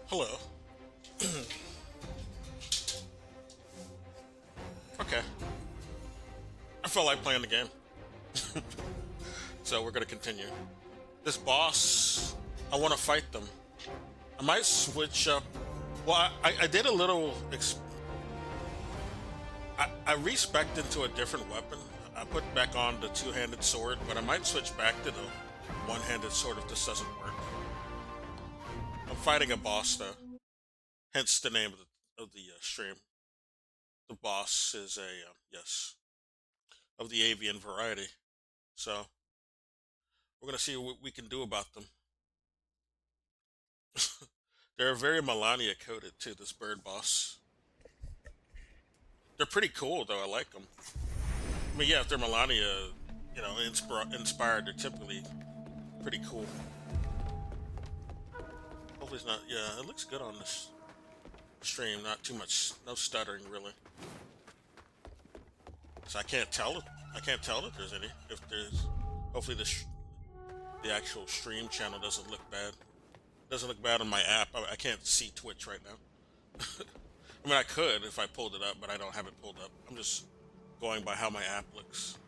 Hello. Okay. I felt like playing the game. So we're gonna continue. This boss, I want to fight them. I might switch up. Well, I did a little. I respec'd into a different weapon. I put back on the two-handed sword, but I might switch back to the one-handed sword if this doesn't work. I'm fighting a boss though, hence the name of the stream. The boss is a yes of the avian variety. So we're gonna see what we can do about them. They're very Melania coded too. This bird boss. They're pretty cool though. I like them. I mean, yeah, if they're Melania, inspired, they're typically pretty cool. Hopefully it's not. Yeah, it looks good on this stream. Not too much. No stuttering really. So I can't tell. I can't tell if there's any. If there's, hopefully the actual stream channel doesn't look bad. Doesn't look bad on my app. I can't see Twitch right now. I mean, I could if I pulled it up, but I don't have it pulled up. I'm just going by how my app looks.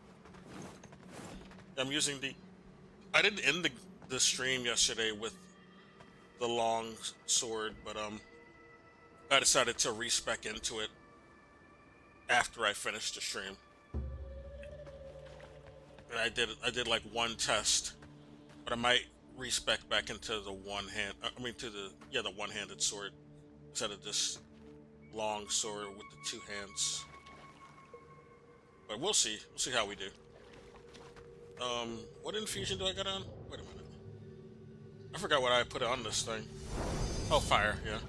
I'm using the. I didn't end the stream yesterday with the long sword, but I decided to respec into it after I finished the stream. And I did like one test, but I might respec back into the the one-handed sword instead of this long sword with the two hands. But we'll see. We'll see how we do. What infusion do I got on? Wait a minute. I forgot what I put on this thing. Oh, fire, yeah.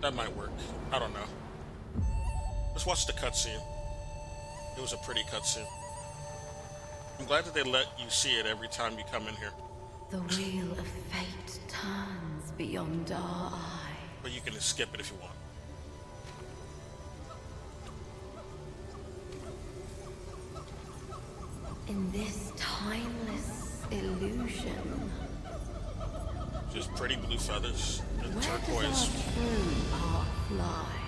That might work. I don't know. Let's watch the cutscene. It was a pretty cutscene. I'm glad that they let you see it every time you come in here. The wheel of fate turns beyond our eye. But you can skip it if you want. In this timeless illusion, Just pretty blue feathers and where turquoise. does our true path lie?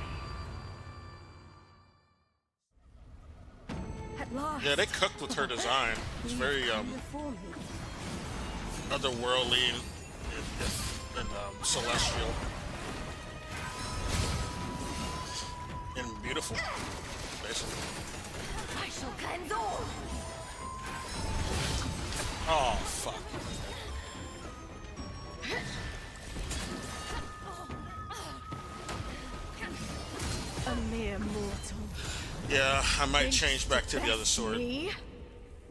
At last. Yeah, they cooked with her design. It's very otherworldly and celestial and beautiful, basically. I shall cleanse all. Oh fuck! A mere mortal. Yeah, I might change back to the other sword. Me?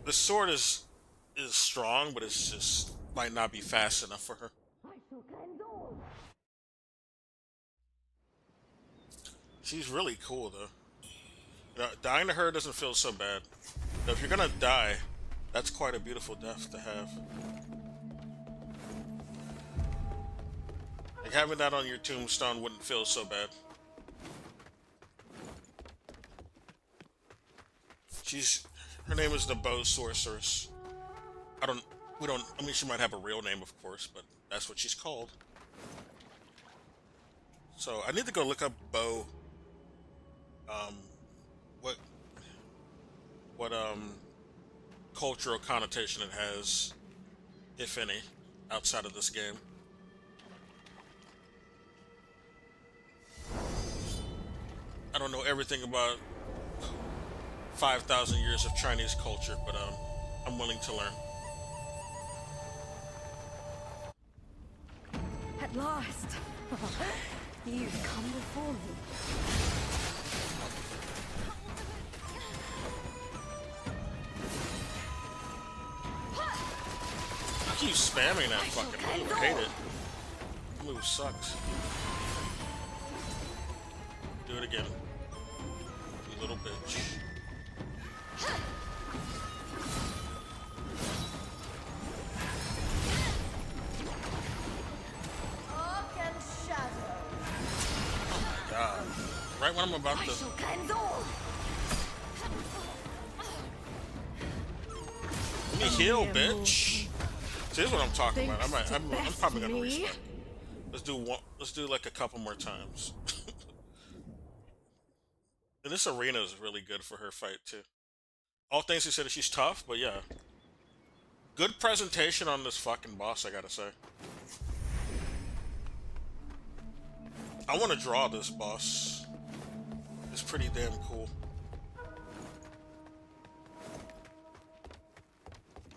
The sword is strong, but it's just might not be fast enough for her. I shall cleanse all. She's really cool though. Dying to her doesn't feel so bad. Now, if you're gonna die, that's quite a beautiful death to have. Like having that on your tombstone wouldn't feel so bad. Her name is the Bow Sorceress. I mean, she might have a real name, of course, but that's what she's called. So I need to go look up Bow. What cultural connotation it has, if any, outside of this game. I don't know everything about 5,000 years of Chinese culture, but I'm willing to learn. At last. You've come before me. I keep spamming that fucking move. I hate it. The move sucks. Do it again. You little bitch. Arc and shadow. Oh my god. Right when I'm about I to. shall cleanse all. Let me heal, bitch. See, this is what I'm talking about. I'm probably gonna Me? respect. Let's do one. Let's do like a couple more times. And this arena is really good for her fight too. All things considered, she's tough, but yeah, good presentation on this fucking boss. I gotta say. I want to draw this boss. It's pretty damn cool.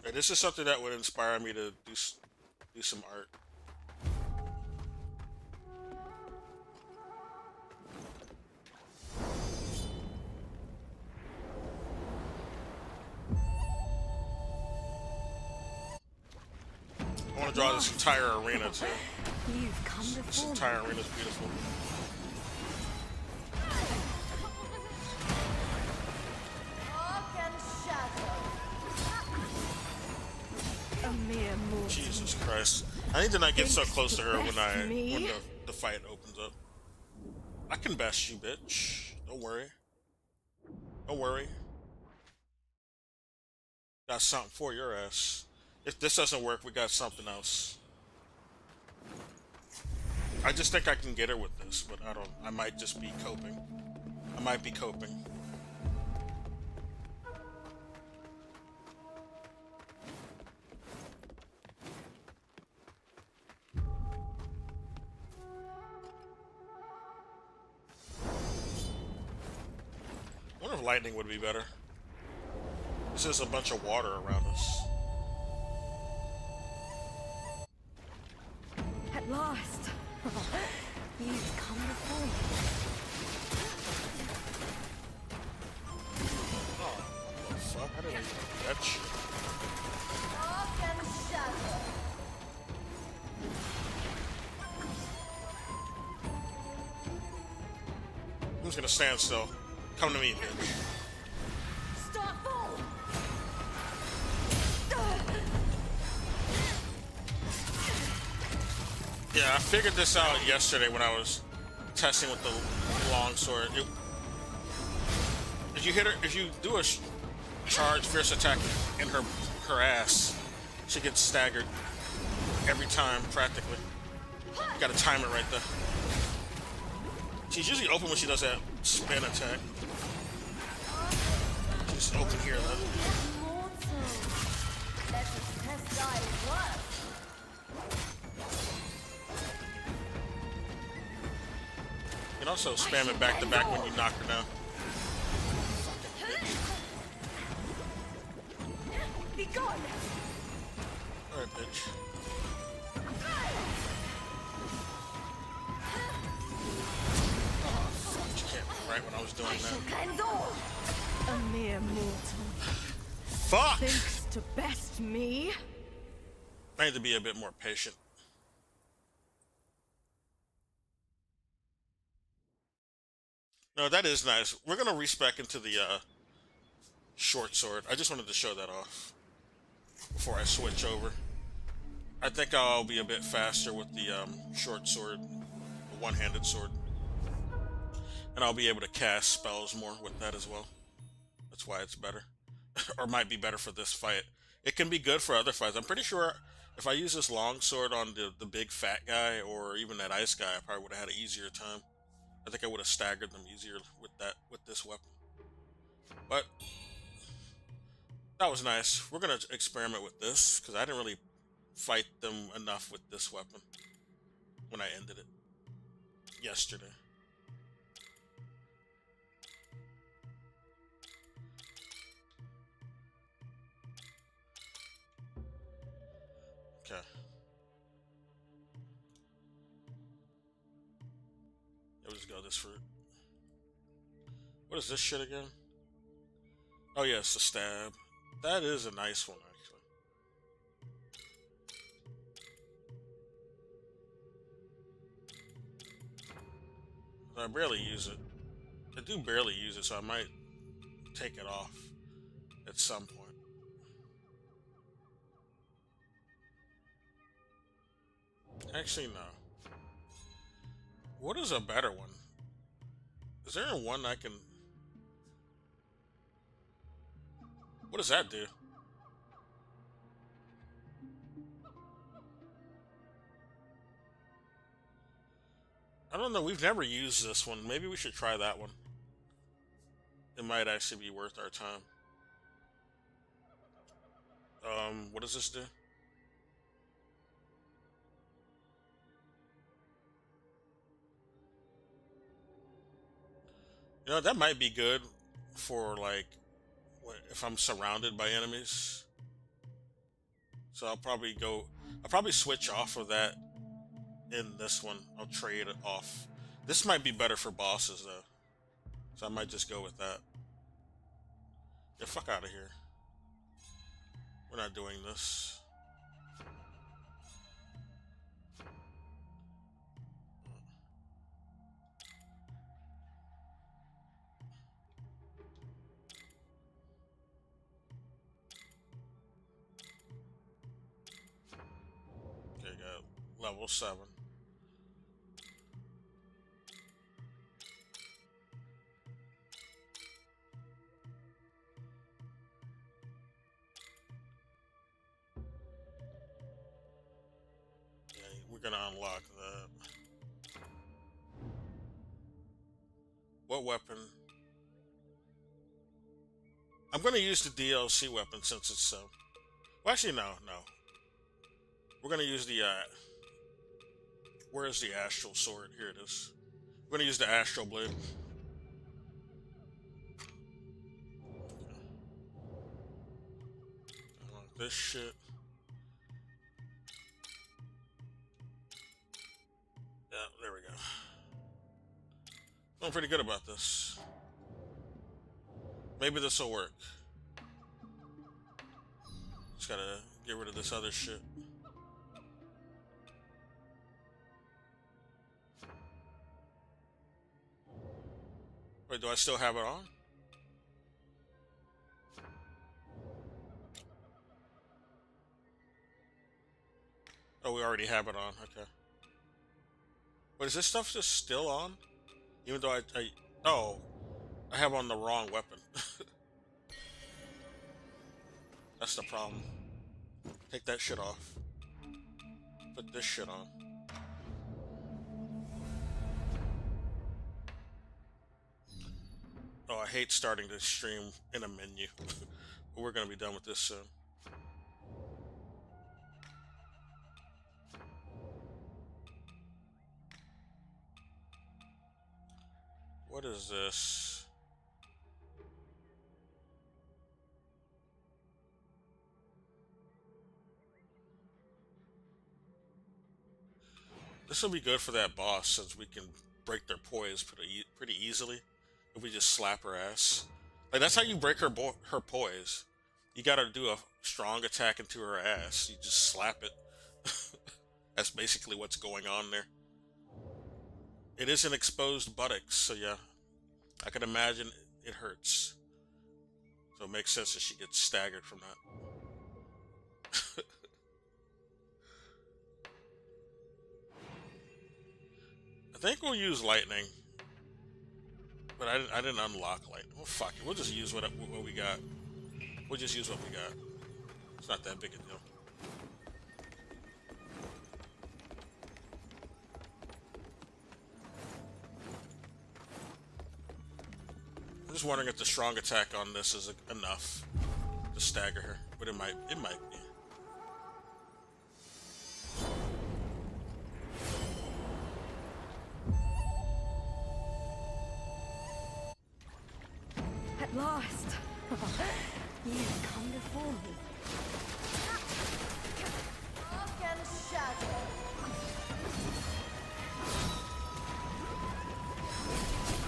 Yeah, this is something that would inspire me to do some art. I want to draw this entire arena too. You've come This before me. entire arena is beautiful. Dark and shadow. A mere mortal. Jesus Christ! I need to not get so close to her when Me? when the fight opens up. I can best you, bitch. Don't worry. Don't worry. Got something for your ass. If this doesn't work, we got something else. I just think I can get her with this, but I don't. I might just be coping. I might be coping. I wonder if lightning would be better. This is a bunch of water around us. At last. You've come before me. Oh, what the fuck? I didn't even do that shit. Dark and shadow. Who's gonna stand still? Come to me, bitch. Starfall. Yeah, I figured this out yesterday when I was testing with the longsword. If you hit her, if you do a charge fierce attack in her ass, she gets staggered every time practically. You gotta time it right there. She's usually open when she does that spin attack. She's open here though. Mortal. Let us test thy worth. You can also spam it back to back when you knock her down. Be gone. Alright, bitch. Oh, fuck, you can't right when I was doing I shall that. cleanse all. A mere mortal. Fuck! Thinks to best me. I need to be a bit more patient. No, that is nice. We're gonna respec into the short sword. I just wanted to show that off before I switch over. I think I'll be a bit faster with the short sword, the one-handed sword. And I'll be able to cast spells more with that as well. That's why it's better. Or might be better for this fight. It can be good for other fights. I'm pretty sure if I use this long sword on the big fat guy or even that ice guy, I probably would have had an easier time. I think I would have staggered them easier with this weapon. But that was nice. We're gonna experiment with this because I didn't really fight them enough with this weapon when I ended it yesterday. Okay. We'll just go this route. What is this shit again? Oh yeah, it's the stab. That is a nice one, actually. I barely use it. I do barely use it, so I might take it off at some point. Actually, no. What is a better one? Is there one I can... What does that do? don't know. We've never used this one. Maybe we should try that one. It might actually be worth our time. What does this do? You know, that might be good for, like, if I'm surrounded by enemies. So I'll probably switch off of that in this one. I'll trade it off. This might be better for bosses, though. So I might just go with that. Get the fuck out of here. We're not doing this. Okay, got level 7. We're gonna unlock that. What weapon? I'm gonna use the DLC weapon since it's well, actually, no. We're gonna use the where is the astral sword? Here it is. We're gonna use the astral blade. Unlock this shit. Yeah, there we go. Feeling pretty good about this. Maybe this will work. Just gotta get rid of this other shit. Wait, do I still have it on? Oh, we already have it on. Okay. But is this stuff just still on? Even though I have on the wrong weapon. That's the problem. Take that shit off. Put this shit on. Oh, I hate starting the stream in a menu. But we're gonna be done with this soon. What is this? This will be good for that boss since we can break their poise pretty easily if we just slap her ass. Like, that's how you break her poise. You gotta do a strong attack into her ass. You just slap it. That's basically what's going on there. It is an exposed buttocks, so yeah. I can imagine it hurts. So it makes sense that she gets staggered from that. I think we'll use lightning. But I didn't unlock lightning. Well, fuck it. We'll just use what we got. We'll just use what we got. It's not that big a deal. I'm just wondering if the strong attack on this is enough to stagger her, but it might be. At last! You've come before me. Dark and shadow.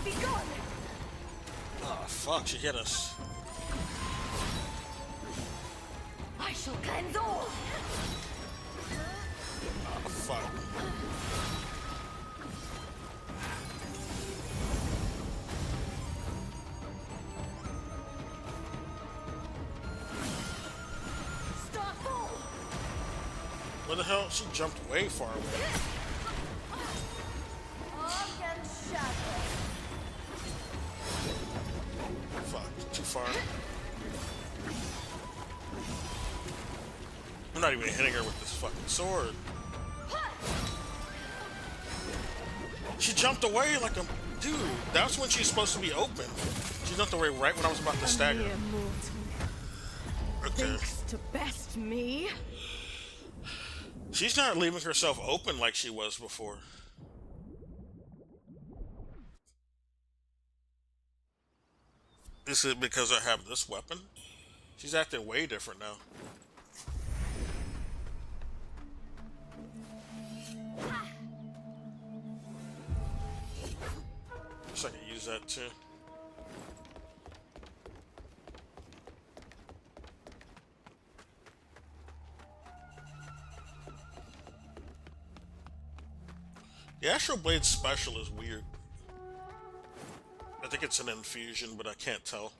Be gone! Oh fuck, she hit us. I shall cleanse all! Oh fuck. Starfall. Where the hell? She jumped way far away. Dark and shadow. Fuck, too far. I'm not even hitting her with this fucking sword. She jumped away like a dude. That's when she's supposed to be open. She jumped away right when I was about to stagger. Mere mortal Okay. thinks to best me. She's not leaving herself open like she was before. Is it because I have this weapon? She's acting way different now. Guess I can use that too. The Astral Blade special is weird. I think it's an infusion, but I can't tell.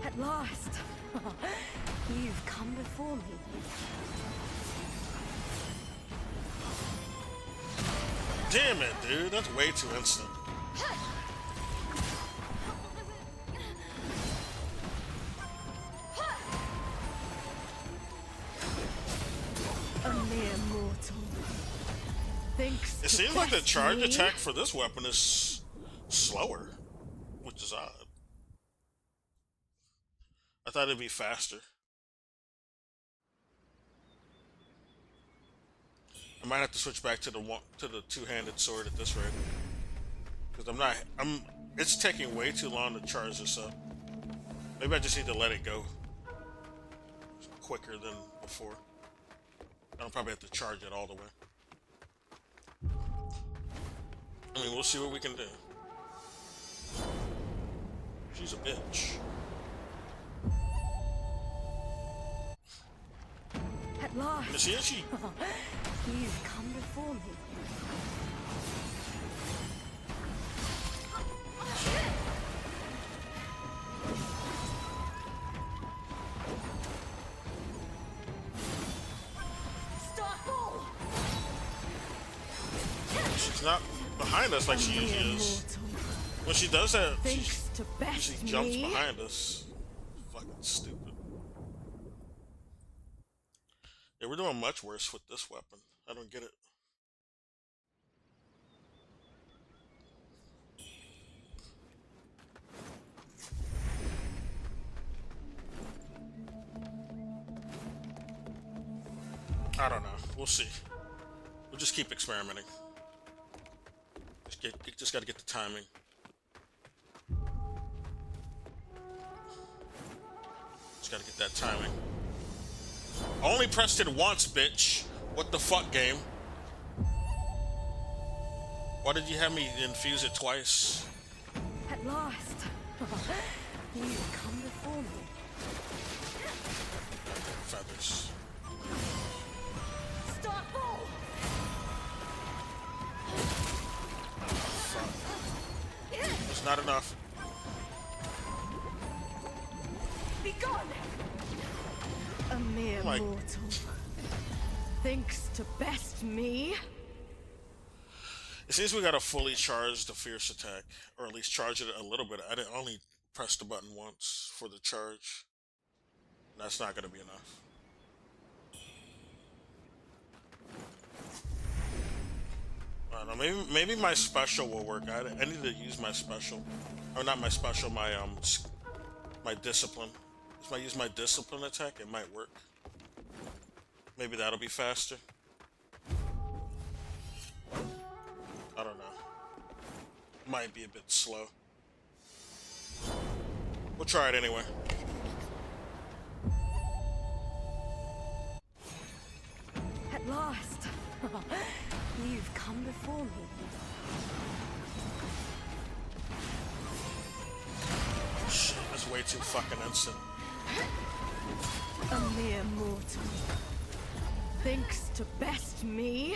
At last. You've come before me. Damn it, dude. That's way too instant. A mere mortal thinks It to seems like the best charge me. attack for this weapon is slower, which is odd. I thought it'd be faster. I might have to switch back to the two-handed sword at this rate, because it's taking way too long to charge this up. Maybe I just need to let it go quicker than before. I'll probably have to charge it all the way. I mean, we'll see what we can do. She's a bitch. At last. Is she? You've come before me. Starfall! She's not behind us like she A mere usually is. mortal When she does that, thinks to best she jumps me. behind us. Fucking stupid. Yeah, we're doing much worse with this weapon. I don't get it. I don't know. We'll see. We'll just keep experimenting. Just gotta get the timing. Just gotta get that timing. I only pressed it once, bitch. What the fuck, game? Why did you have me infuse it twice? At last. You've come before me. Feathers. Starfall! It's not enough. Be gone! A mere Like- mortal thinks to best me. It seems we gotta fully charge the fierce attack, or at least charge it a little bit. I didn't only press the button once for the charge. That's not gonna be enough. I don't know. Maybe my special will work. I need to use my special, or not my special. My discipline. If I use my discipline attack, it might work. Maybe that'll be faster. I don't know. Might be a bit slow. We'll try it anyway. At last. You've come before me. Shit, that's way too fucking instant. A mere mortal thinks to best me.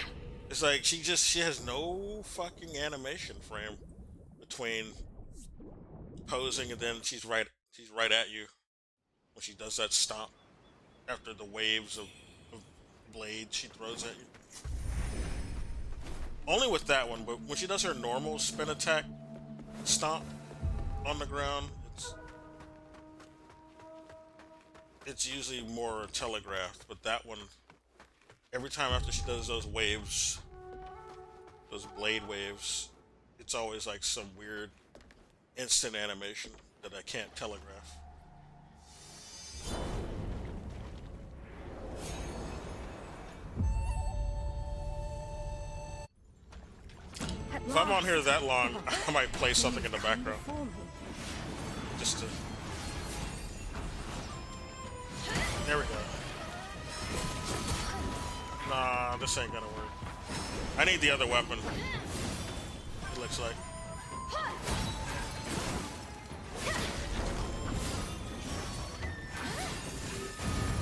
It's like she has no fucking animation frame between posing and then she's right at you when she does that stomp after the waves of blades she throws at you. Only with that one, but when she does her normal spin attack stomp on the ground, it's usually more telegraphed, but that one, every time after she does those waves, those blade waves, it's always like some weird instant animation that I can't telegraph. If I'm on here that long, I might play something in the background. Just to... There we go. Nah, this ain't gonna work. I need the other weapon. It looks like.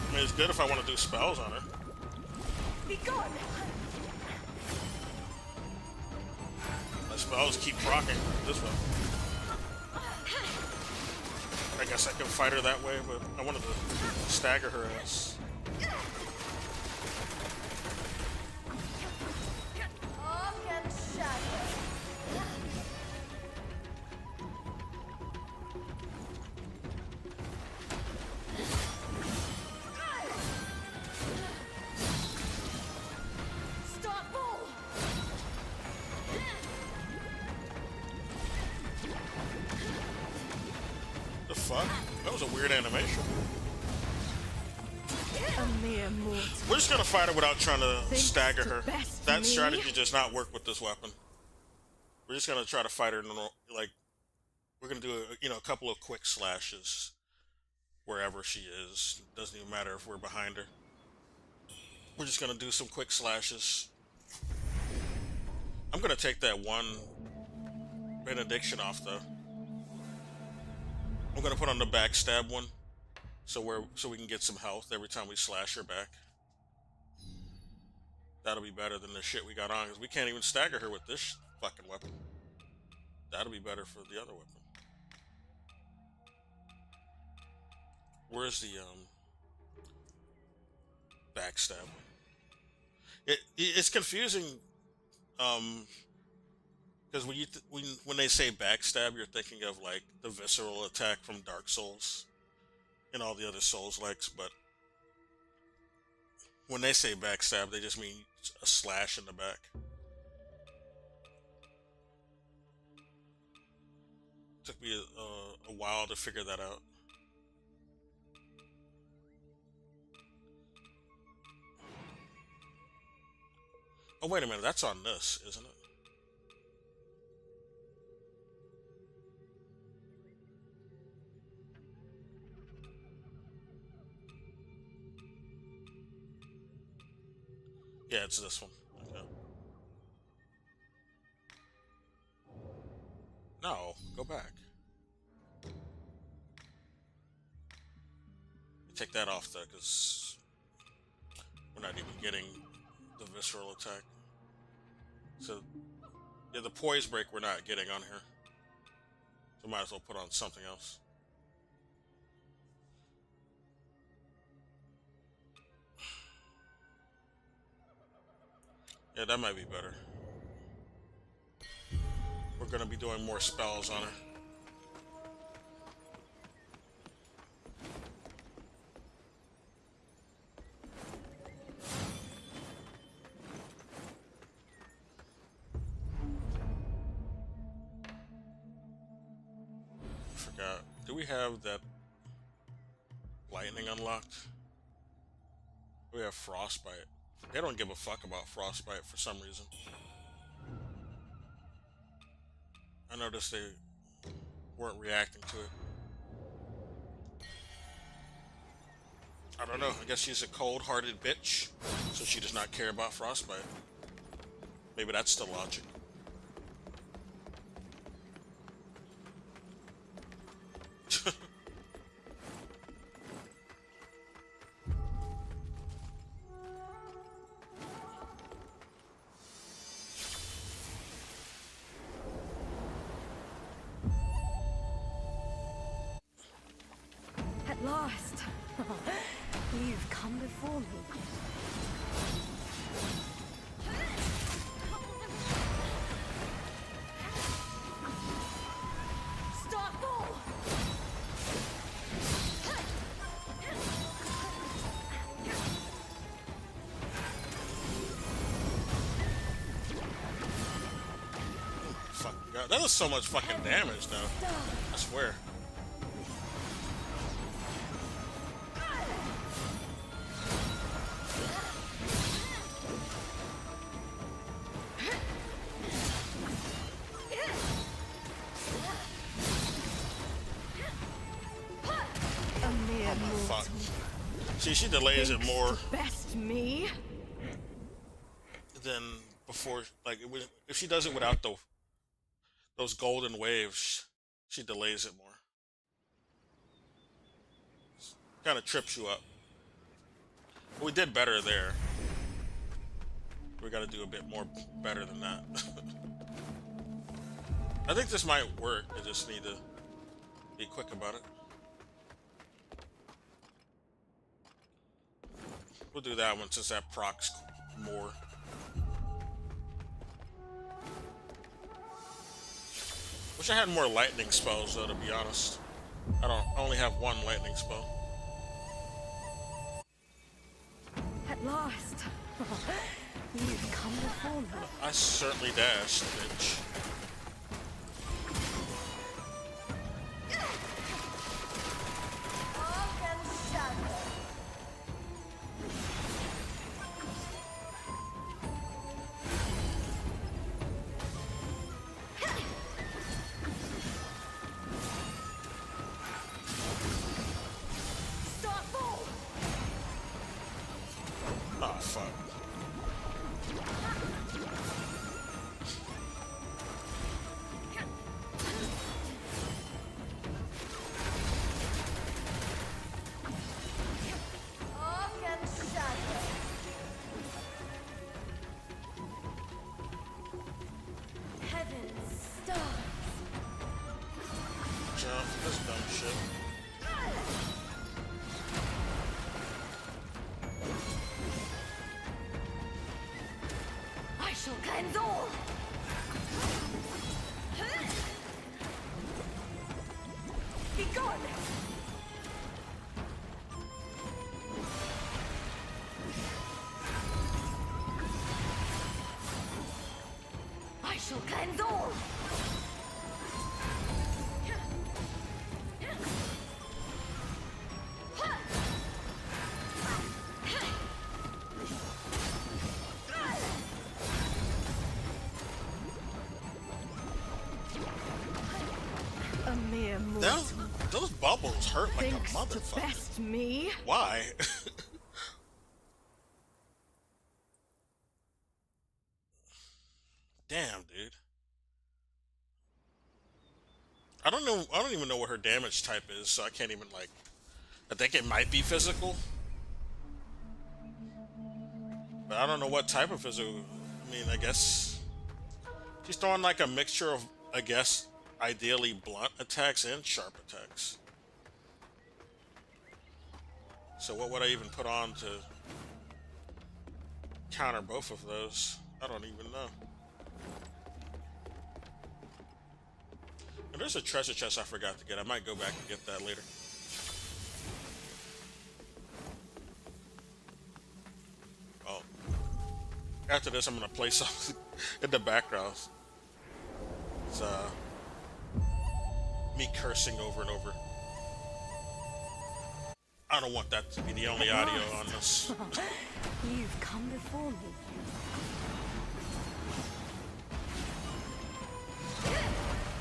I mean, it's good if I want to do spells on her. Be gone! My spells keep proccing this way. I guess I can fight her that way, but I wanted to stagger her ass. The fuck? That was a weird animation. A mere mortal. We're just gonna fight her without trying to Thinks stagger to her. best That me? strategy does not work with this weapon. We're just gonna try to fight her like we're gonna do a couple of quick slashes wherever she is. Doesn't even matter if we're behind her. We're just gonna do some quick slashes. I'm gonna take that one benediction off though. I'm gonna put on the backstab one, so we can get some health every time we slash her back. That'll be better than the shit we got on, because we can't even stagger her with this fucking weapon. That'll be better for the other weapon. Where's the backstab? It's confusing, because when they say backstab, you're thinking of like the visceral attack from Dark Souls and all the other Souls-likes, but when they say backstab, they just mean a slash in the back. Took me a while to figure that out. Oh, wait a minute, that's on this, isn't it? Yeah, it's this one. Okay. No, go back. Take that off though, because we're not even getting the visceral attack. So, yeah, the poise break we're not getting on here. So might as well put on something else. Yeah, that might be better. We're gonna be doing more spells on her. Forgot. Do we have that lightning unlocked? We have frostbite. They don't give a fuck about frostbite for some reason. I noticed they weren't reacting to it. I don't know. I guess she's a cold-hearted bitch, so she does not care about frostbite. Maybe that's the logic. At last. You've come before me. Starfall! God, that was so much fucking damage, though. I swear. A mere Fuck. mortal See, she delays it thinks more to best me. than before. Like, if she does it without those golden waves, she delays it more. Kind of trips you up. But we did better there. We got to do a bit more better than that. I think this might work. I just need to be quick about it. We'll do that one since that procs more. Wish I had more lightning spells though, to be honest. I only have one lightning spell. At last. You've come before me. I certainly dashed, bitch. Oh, fuck. Jump. That's dumb shit. I shall cleanse all. Be gone! I shall cleanse all. A mere mortal Those bubbles hurt like a thinks to motherfucker. best me. Why? Damn, dude. I don't know. I don't even know what her damage type is, so I can't even like. I think it might be physical, but I don't know what type of physical. I mean, I guess she's throwing like a mixture of, I guess, ideally blunt attacks and sharp attacks. So what would I even put on to counter both of those? I don't even know. And there's a treasure chest I forgot to get. I might go back and get that later. Oh. After this, I'm gonna play something in the background. It's me cursing over and over. I don't want that to be the only audio on this. You've come before me.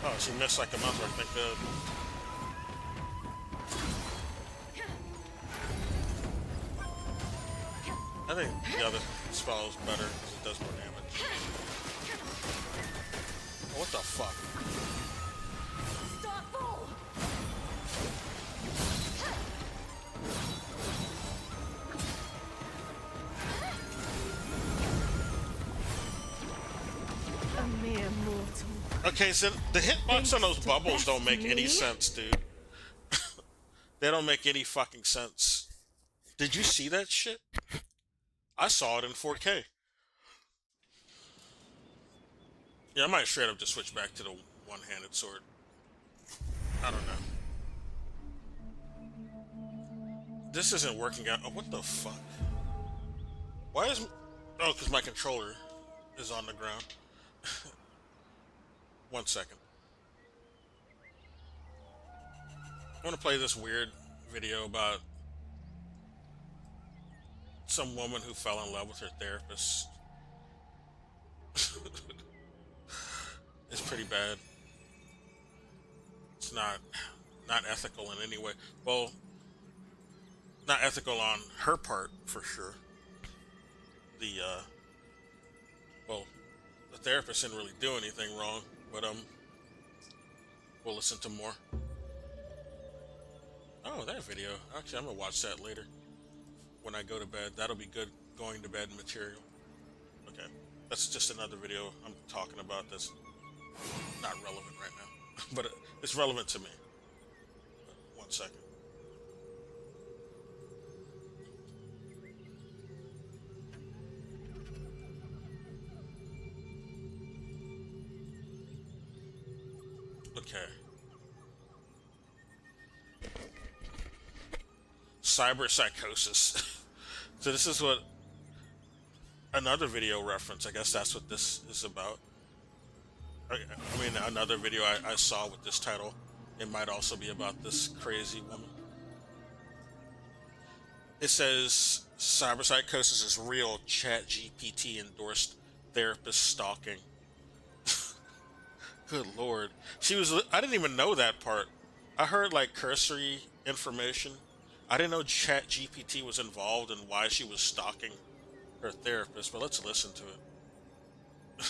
Oh, she missed like a month, I think. I think the other spell is better because it does more damage. Oh, what the fuck? Start full. A mere mortal. Okay, so the hitbox on those Thanks to bubbles don't best make any me. sense, dude. They don't make any fucking sense. Did you see that shit? I saw it in 4K. Yeah, I might straight up just switch back to the one-handed sword. I don't know. This isn't working out. Oh, what the fuck? Why is... Oh, because my controller is on the ground. 1 second. I want to play this weird video about some woman who fell in love with her therapist. It's pretty bad. It's not ethical in any way. Well, not ethical on her part for sure. Well, the therapist didn't really do anything wrong, but we'll listen to more. Oh, that video. Actually, I'm gonna watch that later when I go to bed. That'll be good going to bed material. Okay, that's just another video I'm talking about that's not relevant right now, but it's relevant to me. 1 second. Okay. Cyberpsychosis. So this is what another video reference. I guess that's what this is about. I mean, another video I saw with this title. It might also be about this crazy woman. It says cyberpsychosis is real. ChatGPT endorsed therapist stalking. Good lord. I didn't even know that part. I heard like cursory information. I didn't know ChatGPT was involved in why she was stalking her therapist, but let's listen to it.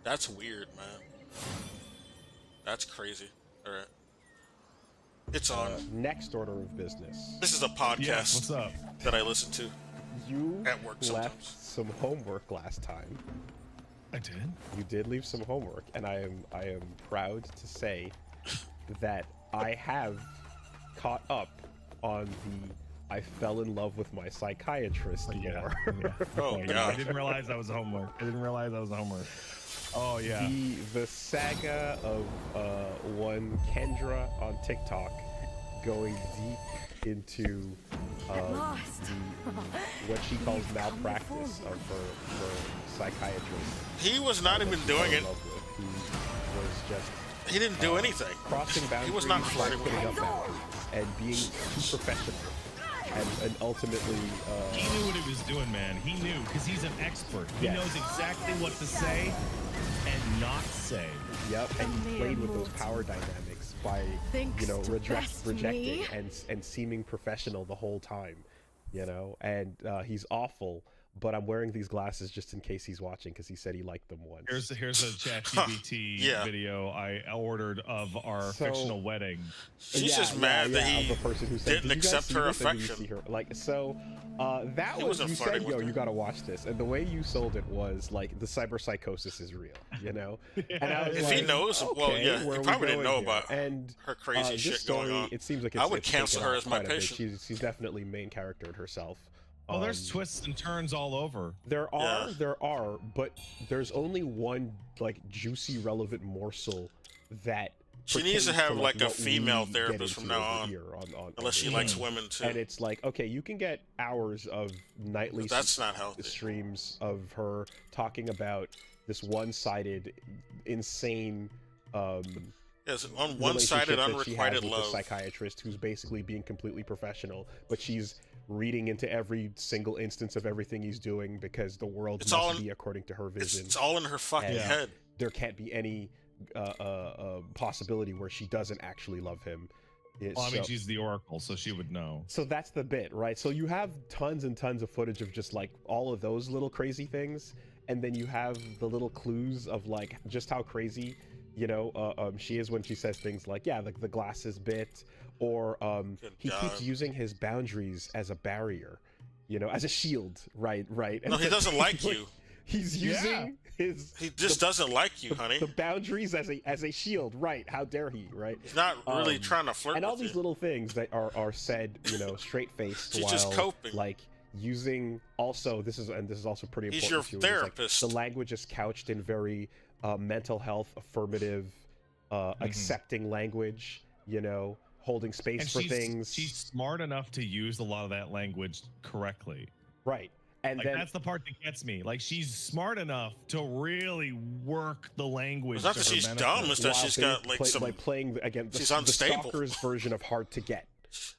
That's weird, man. That's crazy. Alright. It's on. Next order of business. This is a podcast Yes, what's up? that I listen to. You At work left sometimes. some homework last time. I did. You did leave some homework, and I am proud to say that I have caught up on the I fell in love with my psychiatrist lore. Oh, I God. didn't realize that was homework. Oh yeah. The saga of one Kendra on TikTok going deep into last. what she calls malpractice of her psychiatrist. He was not even she doing fell it. in love with, who was just He didn't do anything. crossing boundaries, He was not flirting with putting her. up boundaries, and being too professional, and ultimately, He knew what he was doing, man. He knew because he's an expert. He Yes. knows exactly what to say and not say. yep, and he Mere played with those mortal power dynamics by, thinks to best rejecting me. and seeming professional the whole time, and he's awful. But I'm wearing these glasses just in case he's watching because he said he liked them once. Here's a ChatGPT Yeah. video I ordered of our So- fictional wedding. She's just mad that he of the person who said, didn't "Did you guys accept see her this?" And then you affection. see her. Like, so that He was wasn't you flirting said, with "Yo, her. you gotta watch this," and the way you sold it was like the cyberpsychosis is real, And I was If like, he knows, well, okay, yeah, he where are we probably didn't going know here? about and her crazy this shit story, going on. It seems like I it's, would it's cancel taken her off as my quite a bit. patient. She's definitely main charactered herself. Oh, there's twists and turns all over. There Yeah. are, but there's only one like juicy, relevant morsel that She needs to pertains have, like, a what female we therapist get from into now over on. here Unless she this likes show. women too. And it's like, okay, you can get hours of nightly That's not healthy. streams of her talking about this one-sided, insane Yes, on one-sided, relationship that she has unrequited with love. a psychiatrist who's basically being completely professional, but she's reading into every single instance of everything he's doing because the world It's all must in- be according to her It's, vision. it's all in her fucking And head. there can't be any possibility where she doesn't actually love him. Well, I mean, she's the Oracle, so she would know. So that's the bit, right? So you have tons and tons of footage of just like all of those little crazy things, and then you have the little clues of like just how crazy, she is when she says things like, yeah, the glasses bit, or he God. keeps using his boundaries as a barrier, as a shield, right? And No, he it's doesn't like you. He's using his He just doesn't like you, honey. the boundaries as a shield, right? How dare he, right? He's not really trying to flirt And all with these you. little things that are said, straight faced. She's while, just coping. Like using also this is also pretty He's important. your too, is, like, therapist. the language is couched in very mental health affirmative, accepting language. Holding space And for things. she's smart enough to use a lot of that language correctly. right. And Like then that's the part that gets me. Like she's smart enough to really work work the language. It's not to that her she's benefit. dumb, it's that While she's they got like some. playing again she's the unstable. stalker's version of hard to get,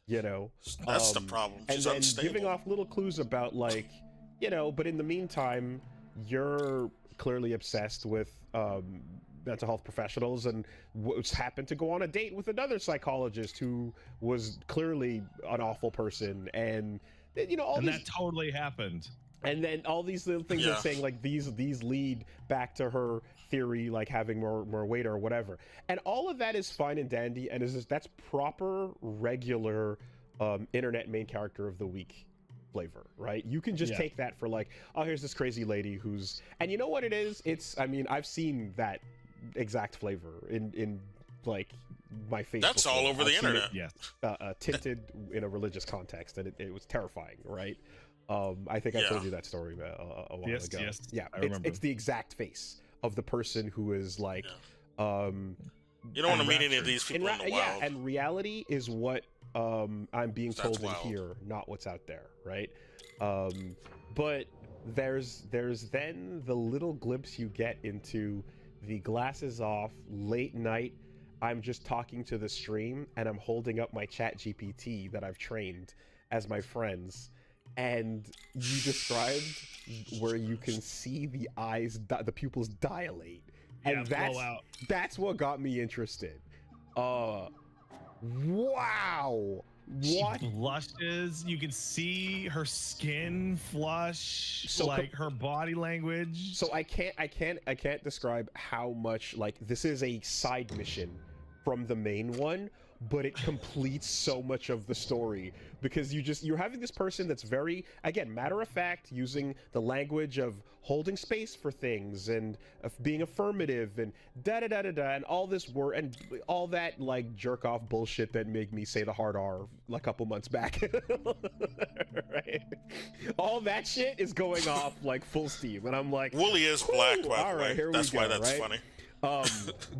you know. That's the problem. And She's then unstable. giving off little clues about like, you know, but in the meantime, you're clearly obsessed with mental health professionals and happened to go on a date with another psychologist who was clearly an awful person, and you know all And these, that totally happened. and then all these little things Yeah. are saying like these lead back to her theory, like having more weight or whatever, and all of that is fine and dandy, and that's proper regular internet main character of the week flavor, right? You can just Yeah. take that for like, oh, here's this crazy lady who's, and you know what it is? It's, I mean, I've seen that exact flavor in like my face. That's before. all over the I've seen internet. Yes. it, tinted in a religious context, and it was terrifying, right? I think I Yeah. told you that story a while Yes, ago. yes, Yeah, I remember. it's the exact face of the person who is like, You don't want to meet any of these people in the wild. and reality is what I'm being That's told in wild. here, not what's out there, right? But there's then the little glimpse you get into the glasses off, late night. I'm just talking to the stream and I'm holding up my chat GPT that I've trained as my friends, and you described where you can see the eyes, the pupils dilate, and Yeah, blow out. that's what got me interested. Wow. She What? blushes. You can see her skin flush, So like her body language. So I can't describe how much, like, this is a side mission from the main one, but it completes so much of the story, because you're having this person that's very, again, matter of fact, using the language of holding space for things and of being affirmative and da da da da da, and all this word and all that like jerk off bullshit that made me say the hard R a couple months back. Right? All that shit is going off like full steam, and I'm like, Wooly is black, "Whew, by all the right, way. here we That's why go," that's right? funny.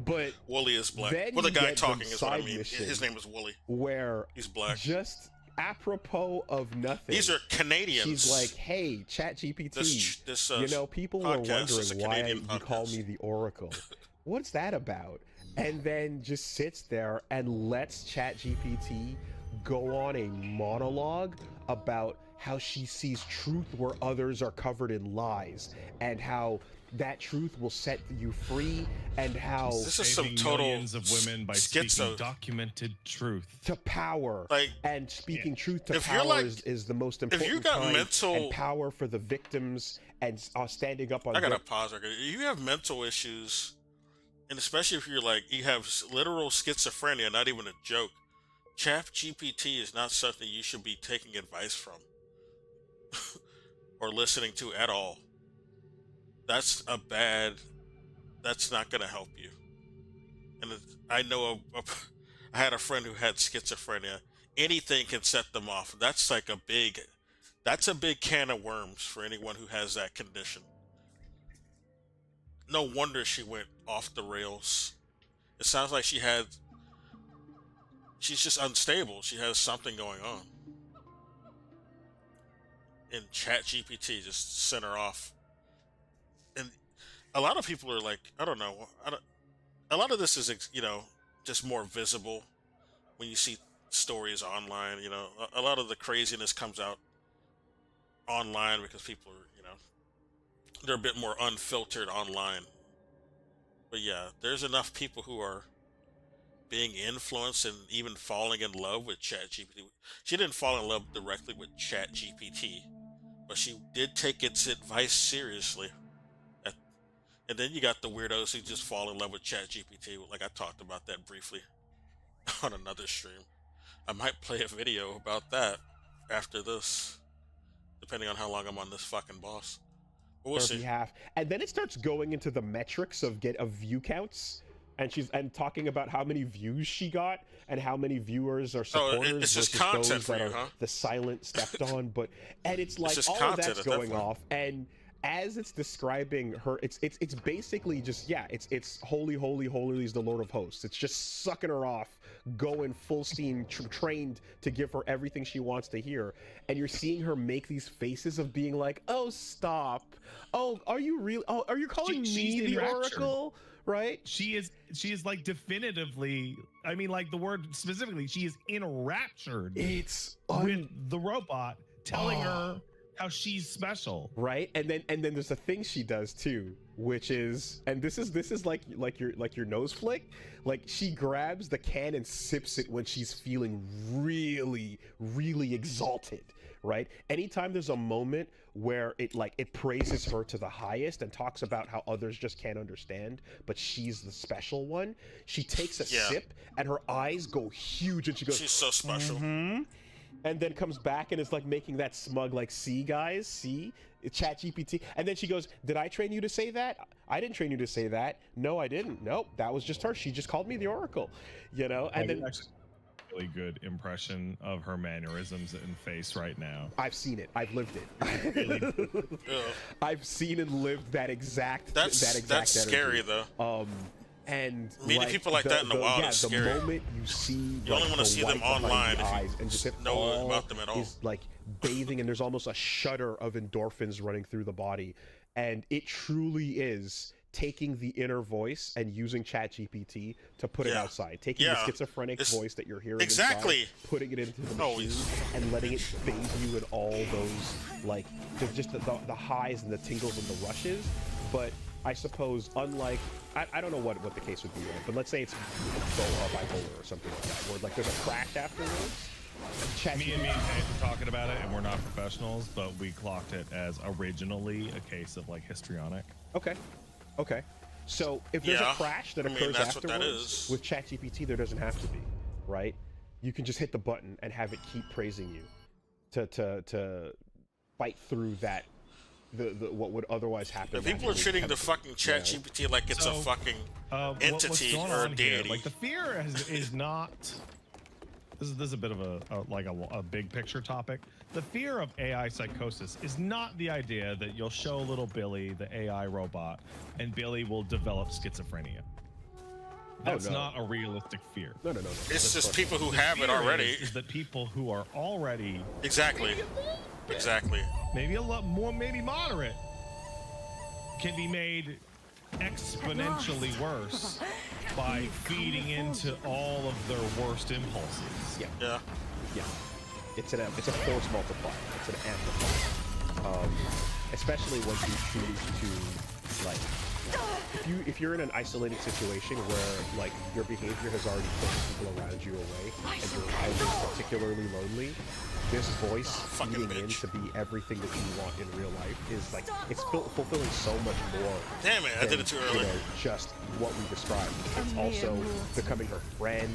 But Wooly is black. then Well, the you guy get talking the is what I side mean. mission. His name is Wooly. where He's black. just apropos of nothing, These are Canadians. she's like, hey, ChatGPT, This you know, people were podcast is a wondering why Canadian you call podcast. me the Oracle. What's that about? And then just sits there and lets ChatGPT go on a monologue about how she sees truth where others are covered in lies, and how that truth will set you free, and how This is some Saving total millions of women by schizo. speaking documented truth. to power, Like, and speaking truth to if you're power like- is the most if important you got kind, mental- and power for the victims, and standing up on I gotta their- pause right here. You have mental issues, and especially if you're like, you have literal schizophrenia, not even a joke. ChatGPT is not something you should be taking advice from or listening to at all. That's not gonna help you. And I know I had a friend who had schizophrenia. Anything can set them off. That's a big can of worms for anyone who has that condition. No wonder she went off the rails. It sounds like she's just unstable. She has something going on. And ChatGPT just sent her off. And a lot of people are like, I don't know. A lot of this is, just more visible when you see stories online. A lot of the craziness comes out online because people are, they're a bit more unfiltered online. But yeah, there's enough people who are being influenced and even falling in love with ChatGPT. She didn't fall in love directly with ChatGPT, but she did take its advice seriously. And then you got the weirdos who just fall in love with ChatGPT. Like I talked about that briefly on another stream. I might play a video about that after this, depending on how long I'm on this fucking boss. But we'll her see. behalf, and then it starts going into the metrics of view counts, and she's talking about how many views she got and how many viewers are supporters it's just versus content those for that you, are huh? the silent stepped on. But and it's like just all of content that's at that going point. off, and as it's describing her, it's basically just it's holy is the Lord of Hosts. It's just sucking her off going full steam, trained to give her everything she wants to hear. And you're seeing her make these faces of being like, "Oh, stop! Oh, are you real? Oh, are you calling She's me the enraptured. Oracle?" Right? She is like definitively, I mean, like the word specifically, she is enraptured It's with the robot telling her how she's special. right. And then there's a thing she does too, which is, and this is like your nose flick. Like, she grabs the can and sips it when she's feeling really exalted, right? Anytime there's a moment where it praises her to the highest and talks about how others just can't understand, but she's the special one, she takes a sip and her eyes go huge and she goes, She's so special. and then comes back and is like making that smug, like, see guys, see, chat GPT. And then she goes, "Did I train you to say that? I didn't train you to say that. No, I didn't. Nope, that was just her. She just called me the Oracle," you know. And then Actually, really good impression of her mannerisms and face right now. I've seen it. I've lived it. Ugh. I've seen and lived that exact That's scary energy. though. And Meeting people like that in the wild is scary. The moment you see, You only wanna see them online if you and just know all about them at all. is like bathing, and there's almost a shudder of endorphins running through the body, and it truly is taking the inner voice and using ChatGPT to put it Yeah. outside, taking Yeah. the schizophrenic It's- voice that you're hearing Exactly. inside, putting it into the Oh, machine, and letting it bathe you in all those, like, just the highs and the tingles and the rushes. But I suppose, unlike, I don't know what the case would be, right? But let's say it's bipolar or something like that, where like there's a crash afterwards. Me and Paige were talking about it, and we're not professionals, but we clocked it as originally a case of like histrionic. Okay. So if there's Yeah. a crash that I mean, occurs that's what that afterwards, is. with ChatGPT, there doesn't have to be, right? You can just hit the button and have it keep praising you to fight through that the what would otherwise happen. If people are naturally treating the chemically, fucking you know? ChatGPT like it's a So, fucking What's entity going or a on here? deity. Like the fear is not. This is a bit of a big picture topic. The fear of AI psychosis is not the idea that you'll show little Billy, the AI robot, and Billy will develop schizophrenia. That's no. not a realistic fear. No. It's just people who The have it fear already. is that people who are already Exactly. maybe a lot more, maybe moderate, can be made exponentially worse by feeding into all of their worst impulses. Yeah. Yeah, it's a force multiplier. It's an amplifier. Especially once you choose to, like, if you're in an isolated situation where like your behavior has already pushed people around you away, and you're either particularly lonely, this voice Fucking feeding in bitch. to be everything that you want in real life is like it's fulfilling so much more. Damn it, I did than, it too you early. know, just what we described. It's mere also mortal becoming her friend.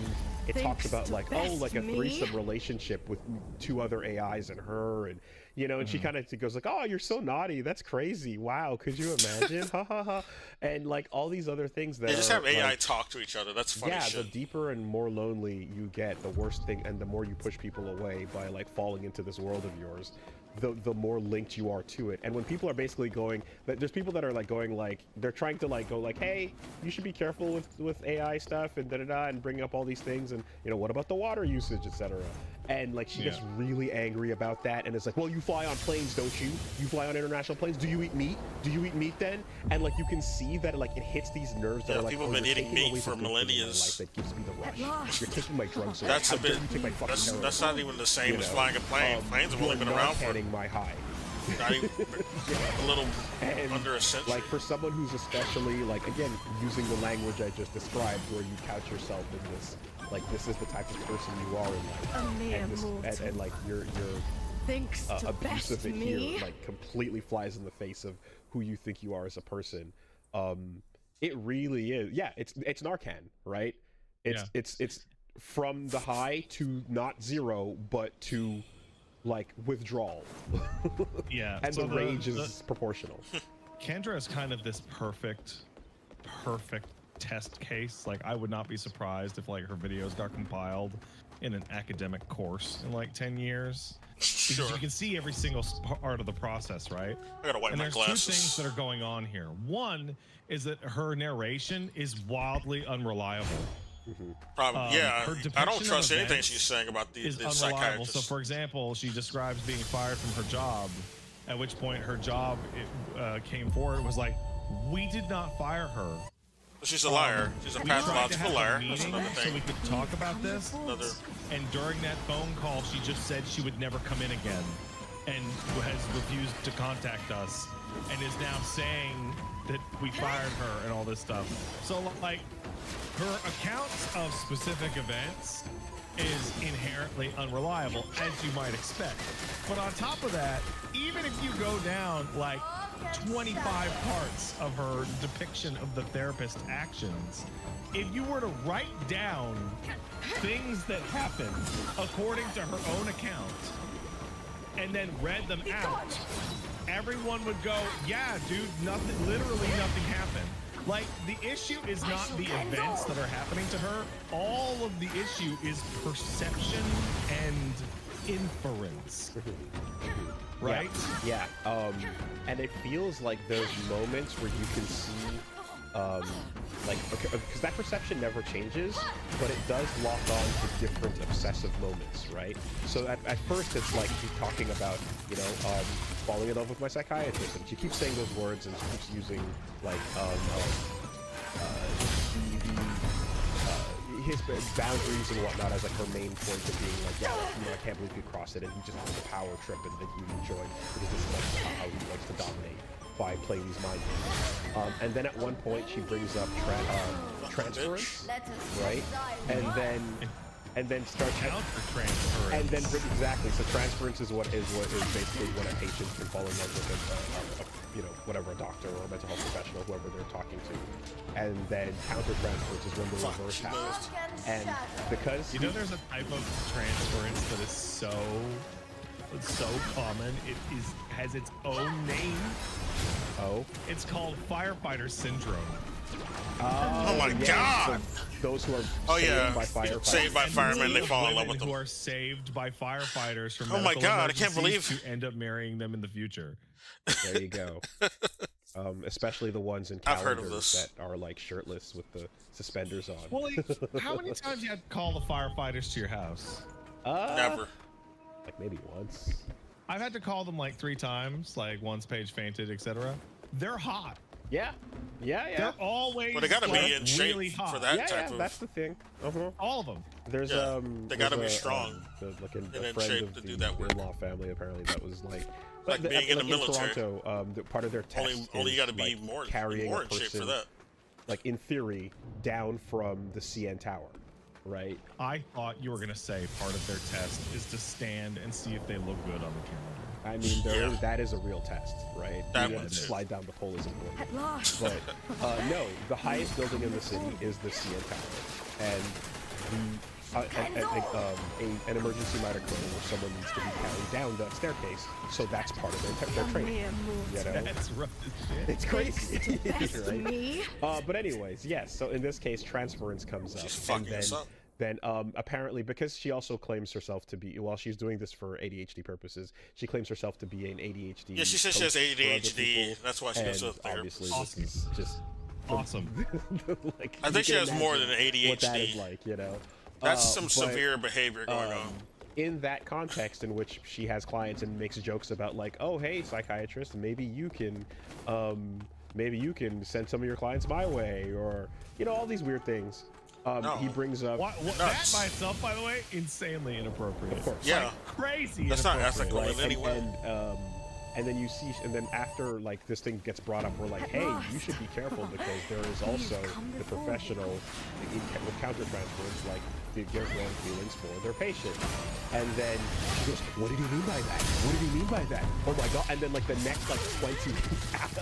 It talks thinks about to like, oh, best like a me. threesome relationship with two other AIs and her, and you know, and she kind of goes like, oh, you're so naughty. That's crazy. Wow, could you imagine? Ha ha ha. And like all these other things that They just are, have AI like, talk to each other. That's funny yeah, shit. the deeper and more lonely you get, the worse thing, and the more you push people away by like falling into this world of yours, the more linked you are to it. And when people are basically going, there's people that are like going like, they're trying to like go like, hey, you should be careful with AI stuff and da-da-da, and bring up all these things, and you know, what about the water usage, etc. And like she gets really angry about that, and it's like, well, you fly on planes, don't you? You fly on international planes. Do you eat meat? Do you eat meat then? And like you can see that like it hits these nerves that Yeah, are like, people oh, have been you're eating taking meat away for the good thing in my millennias. life that gives me the rush. last. You're taking my drugs away. That's How a dare bit. you take my fucking heroin? That's not even the same You as know, flying a plane. Planes have only you're been around for not my high. not even a little And, under a century. like, for someone who's especially like, again, using the language I just described, where you couch yourself in this, like, this is the type of person you are in life, A mere and, mortal. and like your Thinks to abuse best of it me. here like completely flies in the face of who you think you are as a person. It really is. Yeah, it's Narcan, right? It's from the high to not zero, but to like withdrawal. Yeah, And so the rage is proportional. Kendra is kind of this perfect test case. Like, I would not be surprised if like her videos got compiled in an academic course in like 10 years. Because Sure. you can see every single part of the process, right? I gotta wipe And my there's glasses. two things that are going on here. One is that her narration is wildly unreliable. Probably, yeah. her I depiction don't of trust anything events she's saying about the is unreliable. psychiatrist. So, for example, she describes being fired from her job, at which point her job came forward and was like, "We did not fire her. She's a liar. She's a We tried to pathological have a liar. That's meeting another so we thing. could talk about this." Another. And during that phone call, she just said she would never come in again, and has refused to contact us, and is now saying that we fired her and all this stuff. So, like, her accounts of specific events is inherently unreliable, as you might expect. But on top of that, even if you go down like 25 parts of her depiction of the therapist's actions, if you were to write down things that happened according to her own account and then read them out, everyone would go, yeah, dude, nothing, literally nothing happened. Like, the issue is not the events that are happening to her. All of the issue is perception and inference. Right? Yeah. And it feels like those moments where you can see, like, because that perception never changes, but it does lock on to different obsessive moments, right? So at first it's like she's talking about, you know, falling in love with my psychiatrist, and she keeps saying those words, and she keeps using like his boundaries and whatnot as like her main point of being like, yeah, you know, I can't believe you crossed it, and he just has a power trip and that you enjoy because this is like how he likes to dominate by playing these mind games. And then at one point she brings up transference, right? And then starts Counter-transference. and then exactly, so transference is what is basically what a patient can fall in love with a you know, whatever, a doctor or a mental health professional, whoever they're talking to. And then counter-transference is when the reverse happens. And because You know, there's a type of transference that is so common. It has its own name. oh It's called firefighter syndrome. Oh my God! So those who are Oh saved yeah, by firefighters. saved by firemen, they Women fall in love with who them. are saved by firefighters from Oh my medical God, I can't emergencies believe- to end up marrying them in the future. There you go. Especially the ones in I've heard of calendars this. that are like shirtless with the suspenders on. Well, how many times you had to call the firefighters to your house? Never. Like maybe once. I've had to call them like 3 times, like once Paige fainted, etc. They're hot. Yeah. They're always But they gotta like, be in shape really hot. for that Yeah, type of. that's the thing. All of them. There's Yeah, they gotta there's be strong like and a in friend shape of to the do that work. in-law family apparently that was like Like being in the military. Toronto, part of their test Only you is, got to be like, more carrying in a shape for person, that. like in theory, down from the CN Tower, right? I thought you were gonna say part of their test is to stand and see if they look good on the camera. I mean, that is a real test, right? That You one have to too. slide down the pole is important. At last. But no, the highest building in the city is the CN Tower, and an emergency might occur where someone needs to be carried down the staircase, so that's part of their training. Mere mortal. You know? That's rough as shit. It's crazy. Best right? me. But anyways, yes. So in this case, transference comes up, She's fucking and us up. then apparently, because she also claims herself to be, while she's doing this for ADHD purposes, she claims herself to be an ADHD. Yeah, she says she has coach for other ADHD. people, That's why she goes to a and therapist. obviously, Awesome. this is just Awesome. like, I you think she can has more imagine than What that ADHD. is like, you know. That's some but, severe behavior going on. in that context in which she has clients and makes jokes about like, oh hey psychiatrist, maybe you can send some of your clients my way, or you know, all these weird things. No. He brings up That Nuts. by itself, by the way, insanely inappropriate. Of course. Yeah. Like, crazy. That's not inappropriate. ethical. right, in any way. and then you see, and then after like this thing gets brought up, we're like, hey, you should be careful because there is also the professional with countertransference, like they get wrong feelings for their patient. And then she goes, what did he mean by that? What did he mean by that? Oh my god! And then like the next like 20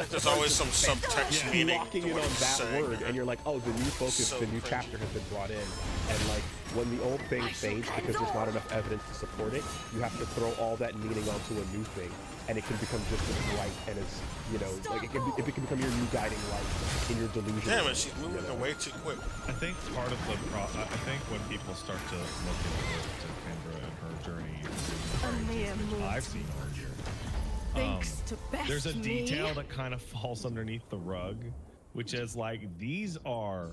There's always some subtext meaning. locking to in what on he's that saying. word, and you're like, oh, the new focus, So the new cringy. chapter has been brought in, and like when the old thing fades because there's not enough evidence to support it, you have to throw all that meaning onto a new thing, and it can become just as bright and as, you know, like it can become your new guiding light in your delusion. Damn it, she's moving way too quick. I think part of the I think when people start to look into Kendra and her journey, A mere which I've mortal. seen all year, Thanks to best there's a me. detail that kind of falls underneath the rug, which is like these are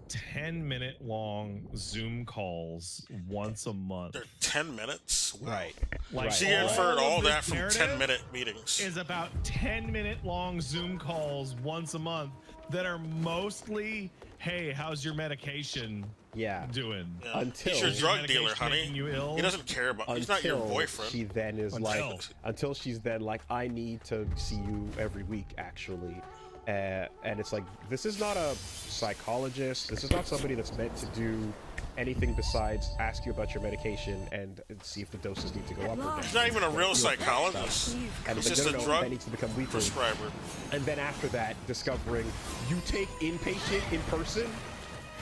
10-minute long Zoom calls once a month. They're 10 minutes. Wow. Right. Like, She Right. inferred all of this that from narrative 10-minute meetings. is about 10-minute long Zoom calls once a month that are mostly, hey, how's your medication Yeah. doing? Yeah. Until- He's your Is your drug dealer, medication honey. making you ill? He doesn't care about. He's not your Until boyfriend. she then is Until. like, until she's then like, I need to see you every week, actually. And it's like, this is not a psychologist. This is not somebody that's meant to do anything besides ask you about your medication and see if the doses need to go up or down. He's not even a real psychologist. And He's it's just like, a no, drug that needs to become lethal. prescriber. And then after that, discovering you take inpatient in person,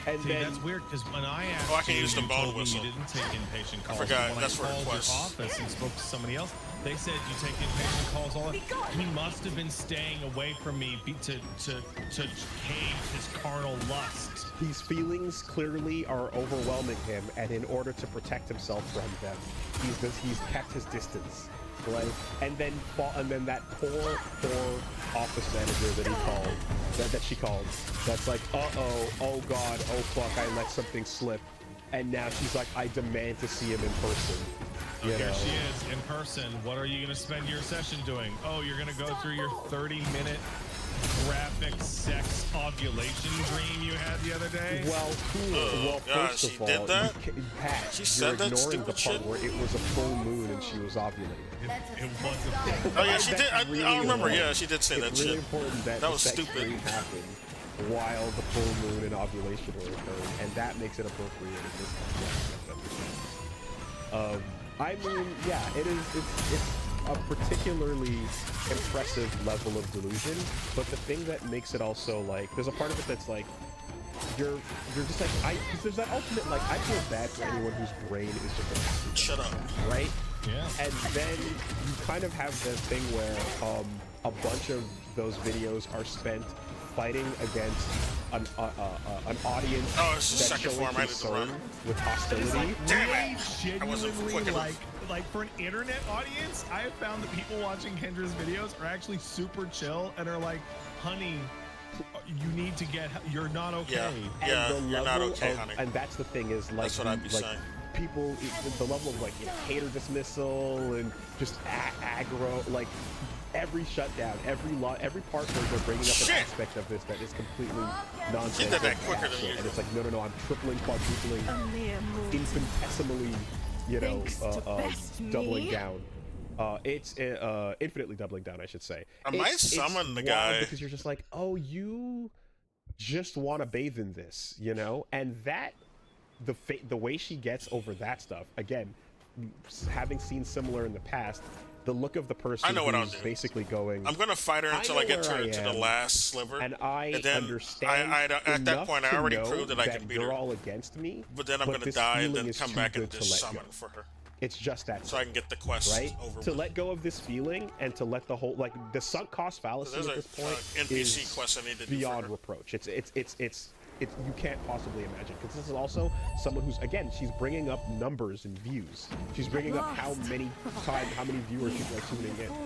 and See, then that's weird because when I asked Oh, I can you, use the you bone told me whistle. you didn't take inpatient calls. forgot, When that's I for called requests. your office and spoke to somebody else, they said you take inpatient calls all the time. He must have been staying away from me to cave his carnal lust. these feelings clearly are overwhelming him, and in order to protect himself from them, he's kept his distance. Right? And then that poor office manager that he called, that she called, that's like, oh god, oh fuck, I let something slip, and now she's like, I demand to see him in person. So You here know? she is in person. What are you going to spend your session doing? Oh, you're going to go through your 30-minute graphic sex ovulation dream you had the other day? Well, cool. Well, God, first she of all, did that? Pat, She you're said that ignoring the stupid part shit? where it was a full moon and she was ovulating. It wasn't. Oh yeah, she did. That's really I remember. important. Yeah, she did say It's that really shit. important that, That the was sex stupid. dream happened while the full moon and ovulation were occurring, and that makes it appropriate in this context. I mean, yeah, it's a particularly impressive level of delusion, but the thing that makes it also like, there's a part of it that's like, you're just like, because there's that ultimate, like, I feel bad for anyone whose brain is just a happy, Shut up. right? Yeah. And then you kind of have this thing where a bunch of those videos are spent fighting against an audience Oh, it's the that's second showing form. I need to run. concern with hostility. Damn Really it! I wasn't quick genuinely enough. like for an internet audience, I have found that people watching Kendra's videos are actually super chill and are like, honey, you need to get, you're not okay. Yeah. And Yeah, the you're not level okay, of, honey. and that's the thing is like, That's what I'd be like saying. people, the level of like, you know, hater dismissal and just aggro, like every shutdown, every part where they're bringing up Shit! an aspect of this that is completely nonsense. She did that and quicker than bullshit, usual. and it's like, no, I'm tripling, quadrupling, A mere mortal. infinitesimally, you know, Thinks to best doubling me? down. It's infinitely doubling down, I should say. I might summon the wild guy. because you're just like, oh, you just want to bathe in this, you know, and that the way she gets over that stuff, again, having seen similar in the past, the look of the person I know what I'll who's do. basically going, I'm gonna fight her until know I get where her I to the am, last sliver. and I and then understand at that enough point, I to already know proved that I can beat you're her. all against me, But then I'm gonna this die and feeling then is come too back and good to just let summon go. for her, It's just that so I can get the quest right? over To with. let go of this feeling and to let the whole, like, the sunk cost fallacy There's at a this point NPC is quest I need to do for beyond her. reproach. It's you can't possibly imagine, because this is also someone who's, again, she's bringing up numbers and views. She's bringing up how many viewers people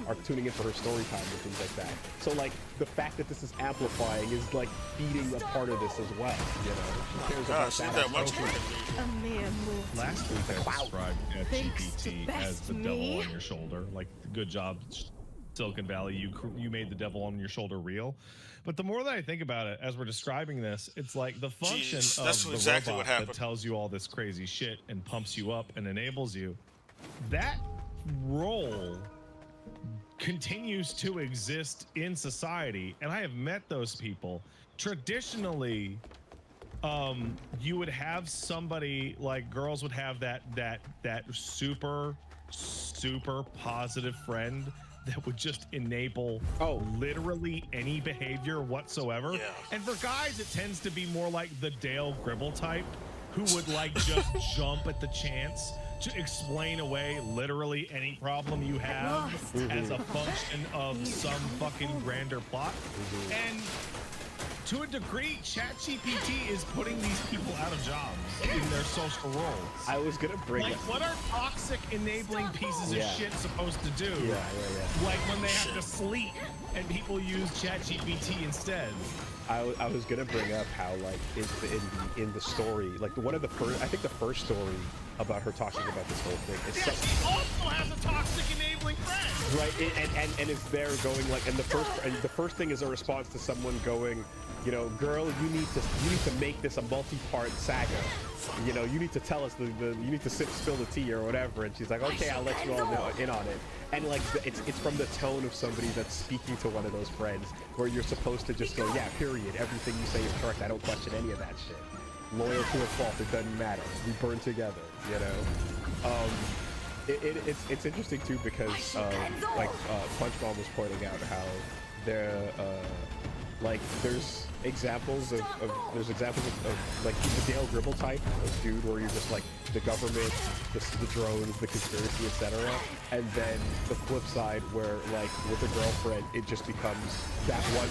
are tuning in for her story time and things like that. So like the fact that this is amplifying is like feeding a part of this as well. You know, she cares about Gosh, she's that. that much approach. quicker than usual. A mere mortal. Last week I described Thinks to ChatGPT best as the me? devil on your shoulder. Like, good job, Silicon Valley. You made the devil on your shoulder real. But the more that I think about it, as we're describing this, it's like the function Jeez, of that's the exactly robot what happened. that tells you all this crazy shit and pumps you up and enables you. That role continues to exist in society, and I have met those people. Traditionally, you would have somebody, like girls would have that super positive friend that would just enable literally any behavior whatsoever. Yeah. And for guys, it tends to be more like the Dale Gribble type, who would like just jump at the chance to explain away literally any problem you have as a function of some fucking grander plot. And to a degree, ChatGPT is putting these people out of jobs in their social roles. I was gonna bring Like, it. what are toxic enabling pieces of Yeah. shit supposed to do? Yeah. Like when they have to sleep and people use ChatGPT instead. I was gonna bring up how like in the story, like one of the first, I think the first story about her talking about this whole thing is Yeah, she also has a toxic enabling friend. right, and it's there going like, and the first thing is a response to someone going, you know, girl, you need to make this a multi-part saga. You know, you need to tell us you need to spill the tea or whatever. And she's like, okay, I'll let you all know in on it. And like it's from the tone of somebody that's speaking to one of those friends, where you're supposed to just go, yeah, period. Everything you say is correct. I don't question any of that shit. Loyal to a fault. It doesn't matter. We burn together. You know. It's interesting too because Punchball was pointing out how there like there's examples of like the Dale Gribble type of dude where you're just like the government, the drones, the conspiracy, etc. And then the flip side where like with a girlfriend it just becomes that one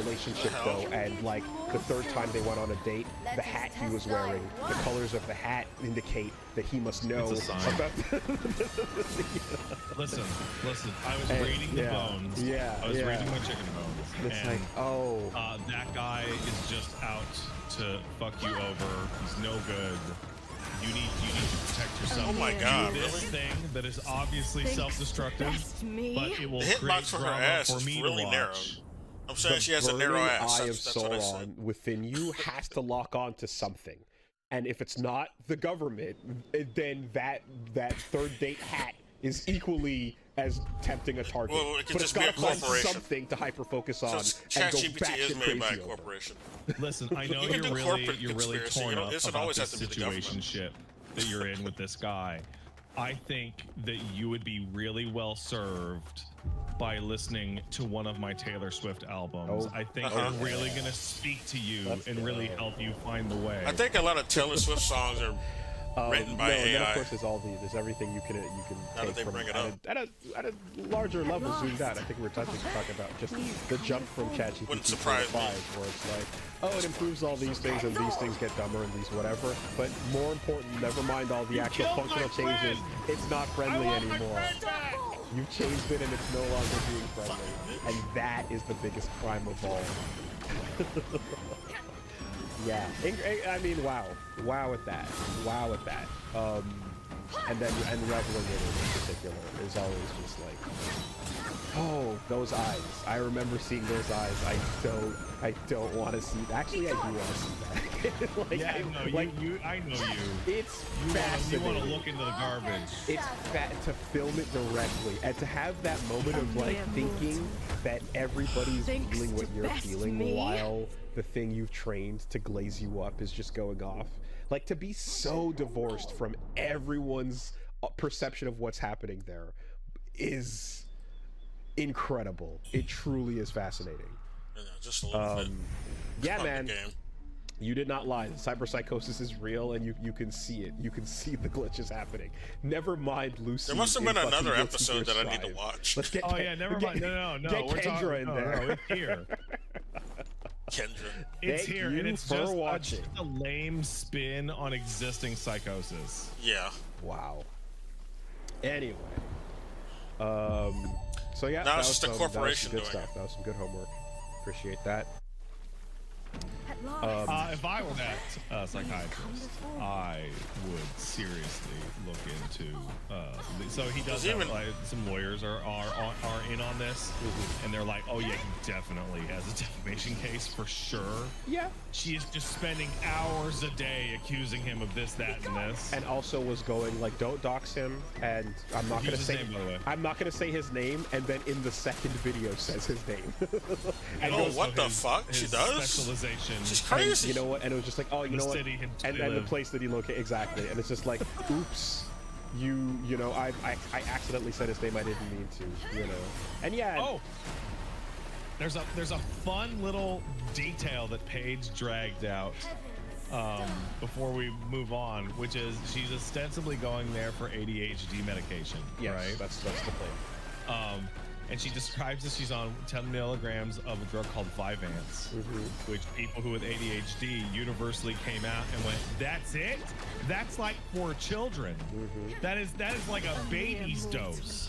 relationship though, and like the third time they went on a date, the hat he was wearing, the colors of the hat indicate that he must know It's a sign. about Listen, I was reading the bones. I was reading my chicken bones. It's and, like, oh, that guy is just out to fuck you over. He's no good. You need to protect yourself. Oh my God, Do this really? thing that is obviously Thinks to self-destructive, best me. but it will The create hitbox for her drama ass for is me really to narrow. watch. I'm saying the she has a narrow burning ass. eye That's of what I said. Sauron within you has to lock on to something, and if it's not the government, then that third date hat is equally as tempting a target. Well, it could but just it's be a got to find corporation. something to hyper focus on So and go ChatGPT is batshit made by a crazy over. corporation. Listen, I know You can do you're corporate really conspiracy. torn You know, up it doesn't about always this have to be the government. situationship that you're in with this guy. I think that you would be really well served by listening to one of my Taylor Swift albums. Oh. I think Uh-huh. they're really gonna speak to you Let's and really go. help you find the way. I think a lot of Taylor Swift songs are written by no, and then AI. of course there's everything you can Now that take they from bring it at a larger level zoomed out. I think we're talking about just the jump from ChatGPT Wouldn't 4 to surprise me. 5, where it's like, oh, it improves all these things and these things get dumber and these whatever. But more important, never mind all the actual killed my functional changes. friend! It's not I friendly want my anymore. friend back! You've changed it and it's no longer being friendly, and that is the biggest crime of all. Yeah, I mean, wow at that, and reveling in it in particular is always just like, oh, those eyes. I remember seeing those eyes. I don't want to see. Actually, I do want to see that. Like, Yeah, no, I know you. It's You fascinating. want to look into the garbage. It's to film it directly and to have that moment of like thinking that everybody's Thinks feeling what to you're best feeling me. while the thing you've trained to glaze you up is just going off. Like, to be so divorced from everyone's perception of what's happening there is incredible. It truly is fascinating. You know, just a little bit. Yeah, Fuck the man. game. You did not lie. Cyberpsychosis is real, and you can see it. You can see the glitches happening. Never mind Lucy. There must have in been fucking another Guilty episode Gear that I need to Strive. watch. Let's get. Oh yeah, never mind. No. Get We're Kendra talking, in no, there. No, it's here. Kendra. It's Thank here, you and it's for just watching. a lame spin on existing psychosis. Yeah. Wow. Anyway, so yeah, Now that it's was just a some, corporation that was some good doing stuff. That was some good homework. Appreciate that. At last. If I were that psychiatrist, I would seriously look into. So he does have, even- like, some lawyers are in on this, and they're like, oh yeah, he definitely has a defamation case for sure. Yeah. She is just spending hours a day accusing him of this, that, and this. And also was going like, don't dox him, and I'm not gonna Use his say name, by the way. I'm not gonna say his name, and then in the second video says his name. And Oh, goes, what the his- fuck? She his does? Specialization. She's and crazy. you know what? And it was just like, oh, you The know what? city in which And they then the live. place that he located exactly, and it's just like, oops, you know, I accidentally said his name. I didn't mean to, you know. And yeah. Oh, there's a fun little detail that Paige dragged out before we move on, which is she's ostensibly going there for ADHD medication, Yes, right? that's the thing. and she describes that she's on 10 milligrams of a drug called Vyvanse, which people who with ADHD universally came out and went, "That's it? That's like for children. That is like a baby's dose.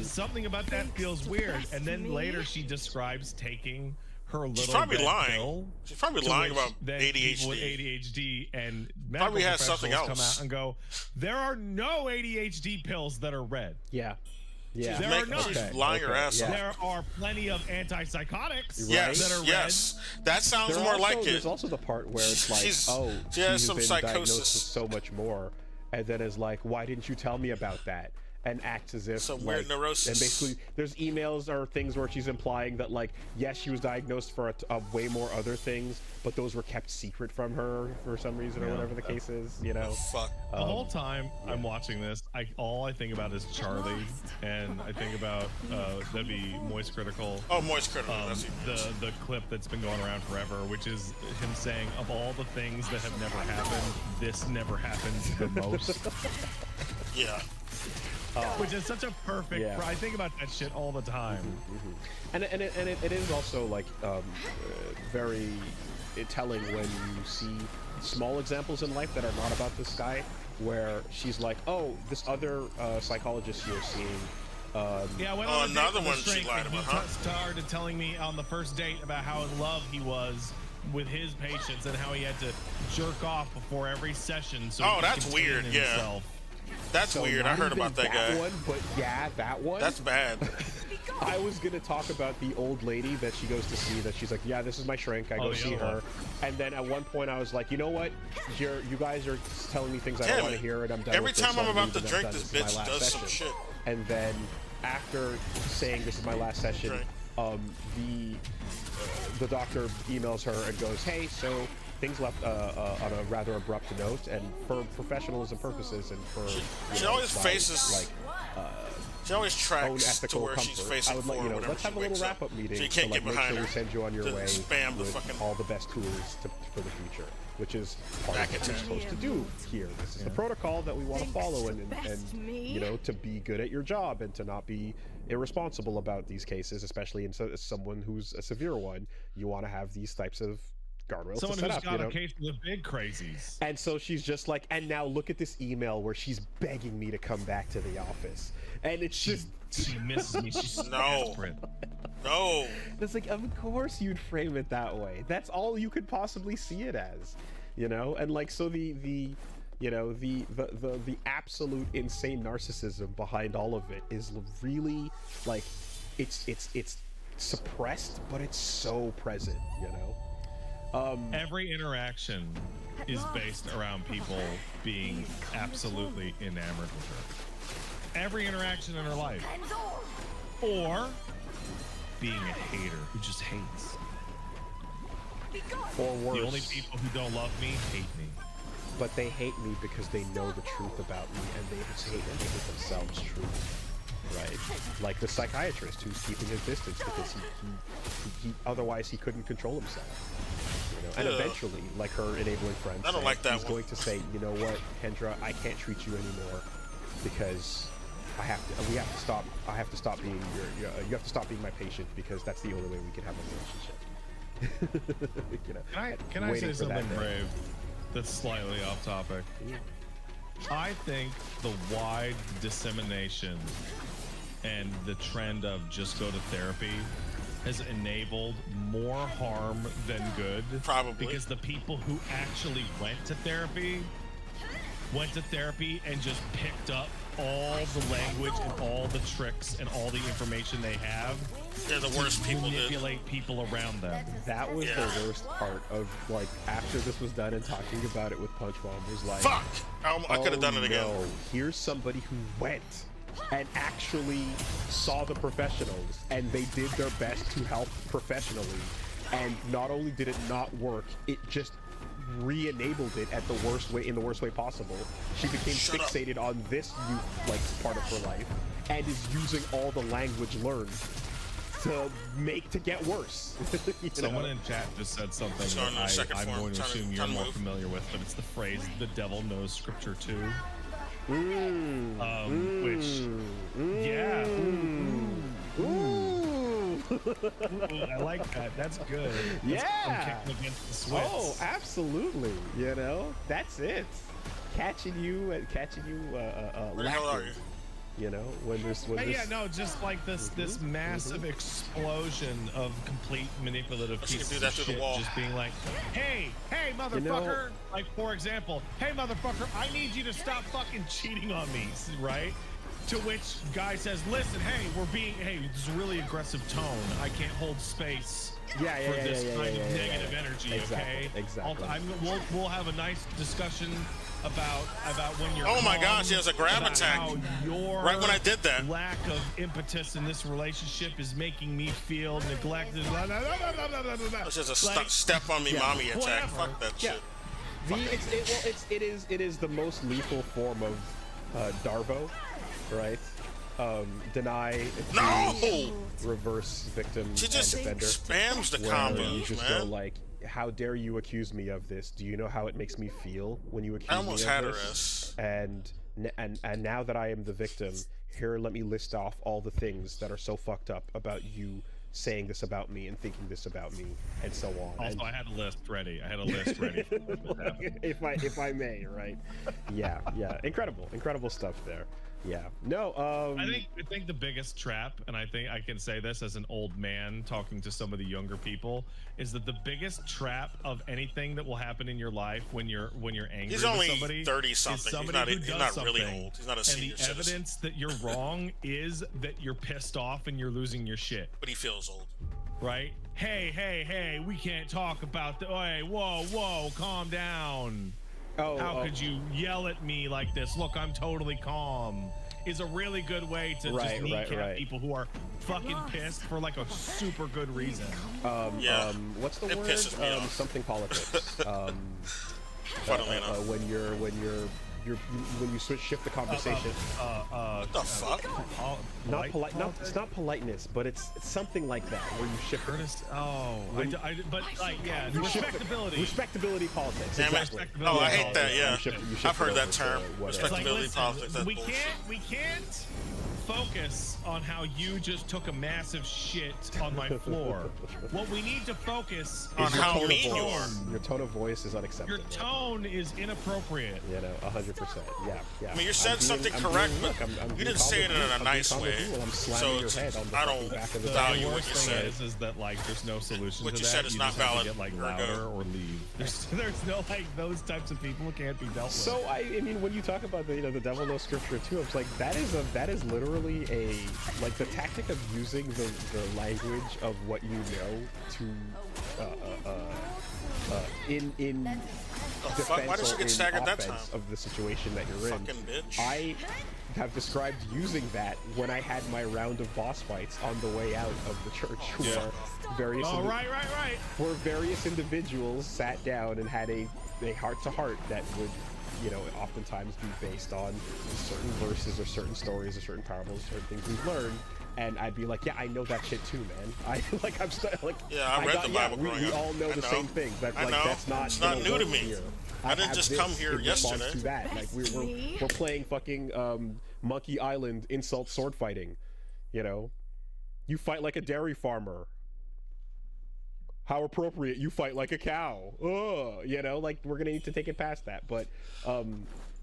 Something about that feels weird." And then later she describes taking her little She's probably red lying. pill, She's probably to lying which about then people with ADHD. ADHD and medical Probably has something professionals come else. out and go, "There are no ADHD pills that are red. Yeah. Yeah. There are none. She's Okay, lying her okay, ass yeah. off. There are plenty of antipsychotics Yes, that are yes. That sounds There more also, like it. There's also the part where it's like, She's- oh, she has she's some been diagnosed with psychosis. so much more, and then is like, why didn't you tell me about that? And acts as if Some weird neurosis. And basically, there's emails or things where she's implying that like, yes, she was diagnosed for a way more other things, but those were kept secret from her for some reason or whatever the case is. You know. Fuck. The whole time I'm watching this, all I think about is Charlie, and I think about that'd be Moist Critical. Oh, Moist Critical. That's The clip that's been going around forever, which is him saying, "Of all the things that have never happened, this never happened the most." yeah. Which is such a perfect. Yeah. I think about that shit all the time. And it is also like very telling when you see small examples in life that are not about this guy, where she's like, oh, this other psychologist you're seeing. Yeah, I went Oh, on a date another with a one she shrink, lied and he about, huh? started telling me on the first date about how in love he was with his patients and how he had to jerk off before every session. So Oh, he could that's contain weird, yeah. himself. That's So weird. I not heard even about that guy. one, but yeah, that one. That's bad. I was gonna talk about the old lady that she goes to see. That she's like, yeah, this is my shrink. I go the see other her, one. and then at one point I was like, you know what? You guys are telling me things I Damn don't want it. to hear, and I'm done. Every with this, time so I'm about leaving, to I'm drink, done. this is my bitch last does some session. shit. And then after saying this is my last session, Right. the doctor emails her and goes, hey, so things left on a rather abrupt note, and for professionalism purposes and for She know, always my, faces. like She always own tracks to ethical where comfort. she's facing I would let you forward know. whenever Let's have she a little wakes wrap-up up. meeting. So you can't to, get like, behind make her. sure we send you on your to way spam the with fucking all the best tools for the future, which is part Back of what at you're ten. supposed to do here. This is the protocol that we want to Thanks follow, to and best me. you know, to be good at your job and to not be irresponsible about these cases, especially in someone who's a severe one. You want to have these types of guardrails Someone to set who's up. got You know? a case of the big crazies. And so she's just like, and now look at this email where she's begging me to come back to the office, and it's just. She misses me. She's No. desperate. No. It's like, of course you'd frame it that way. That's all you could possibly see it as, you know. And like, so the absolute insane narcissism behind all of it is really like, it's suppressed, but it's so present, you know. Every interaction is based around people being absolutely enamored with her. Every interaction in her life. Or being a hater who just hates. Or worse. The only people who don't love me hate me. But they hate me because they know the truth about me, and they just hate themselves truth. Right, like the psychiatrist who's keeping his distance because he otherwise he couldn't control himself. You know, and Yeah. eventually, like her enabling friend, I don't said, like that he's one. going to say, you know what, Kendra, I can't treat you anymore because we have to stop. I have to stop being you have to stop being my patient because that's the only way we can have a relationship. You know, Can I waiting say for that something day. brave that's slightly off topic? Yeah. I think the wide dissemination and the trend of just go to therapy has enabled more harm than good. Probably. Because the people who actually went to therapy and just picked up all the language and all the tricks and all the information they have. They're the worst to people, dude. manipulate people around them. That was Yeah. the worst part of, like, after this was done and talking about it with Punch Bomb was like, Fuck! I could have done it again. No, here's somebody who went and actually saw the professionals, and they did their best to help professionally. And not only did it not work, it just re-enabled it at the worst way, in the worst way possible. She became Shut up. fixated on this like part of her life, and is using all the language learned to get worse. You Someone know? in chat just said something It's on the that second I'm form, going to trying to- assume you're trying to more move. familiar with, but it's the phrase "the devil knows scripture too," which, yeah, Ooh. Ooh, I like that. That's good. That's Yeah. kicking against the Swiss. Oh, absolutely. You know, that's it. Catching you Where the hell are you? You know, when there's Yeah, no, just like this massive explosion of complete manipulative She can pieces do that of through the shit, wall. just being like, hey, motherfucker. Like, for example, hey, motherfucker, I need you to stop fucking cheating on me, right? To which guy says, listen, hey, this is a really aggressive tone. I can't hold space for this kind of negative energy, okay? Exactly. We'll have a nice discussion about when you're Oh my calm, gosh, he has a grab about attack. how your Right when I did that. lack of impetus in this relationship is making me feel neglected. Blah, blah, blah, blah, blah, blah, blah. It's just a Like, step on me, mommy attack. whatever. Fuck that Yeah. shit. It is the most lethal form of Darvo, right? Deny, No! reverse victim, She just and defender. spams the Where you combos, just man. go like, how dare you accuse me of this? Do you know how it makes me feel when you accuse I me almost of had her this? ass. And now that I am the victim, here let me list off all the things that are so fucked up about you saying this about me and thinking this about me, and so on. Also, I had a list ready. if I may, right? Yeah, incredible stuff there. Yeah, no. I think the biggest trap, and I think I can say this as an old man talking to some of the younger people, is that the biggest trap of anything that will happen in your life when you're angry He's with only somebody 30 is something. somebody He's who not does really something, old. He's not a and senior the citizen. evidence that you're wrong is that you're pissed off and you're losing your shit. But he feels old. Right? Hey, we can't talk about the. Hey, whoa, calm down. How could you yell at me like this? Look, I'm totally calm. Is a really good way to just kneecap people who are fucking pissed for like a super good reason. What's the It word? pisses me off. Something politics. Funnily enough. when you shift the conversation. What the fuck? Not polite. It's not politeness, but it's something like that where you shift. Curtis. Respectability. Respectability politics. Damn it. Exactly. Oh, I hate that. You Yeah, shift I've heard it that over term. to whatever. Respectability Listen, politics. That's bullshit. we can't focus on how you just took a massive shit on my floor. What we need to focus On Your how tone of mean you voice- are. Your tone of voice is unacceptable. your tone is inappropriate. You know, 100%. Yeah. I mean, you said I'm something being- correct, I'm being- but look, I'm you being didn't say it calm in with a you. nice I'm being way. calm with you. I'm slamming So your it's, head on the I fucking don't back of the value The what worst you thing said. is that like there's no solution What to you that. said is You not just have to valid. get like Ergo. louder or leave. There's no like those types of people can't be dealt with. So I mean, when you talk about the the devil knows scripture too, it's like that is literally the tactic of using the language of what you know to in fuck? Why did defense she or get in staggered that offense time? of the situation that you're in. Fucking bitch. I have described using that when I had my round of boss fights on the way out of the church, where various right. where various individuals sat down and had a heart-to-heart that would, oftentimes be based on certain verses or certain stories or certain parables, certain things we've learned. And I'd be like, yeah, I know that shit too, man. I read the Bible growing we up. all know I the know. same things. That's I like know. that's not It's not gonna new to work me. here. I didn't have just this come here in response yesterday. to that. Like we're playing fucking Monkey Island insult sword fighting. You fight like a dairy farmer. How appropriate! You fight like a cow. Like we're gonna need to take it past that. But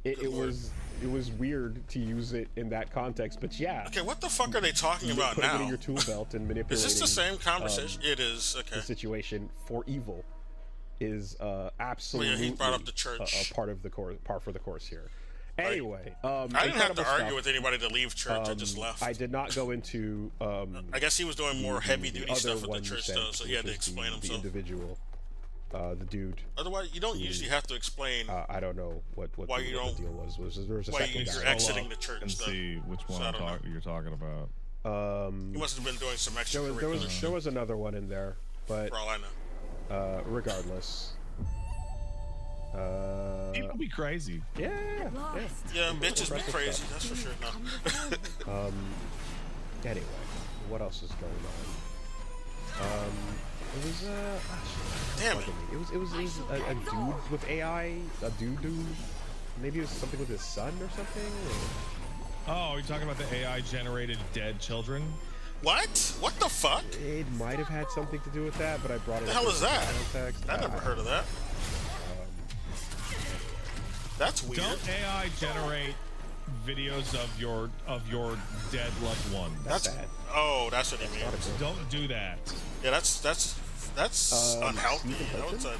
it was weird to use it in that context. But yeah. Okay, what the fuck are they talking about Putting it in now? your tool belt and manipulating. Is this the same conversation? It is. Okay. The situation for evil is absolutely he brought up the church. a part of the course, par for the course here. Anyway, I didn't have to incredible argue stuff. with anybody to leave church. I just left. I did not go into. I guess he was doing more heavy duty other stuff at one the you church said, though, so he had to which is explain the himself. individual, the dude. Otherwise, you don't usually have to explain I don't know what Why you the don't- deal was. There was a why second you're guy. exiting the church and though. see which So one I don't know. you're talking about. He must have been doing some extra There was another one in there, but for all I know. regardless. People be crazy. Yeah. Yeah, bitches be Impressive crazy. stuff. That's for sure. No. Anyway, what else is going on? It was Damn it. It was a dude with AI, a dude. Maybe it was something with his son or something. Oh, you're talking about the AI generated dead children? What? What the fuck? It might have had something to do with that, but I brought it The up hell in is that? context. I never heard of that. That's weird. Don't AI generate videos of your dead loved one. That's bad. Oh, that's what he means. Don't do that. Yeah, that's unhealthy. Stephen You know, Hudson?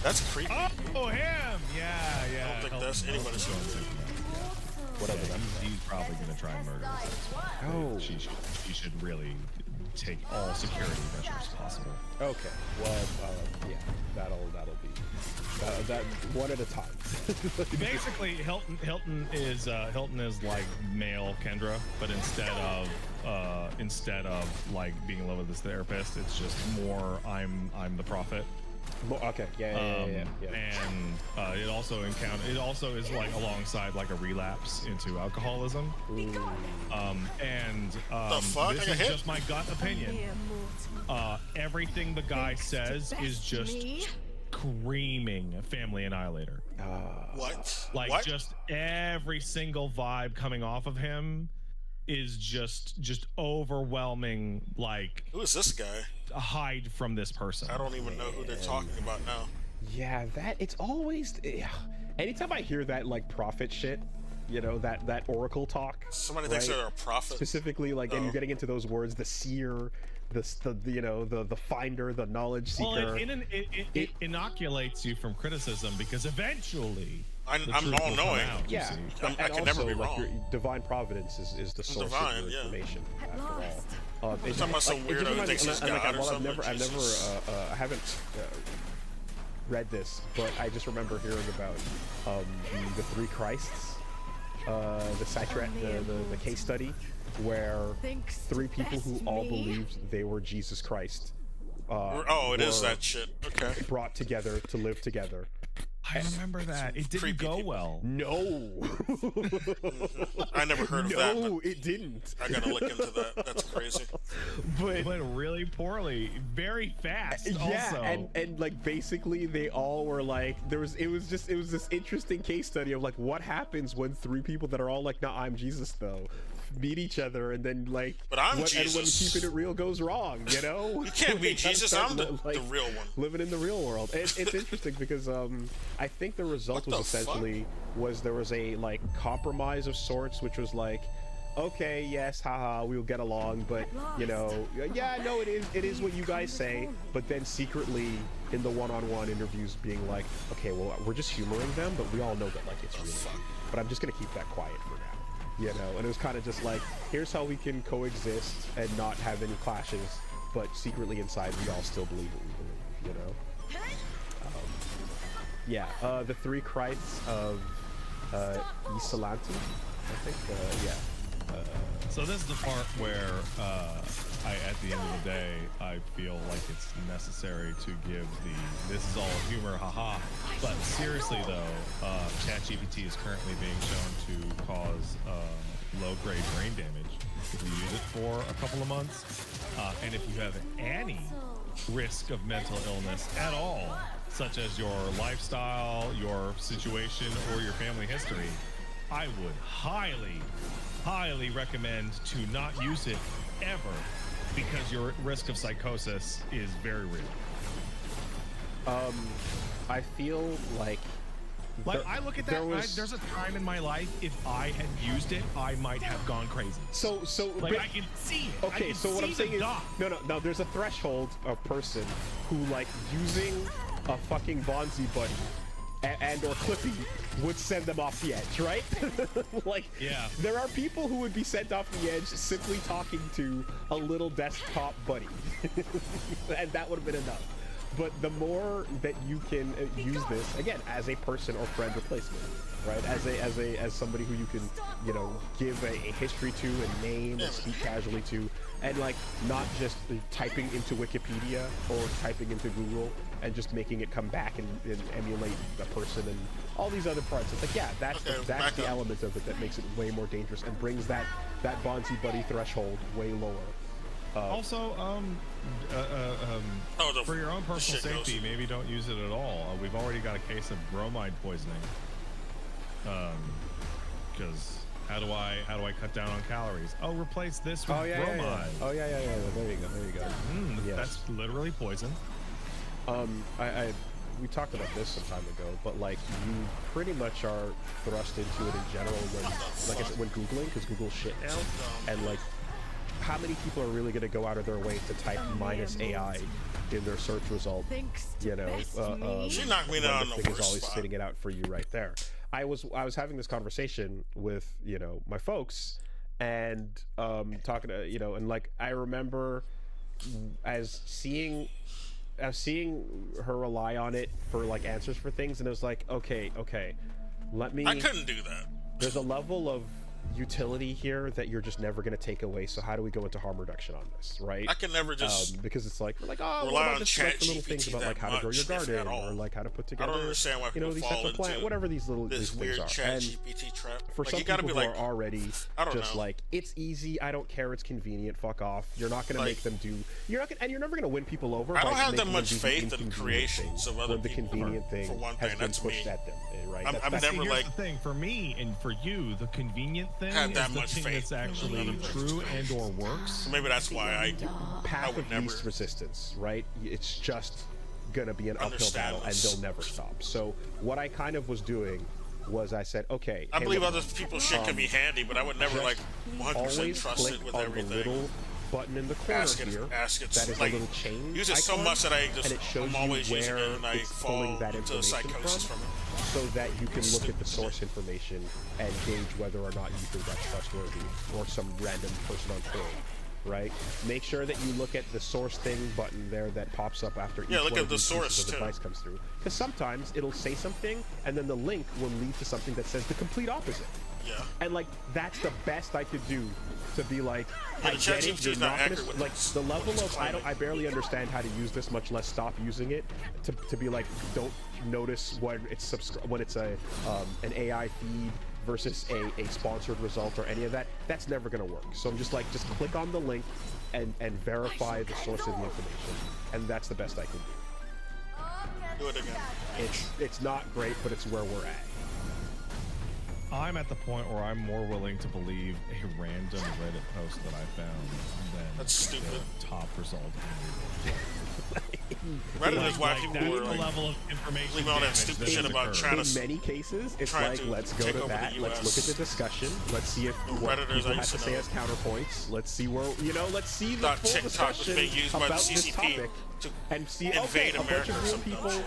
that's creepy. Oh, him! Yeah. I don't think that's anybody's gonna do. Whatever. Yeah, he's probably gonna try and murder her. Oh. She should really take all security measures possible. Okay. Well, yeah. That'll be that one at a time. Basically, Hilton is like male Kendra, but instead of like being in love with this therapist, it's just more I'm the prophet. Okay. Yeah. And it also is like alongside like a relapse into alcoholism. The fuck? This I got is hit? just my gut opinion. Everything the guy says is just screaming Family Annihilator. What? Like What? just every single vibe coming off of him is just overwhelming. Like Who is this guy? hide from this person. I don't even know who they're talking about now. Yeah. It's always. Anytime I hear that like prophet shit, you know, that oracle talk. Somebody thinks right? they're a prophet. Specifically, like, and you're getting into those words: the seer, the finder, the knowledge seeker. Well, it inoculates you from criticism because eventually I'm the truth will come all-knowing. out, you Yeah, see. and I can never be like, wrong. your divine providence is the source divine, of your yeah. information. At After all. last. It's talking about some it just weirdo who reminds me- thinks he's and, God or while something, I've never, Jesus. I haven't read this, but I just remember hearing about the three Christs, the case study where Thinks three people who best all me. believed they were Jesus Christ. Oh, it is were that shit. Okay. brought together to live together. I remember that. It didn't creepy go people. well. No, I never heard of that. no, it didn't. But I gotta look into that. That's crazy. But It went really poorly, very fast. yeah, also. and like basically they all were like it was this interesting case study of like what happens when three people that are all like, no, I'm Jesus though, meet each other and then like But I'm and when Jesus. keeping it real goes wrong, you know? You can't be They gotta Jesus. start I'm the real one. living in the real world. It's interesting because I think the result What was the essentially there was a like compromise of sorts, which was like, okay, yes, haha, we'll get along, but you know, yeah, no, it is what you guys say, but then secretly in the one-on-one interviews being like, okay, well, we're just humoring them, but we all know that like it's real, but I'm just gonna keep that quiet for now, you know. And it was kind of just like, here's how we can coexist and not have any clashes, but secretly inside we all still believe what we believe, you know. Yeah, the three Christs of Ysalanti, I think. Yeah. So this is the part where at the end of the day, I feel like it's necessary to give this is all humor, haha. But seriously though, ChatGPT is currently being shown to cause low-grade brain damage if you use it for a couple of months. And if you have any risk of mental illness at all, such as your lifestyle, your situation, or your family history, I would highly recommend to not use it ever, because your risk of psychosis is very real. I feel like I look at that. There's a time in my life, if I had used it, I might have gone crazy. so Like but- I can see. I okay, can so what see I'm saying the is dot. no, there's a threshold of person who like using a fucking Bonzi buddy and or Clippy would send them off the edge, right? Like, Yeah. there are people who would be sent off the edge simply talking to a little desktop buddy, and that would have been enough. But the more that you can use this again as a person or friend replacement, right? As somebody who you can, you know, give a history to, a name, and speak casually to, and like not just typing into Wikipedia or typing into Google and just making it come back and emulate a person and all these other parts. It's like, yeah, that's back the up. element of it that makes it way more dangerous and brings that Bonzi buddy threshold way lower. Also, the for your own personal shit goes. safety, maybe don't use it at all. We've already got a case of bromide poisoning. Because How do I cut down on calories? Oh, replace this with Oh yeah, bromide. yeah, yeah. Oh yeah, yeah, yeah. There you go. There you go. Yes. That's literally poison. We talked about this some time ago, but like you pretty much are thrust into it in general when, like I said, when Googling, because Google's shit now, and like how many people are really going to go out of their way to type minus AI in their search result? Thinks to You know, best me. She knocked me when down the the thing is worst always spot. spitting it out for you right there. I was having this conversation with my folks, and talking to and like I remember seeing her rely on it for like answers for things, and it was like, okay, let me. I couldn't do that. There's a level of utility here that you're just never going to take away. So how do we go into harm reduction on this, right? I can never just because it's like we're like, oh, rely what on about just like the little ChatGPT things about like that how to grow your much, if garden at all. or like how to put I together, don't understand why people these fall types of plant, into whatever these this things weird are. chat And GPT trap. for Like, some you gotta people be who like, are already I don't just know. like, it's easy, I don't care, it's convenient, fuck off. You're not gonna make them do. You're not gonna, and you're never gonna win people over. I don't by have that making much them do the faith in inconvenient creations thing of other when the people, convenient thing for one has thing. been That's pushed me. at them, right? I'm That's never Here's like the thing for me and for you, the convenient thing Had is that the much thing faith that's in actually other things. true and or works. So maybe that's why I path would of never least resistance, right? It's just gonna be an uphill understand battle, and this. they'll never stop. So what I kind of was doing was I said, okay, I hey, believe look, other people's shit can be handy, but I would never like 100% always trust click it with on everything. the little button in the corner Ask it, here. ask it. That is like, a little chain use it so icon, much that I just and it shows I'm always you using where it and I it's fall pulling that into information psychosis from it. so that you can look at the source information and gauge whether or not you think that's trustworthy or some random person on Twitter, right? Make sure that you look at the source thing button there that pops up after each Yeah, look one at of the these source, pieces of too. advice comes through. Because sometimes it'll say something and then the link will lead to something that says the complete opposite. Yeah. And like that's the best I could do to be like, Yeah, I the get it. ChatGPT You're is not not accurate gonna with like this- the level what it's of claiming. I barely understand how to use this, much less stop using it. To be like, don't notice when it's when it's a an AI feed versus a sponsored result or any of that. That's never gonna work. So I'm just like, just click on the link and verify the source of the information, and that's the best I can do. Do it again. It's not great, but it's where we're at. I'm at the point where I'm more willing to believe a random Reddit post that I found than That's stupid. the top result. Reddit is why Like, people that's were the like level of information leaving all that damage stupid that shit has about occurred. trying In to many cases, it's trying like, to let's go take to over the that. Let's look US. at the discussion. Let's see if what Redditors people I have used to to say know. as counterpoints. Let's see where let's see the thought full TikTok was discussion being used by the about this CCP topic to and see invade a bunch America or of real some dumb people shit.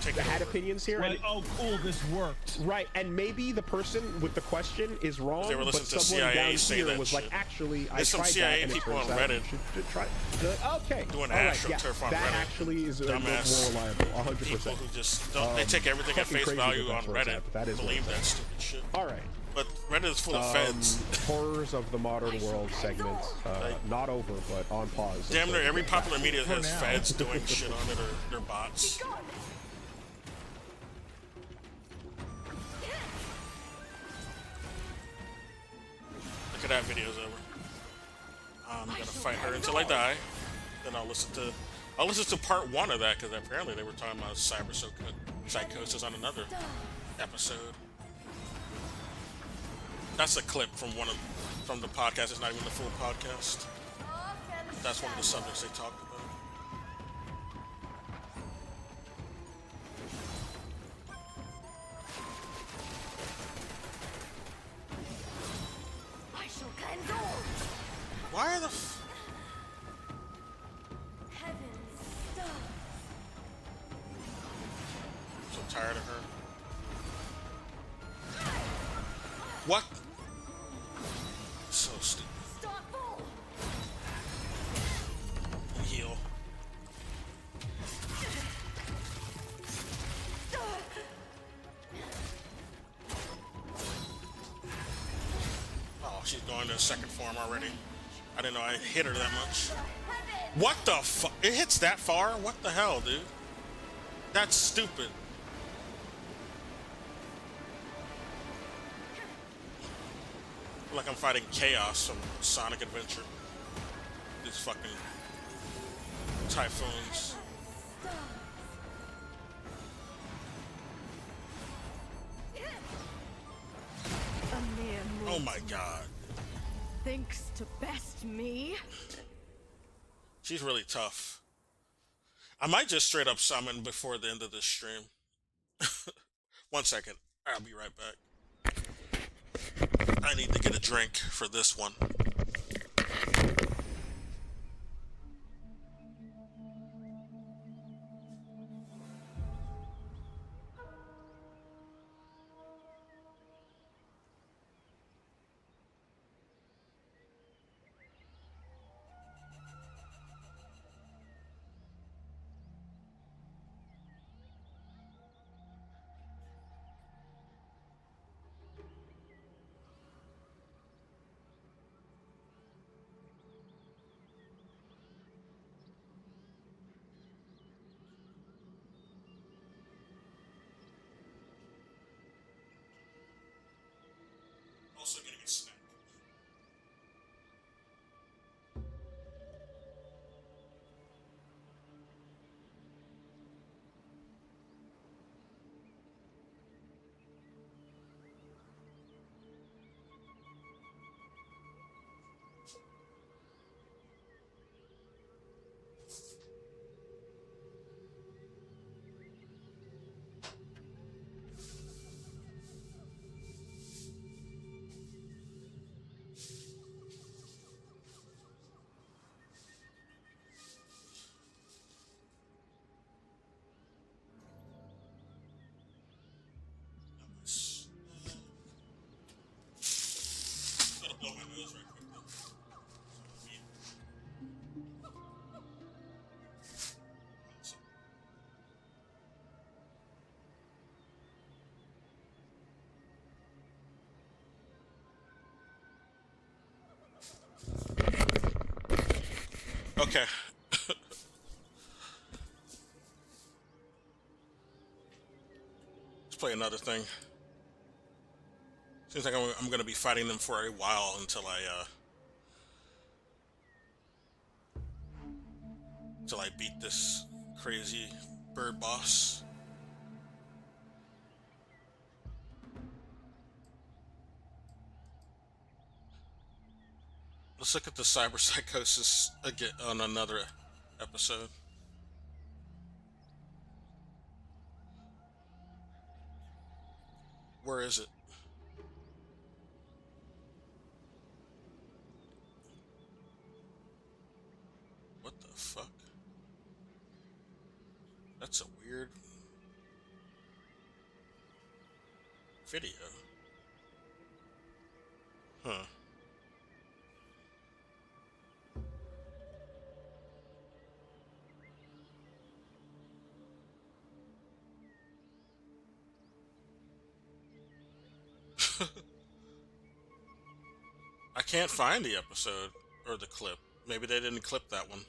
Take that it had over. opinions here. Like, oh, cool, this worked. Right, and maybe the person with the question is wrong, They were but listening to someone CIA down say here that was like, shit. actually, I There's some tried CIA that, and it people turns on out Reddit you should try. And they're like, okay, doing all right, AstroTurf on that Reddit. actually is more Dumbass reliable, 100%. People who just don't, they take everything at fucking face crazy value that on that's where it's Reddit. at, but that is where Believe it's that stupid shit. All right. But Reddit is full of feds. Horrors of the modern world segment, not over, but on pause. Damn until near we every get back. popular media has now. feds doing shit on it or they're bots. Look at that video's over. I'm gonna fight her until I die. Then I'll listen to part 1 of that because apparently they were talking about psychosis on another episode. That's a clip from from the podcast. It's not even the full podcast. That's one of the subjects they talked about. I shall cleanse all. Why are the Heaven's stars. so tired of her? What? So stupid. Start full. Heal. Oh, she's going to second form already. I didn't know I hit her that much. What the fuck? It hits that far? What the hell, dude? That's stupid. I feel like I'm fighting Chaos from Sonic Adventure. These fucking typhoons. A mere Oh my god. thinks to best me. She's really tough. I might just straight up summon before the end of this stream. 1 second. I'll be right back. I need to get a drink for this one. Also getting a snack. Gotta blow my nose right quick though. Okay. Let's play another thing. Seems like I'm going to be fighting them for a while until I beat this crazy bird boss. Let's look at the cyber psychosis again on another episode. Where is it? What the fuck? That's a weird video. Huh. I can't find the episode or the clip. Maybe they didn't clip that one.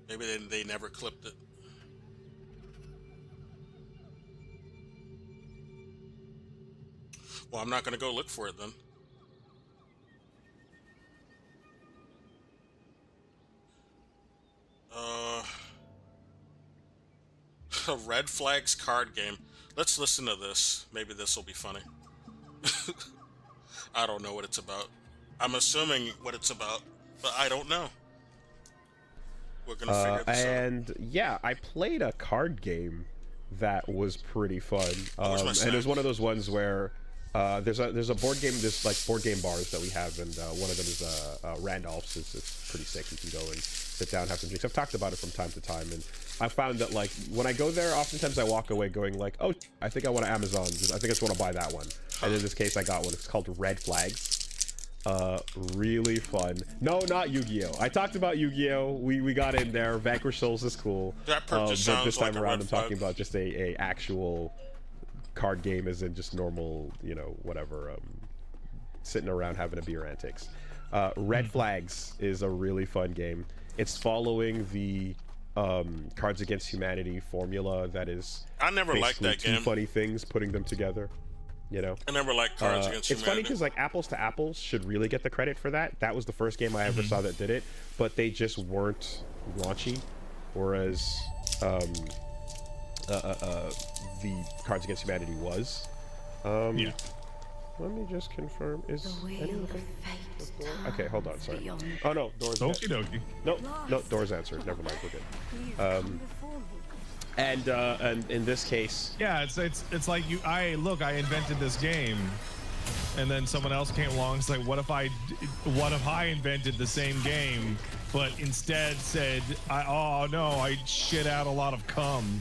Maybe they never clipped it. Well, I'm not going to go look for it then. A Red Flags card game. Let's listen to this. Maybe this will be funny. I don't know what it's about. I'm assuming what it's about, but I don't know. We're gonna figure this out. And yeah, I played a card game that was pretty fun. And it was one of those ones where there's a board game, there's like board game bars that we have, and one of them is Randolph's. It's pretty sick. You can go and sit down, have some drinks. I've talked about it from time to time, and I found that like when I go there, oftentimes I walk away going like, oh, I think I want to Amazon. I think I just want to buy that one. And in this case, I got one. It's called Red Flags. Really fun. No, not Yu-Gi-Oh! I talked about Yu-Gi-Oh! We got in there. Vanquish Souls is cool. That But just this sounds time like a around, red I'm flag. talking about just a actual card game, as in just normal, you know, whatever, sitting around having a beer antics. Red Flags is a really fun game. It's following the Cards Against Humanity formula that is I never liked basically that two game. funny things, putting them together. You know, I never liked Cards Against it's funny Humanity. because like Apples to Apples should really get the credit for that. That was the first game I ever saw that did it, but they just weren't raunchy, whereas the Cards Against Humanity was. Yeah. Let me just confirm. Is The wheel of anything? fate Okay, hold on. turns Sorry. beyond Oh no, doors. Okie dokie. No, doors answered. Never mind. We're good. Please come before me. And in this case, Yeah, it's like I invented this game, and then someone else came along. It's like, what if I invented the same game, but instead said, I shit out a lot of cum.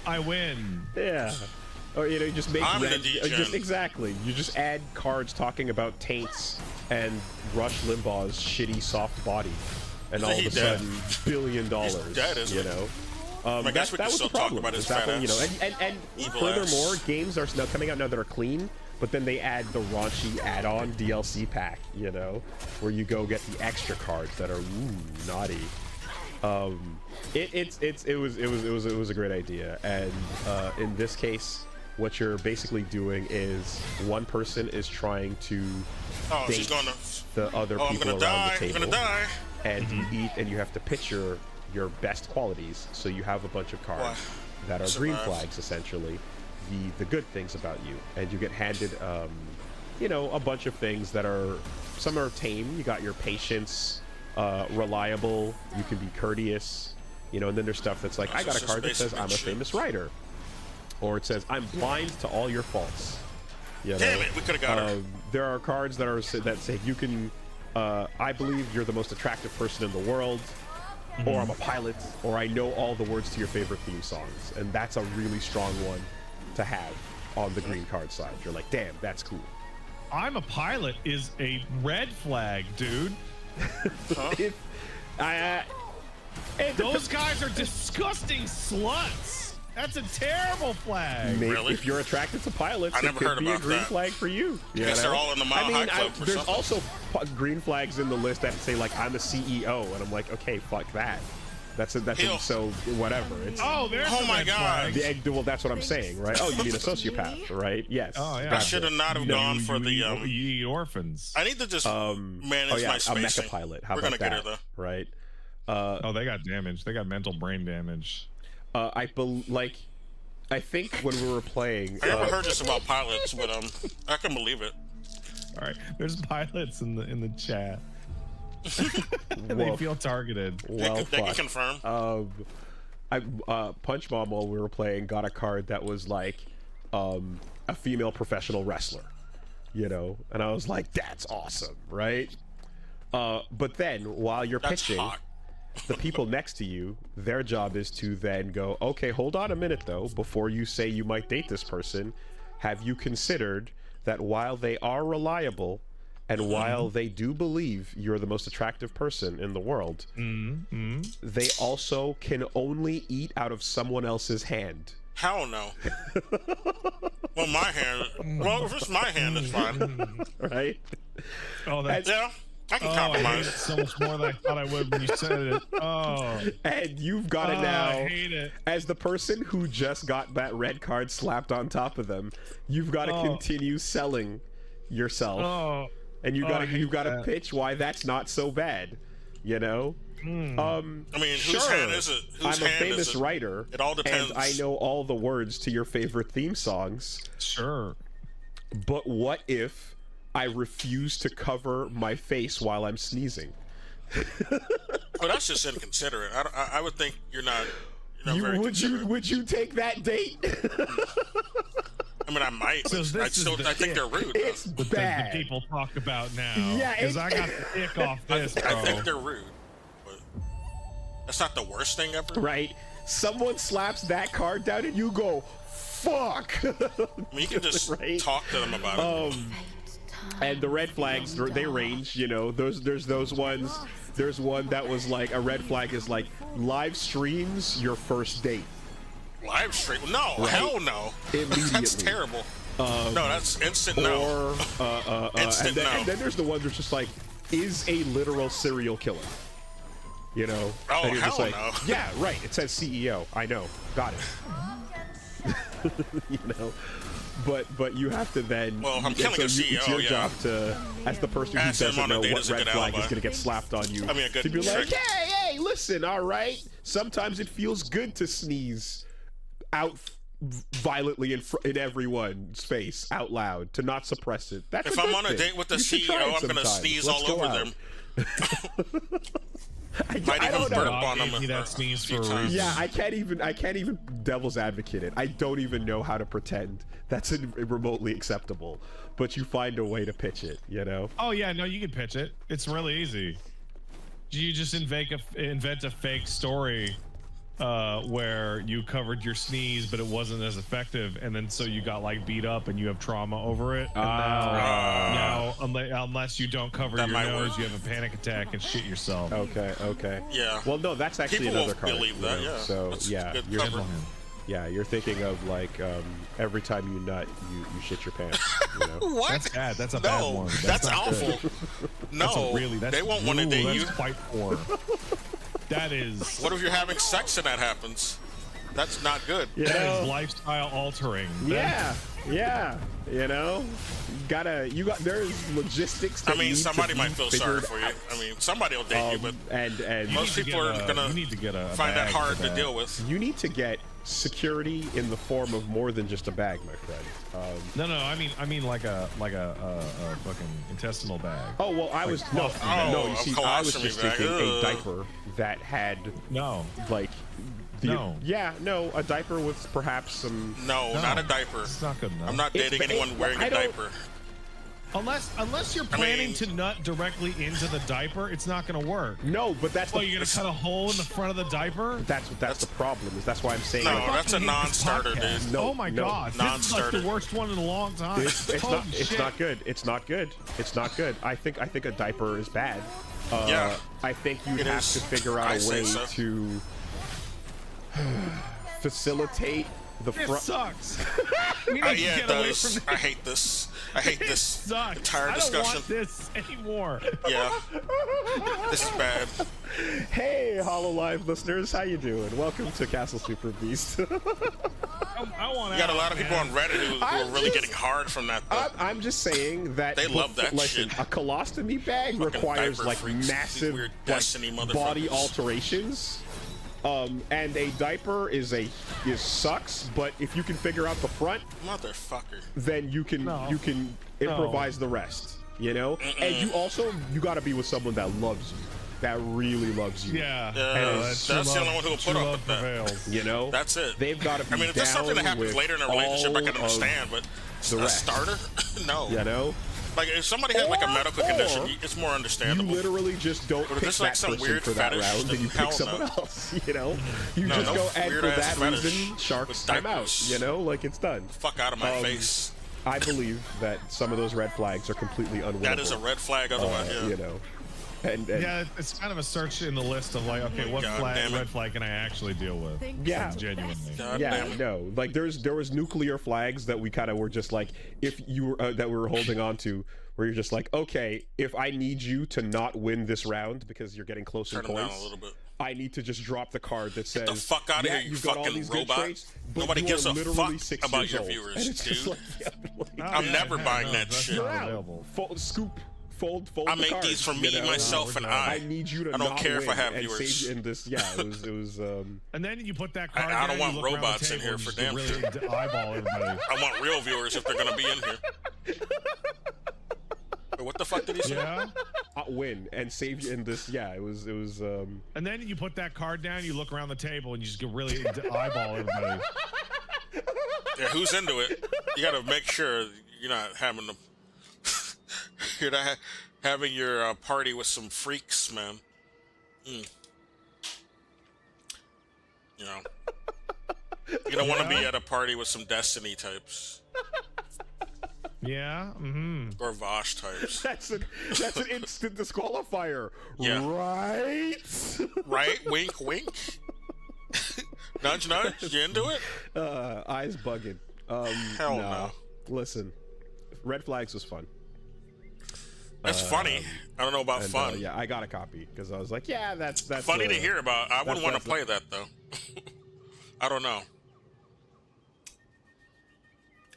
I win. yeah. Or you just make I'm the red, degen. just exactly. You just add cards talking about taints and Rush Limbaugh's shitty soft body, and all of a He dead. sudden $1 billion. dead, isn't you he? know. I guess we can was still the talk problem. about his is that fat when, you know, ass. and Evil furthermore, ass. games are now coming out now that are clean, but then they add the raunchy add-on DLC pack, you know, where you go get the extra cards that are naughty. It was a great idea, and in this case, what you're basically doing is one person is trying to Oh, date she's gonna. the other Oh, I'm people gonna around die. the I'm table, gonna die. and you eat, and you have to pitch your best qualities. So you have a bunch of cards Why? that are green Survive. flags, essentially, the good things about you, and you get handed you know, a bunch of things that are, some are tame. You got your patience, reliable, you can be courteous, you know, and then there's stuff that's like, I got a Just card that says basically I'm a shit. famous writer, or it says I'm blind to all your faults. You know? Damn it, we could have got her. There are cards that are that say you can. I believe you're the most attractive person in the world, or I'm a pilot, or I know all the words to your favorite theme songs, and that's a really strong one to have on the green card side. You're like, damn, that's cool. I'm a pilot is a red flag, dude. If, Those guys are disgusting sluts. That's a terrible flag. If you're attracted to pilots, I it never could heard be a about green that. flag for you. You Guess know? they're all in the Mile High Club or there's something. also green flags in the list that say like I'm a CEO, and I'm like, okay, fuck that. He'll- So whatever. It's Oh, there's Oh a my red God. flag. well, that's what I'm saying, right? Oh, you mean a sociopath, right? Yes. Oh, yeah. I Gotcha. should have not have You- gone for the. you eat orphans. I need to just manage Oh yeah, my a spacing. mecha pilot. How We're about gonna that? get her though. Right. Oh, they got damage. They got mental brain damage. I think when we were playing, I never heard this about pilots, but I can believe it. All right, there's pilots in the chat. And they woof. feel targeted. well, they can fuck. confirm. Punch Mom, while we were playing, got a card that was like a female professional wrestler, you know, and I was like, that's awesome, right? But then while you're That's pitching, hot. the people next to you, their job is to then go, okay, hold on a minute though, before you say you might date this person, have you considered that while they are reliable and while they do believe you're the most attractive person in the world, they also can only eat out of someone else's hand. Hell no. Well, my hand. Well, if it's my hand, it's fine. Right? Oh, that's Yeah, I can I hate it compromise. so much more than I thought I would when you said it. Oh, And you've got it I now. hate it. As the person who just got that red card slapped on top of them, you've got to Oh. continue selling yourself. Oh, And you I gotta hate to that. pitch why that's not so bad, you know. I mean, whose Sure, hand is it? Whose I'm a hand famous is it? writer, It all depends. and I know all the words to your favorite theme songs. sure. But what if I refuse to cover my face while I'm sneezing? Oh, that's just inconsiderate. I would think you're not very considerate. Would you take that date? I mean, I might. So But this is the I think ick. they're rude. It's though. The bad. people talk about now. Yeah, because it- I got the ick off this, bro. I think they're rude. But that's not the worst thing ever. Right? Someone slaps that card down and you go, fuck. I mean, you can just Right? talk to them about it. Fate turns And the red flags, they beyond range, you know. There's those ones. There's one that was like, a red flag is like, live streams your first date. Live stream? No, hell no. Immediately. That's terrible. No, that's instant no. Or, Instant no. and then there's the one that's just like, is a literal serial killer. You know? Oh, And you're just hell like, no. yeah, right. It says CEO. I know. Got it. You know? But you have to then. Well, I'm and killing a It's CEO, your yeah. job to, as the person who Ask him doesn't on a know date what is a red good flag is alibi. going to get slapped on you, I mean, a good to be like, trick. hey, listen, all right. Sometimes it feels good to sneeze out violently in everyone's face out loud, to not suppress it. That's If a I'm good on a thing. date with the You should try CEO, it I'm gonna sometime. sneeze Let's all go over out. them. I Might even don't know. burp on them Gave you a that sneeze few for a times. reason. Yeah, I can't even devil's advocate it. I don't even know how to pretend that's remotely acceptable, but you find a way to pitch it, you know? Oh yeah, no, you can pitch it. It's really easy. You just invent a fake story where you covered your sneeze, but it wasn't as effective, and then so you got like beat up and you have trauma over it. And now unless you don't cover That your might nose, work. you have a panic attack and shit yourself. Okay. Yeah. Well, no, that's actually People another won't card. believe you that, know? yeah. So That's yeah, good you're cover. you're thinking of like every time you nut, you shit your pants. You know? What? That's bad. That's a bad No, one. that's not good. awful. No, That's they won't want to date that's you. quite poor. That is What if you're having sex and that happens? That's not good. You that know? is lifestyle altering. Yeah, you know, there's logistics. I That mean, need somebody to be might feel sorry figured for you. out. I mean, somebody will date you, but and most people are gonna you need to get a find that bag hard for to that. deal with. you need to get security in the form of more than just a bag, my friend. No, I mean like a fucking intestinal bag. Oh well, I was no, Oh, no. You a see, I was colostomy just bag. thinking a Ugh. diaper that had No, like the No. a diaper with perhaps some. No, No. not a diaper. it's not good enough. I'm not It's- dating anyone wearing I a don't- diaper. Unless you're planning mean- to nut directly into the diaper, it's not going to work. No, but that's Oh, the, you're going to cut a hole in the front of the diaper? that's the problem. Is that's why I'm saying No, like, that's a Fucking hate this non-starter, podcast. dude. No, oh my no, god, this is like non-starter. the worst one in a long time. it's Holy not it's shit. not good. It's not good. It's not good. I think a diaper is bad. Yeah. I think you It have is. to figure out I a say way so. to facilitate the This front. sucks. We need to Yeah, it get away does. from this. I hate this. I hate This this sucks. entire I don't discussion. want this anymore. Yeah, this is bad. Hey, HoloLive listeners, how you doing? Welcome to Castle Super Beast. I want You got a out, lot of people man. on Reddit who are I'm really just- getting hard from that. Though. I'm just saying that They love that listen, shit. a colostomy bag requires diaper like freaks, these massive weird like, Destiny body motherfuckers. alterations. And a diaper is sucks, but if you can figure out the front, Motherfucker. then you can No. improvise the rest. You know, and you got to be with someone that loves you, that really loves you. Yeah. Yeah, that's that's the only one who will put true up love with that. prevails. You know, That's it. They've got to be I mean, if there's something that down happens with later in a relationship, I can all of understand, but the a rest. starter? No. You know, Like, if somebody had like a Or- medical condition, or it's more you understandable. literally just don't But if pick it's like that some person weird for that fetish, round, then and you pick hell someone no. else. You know, you No, just no go and for weird-ass that fetish reason, with sharks, I'm out. diapers. You know, like it's done. Fuck out of my face. I believe that some of those red flags are completely unwinnable. That is a red flag otherwise, yeah. You know, and Yeah, it's kind of a search in the list of like, okay, what God damn it. red flag can I actually deal with? yeah. Genuinely. God Yeah, damn it. no. Like there was nuclear flags that we kind of were just like, if you were that we were holding on to, where you're just like, okay, if I need you to not win this round because you're getting close in Turn them down points, a little bit. I need to just drop the card that says, the fuck outta yeah, here, you you've got all fucking these good robot. traits, but Nobody you gives are a literally fuck 6 about years your old." viewers, And it's just dude. like, yeah, like, Oh, I'm never buying that that's shit. not yeah, available. scoop, fold I the make cards, these for you me, know? myself, and I need you to I don't not care if I win have and viewers. save in this. Yeah, it was. And then you put that I- card I don't down, want you look around the robots in table here and for just damn really eyeball everybody. I want real viewers if they're gonna be in here. Wait, what the fuck did he say? Yeah. Win and save you in this. Yeah, it was. And then you put that card down, you look around the table, and you just get really eyeball everybody. Yeah, who's into it? You gotta make sure you're not having them. You're not having your party with some freaks, man. You know, you don't want to be at a party with some Destiny types Yeah. Mm-hmm. or Vosh types, That's an instant disqualifier, Yeah. right? right? Wink, wink. Nudge, nudge. You into it? Eyes bugging. Hell nah. no. Listen, red flags was fun. That's funny. I don't know about And, fun. yeah, I got a copy because I was like, yeah, that's Funny to hear about. I wouldn't want to that's- play that though. I don't know.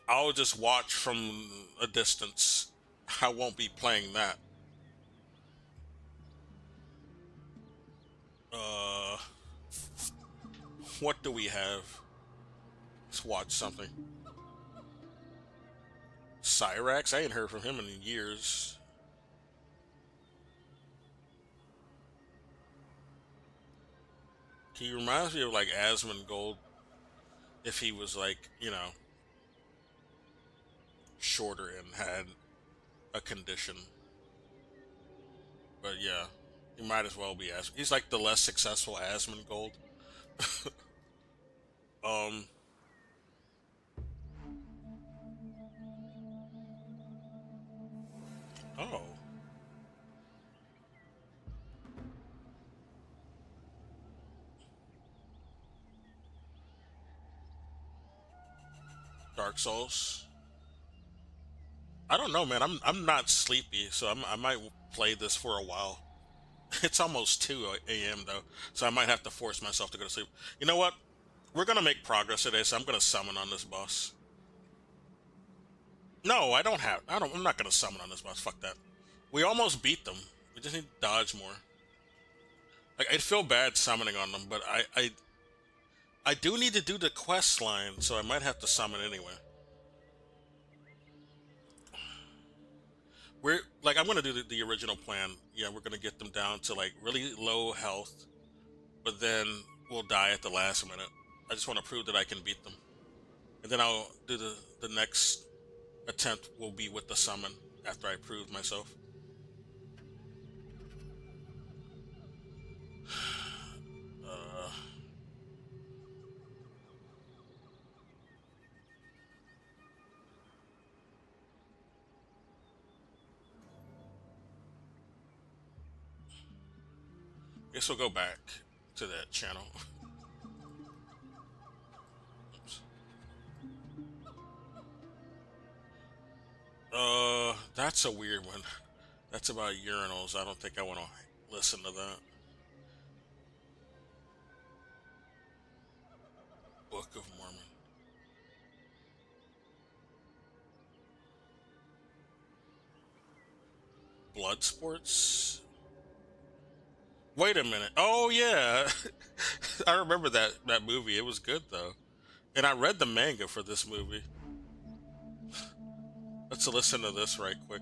I'll just watch from a distance. I won't be playing that. What do we have? Let's watch something. Cyrax? I ain't heard from him in years. He reminds me of like Asmongold if he was like, you know, shorter and had a condition. But yeah, he might as well be Asmongold. He's like the less successful Asmongold. Oh. Dark Souls. I don't know, man. I'm not sleepy, so I might play this for a while. It's almost 2 a.m. though, so I might have to force myself to go to sleep. You know what? We're gonna make progress today, so I'm gonna summon on this boss. No, I'm not gonna summon on this boss. Fuck that. We almost beat them. We just need to dodge more. Like, I'd feel bad summoning on them, but I do need to do the quest line, so I might have to summon anyway. I'm gonna do the original plan. Yeah, we're gonna get them down to like really low health, but then we'll die at the last minute. I just want to prove that I can beat them, and then I'll do the next attempt will be with the summon after I prove myself. Guess we'll go back to that channel. Oops. That's a weird one. That's about urinals. I don't think I want to listen to that. Book of Mormon. Blood sports? Wait a minute. Oh yeah. I remember that movie. It was good though. And I read the manga for this movie. Let's listen to this right quick.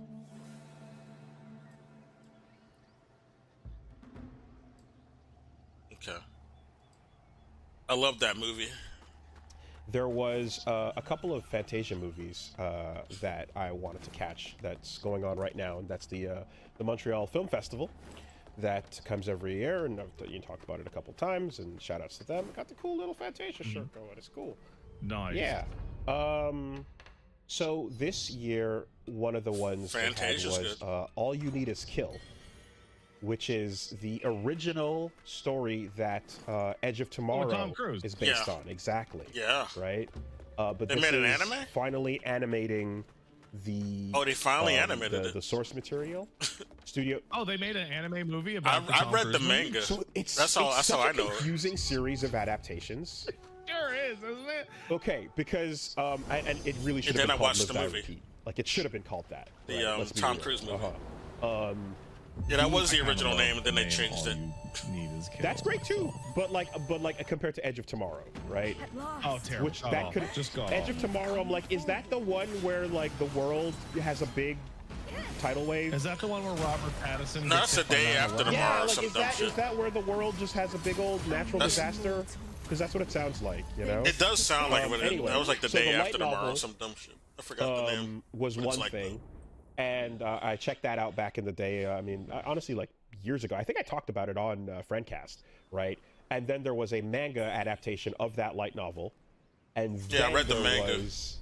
Okay. I love that movie. There was a couple of Fantasia movies that I wanted to catch that's going on right now, and that's the Montreal Film Festival that comes every year, and you talked about it a couple times, and shout outs to them. Got the cool little Fantasia shirt going. It's cool. Nice. Yeah. So this year, one of the ones they had was All You Need Is Kill, which is the original story that Edge of Tomorrow Tom Cruise. is based on. Exactly. Yeah. Right? But They this made an is anime? finally animating the... Oh, they finally animated it. The source material. Studio... Oh, they made an anime movie about the I Tom read Cruise the movie? manga. So it's That's how I know it. confusing series of adaptations. Sure is, isn't it? Okay, because and it really should And have then been I called watched Live, the Die, movie. Repeat. Like, it should have been called that. The, right? Let's be Tom real. Cruise movie. Uh-huh. Yeah, that was the I kinda original love name, and then the they name changed All it. You Need Is Kill. That's great too, but like compared to Edge of Tomorrow, right? At last. Oh, terrible. Which God that awful. could Just God Edge awful. of Tomorrow. I'm like, is that the one where like the world has a big tidal wave? Is that the one where Robert Pattinson? No, gets that's hit the by day 9/11? after tomorrow. Yeah, or like some is dumb that shit. where the world just has a big old natural That's- disaster? Because that's what it sounds like, you know. It does sound like it. Anyway, That was like the so day the light after tomorrow novel, or some dumb shit. I forgot the name. was It's one like thing, and I checked that out back in the day. I mean, honestly, like years ago. I think I talked about it on Friendcast, right? And then there was a manga adaptation of that light novel, and Yeah, I then read the there manga. was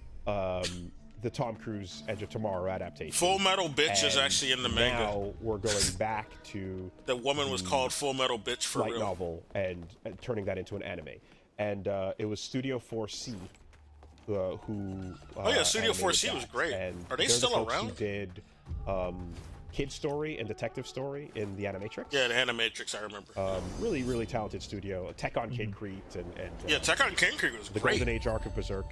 the Tom Cruise Edge of Tomorrow adaptation. Full Metal Bitch is And actually in the manga. Now we're going back to The woman was called Full Metal Bitch for light real. novel and turning that into an anime. And it was Studio 4C who Oh, yeah, Studio animated 4C was that. great. And Are they they're the still folks around? Who did Kid Story and Detective Story in the Animatrix? Yeah, the Animatrix, I remember. Really, really talented studio. Tech on Kid Crete and Yeah, Tekken King Creek was the great. Golden Age arc of Berserk,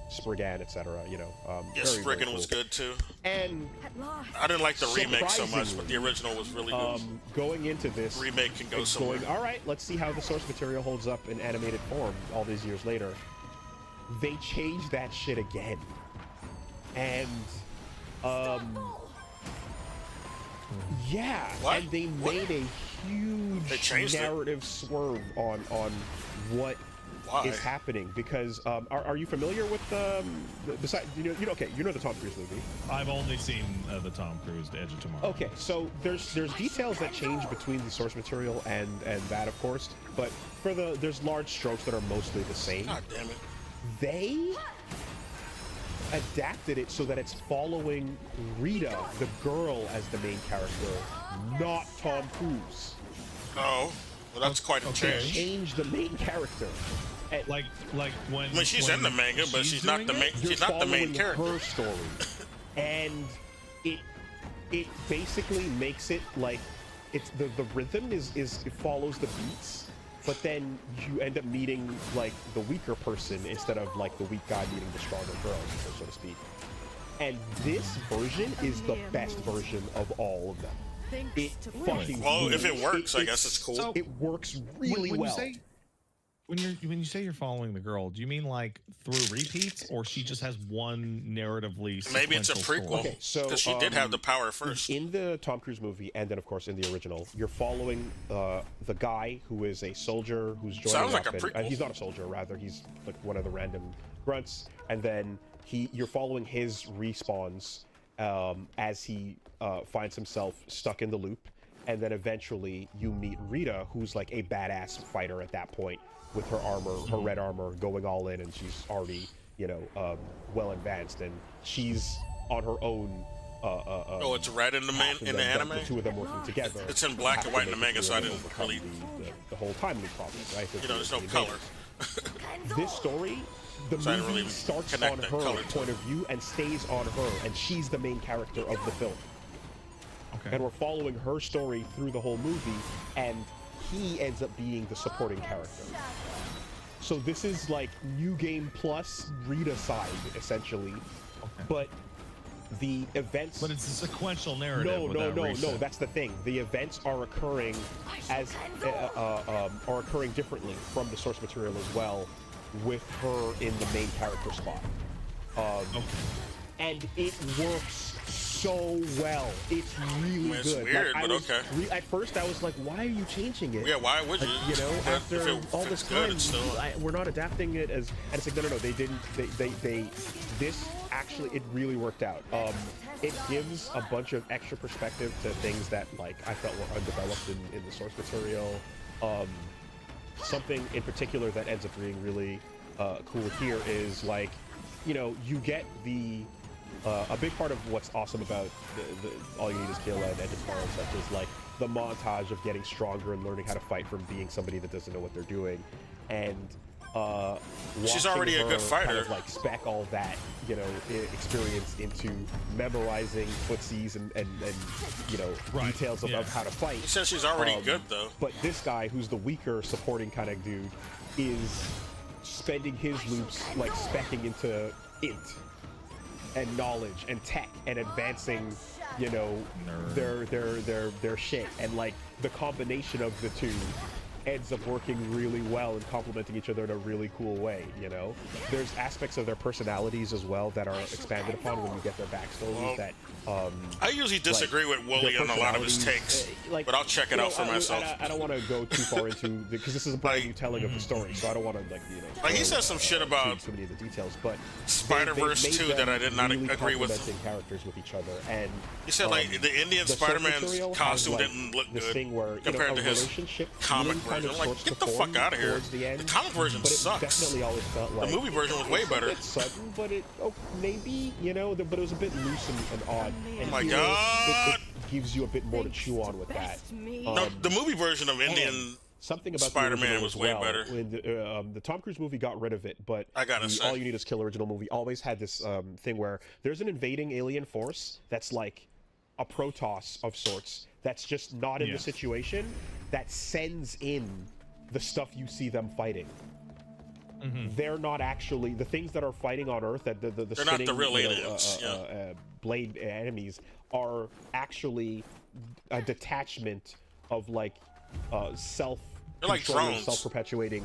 Spriggan, etc. You know, Yeah, very, very Spriggan was cool. good too. And At last. I didn't like the remake so much, Surprisingly, but the original was really good. going into this, Remake can go it's somewhere. going, all right, let's see how the source material holds up in animated form all these years later. they changed that shit again, and yeah, What? and they made a They huge changed it? narrative swerve on what Why? is happening, because are you familiar with besides you know okay, you know the Tom Cruise movie? I've only seen the Tom Cruise Edge of Tomorrow. Okay, so there's details that change between the source material and that, of course, but for there's large strokes that are mostly the same. God damn it. They adapted it so that it's following Rita, the girl, as the main character, not Tom Cruise. Oh, well, that's quite a Okay. change. Change the main character. And Like when. I mean, she's in the manga, but she's not doing the main. it? you're She's not the main following character. her story, and it basically makes it like it's the rhythm is it follows the beats, but then you end up meeting like the weaker person instead of like the weak guy meeting the stronger girl, so to speak. And this version is the best version of all of them. Thanks It to fucking Well, if it rules. works, I guess it's cool. So- It works really when well. You say, when you say you're following the girl, do you mean like through repeats, or she just has one narratively? Maybe it's a sequential prequel. story? Okay, so, Because she did have the power first. In the Tom Cruise movie, and then of course in the original, you're following the guy who is a soldier who's joining Sounds like up a and- prequel. he's not a soldier, rather he's like one of the random grunts, and then you're following his respawns as he finds himself stuck in the loop, and then eventually you meet Rita, who's like a badass fighter at that point, with her armor, her red armor, going all in, and she's already, you know, well advanced, and she's on her own. Oh, it's red in the path, and in the then anime. the two of them working together. It's in black and have to white in the make it manga, so through I and didn't overcome really. the whole time loop problem, right? You know, there's no The color. invaders. This story, the So I didn't movie really starts connect on that her color to point of view and stays on her, and she's the main character of the film. Okay. And we're following her story through the whole movie, and he ends up being the supporting character. So this is like New Game Plus Rita side, essentially. Okay. But the events... But it's a sequential narrative. No. That's the thing. The events are occurring as are occurring differently from the source material as well, with her in the main character spot. And it works so well. It's really It's good. weird, I but was okay. at first, I was like, "Why are you changing it?" Yeah, why would you? You know, But after if all it's this good, time, it's still. we're not adapting it as. And it's like, no, they didn't. This actually, it really worked out. It gives a bunch of extra perspective to things that like I felt were undeveloped in the source material. Something in particular that ends up being really cool here is like, you know, you get the. A big part of what's awesome about the All You Need Is Kill and End of Tomorrow and such is like the montage of getting stronger and learning how to fight from being somebody that doesn't know what they're doing, and She's watching already a her good fighter. kind of like spec all that, you know, experience into memorizing footsies and you know, Right, details of yeah. how to fight. He says she's already good though. But this guy, who's the weaker supporting kind of dude, is spending his loops like specking into int and knowledge and tech and advancing, you know, their shit, and like the combination of the two ends up working really well and complementing each other in a really cool way, you know? There's aspects of their personalities as well that are expanded upon when you get their backstories Well, that I usually disagree with Wooly their on a lot of his personalities, takes, but I'll check it you out for know, myself. I don't want to go too far into because this is a brand new telling of the story, so I don't want to like, you know, Like, he go, says some shit about too many of the details, but Spider-Verse they made 2 them that I did not really agree with. complementing characters with each other, and He said like the Indian the source Spider-Man's material has, costume like, didn't look this good thing where, you compared know, to a his relationship comic feeling kind version. of I'm like, starts get to the fuck form out of here. towards the end, The comic version but sucks. It definitely always felt like The movie version was way it was better. a bit sudden, but it maybe, you know, but it was a bit loose and odd. And my here, God. it gives you a bit more to chew on with that. Best me. No, the movie version of And Indian something about Spider-Man the original was as way well, better. When the Tom Cruise movie got rid of it, but I gotta the say. All You Need Is Kill original movie always had this thing where there's an invading alien force that's like a Protoss of sorts that's just not in the Yes. situation, that sends in the stuff you see them fighting. They're not actually the things that are fighting on Earth. That the They're not the spinning, real you know, aliens, yeah. blade enemies are actually a detachment of like self They're like controller drones. self-perpetuating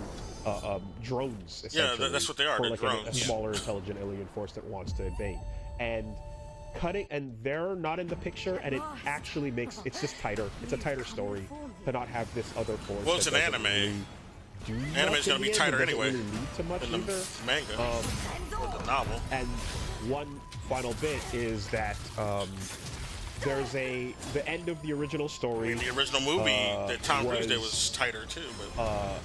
drones. Yeah, Essentially, that's what they are. For They're like drones. a smaller, intelligent alien force that wants to invade, and they're not in the picture, and it actually makes it's just tighter. It's a tighter story to not have this other force. Well, it's that an doesn't anime. really do Anime's much gonna in be the end, tighter and doesn't anyway really lead to much in the either. manga or the novel. And one final bit is that there's the end of the original story. In the original movie that Tom Cruise did was- was tighter too, but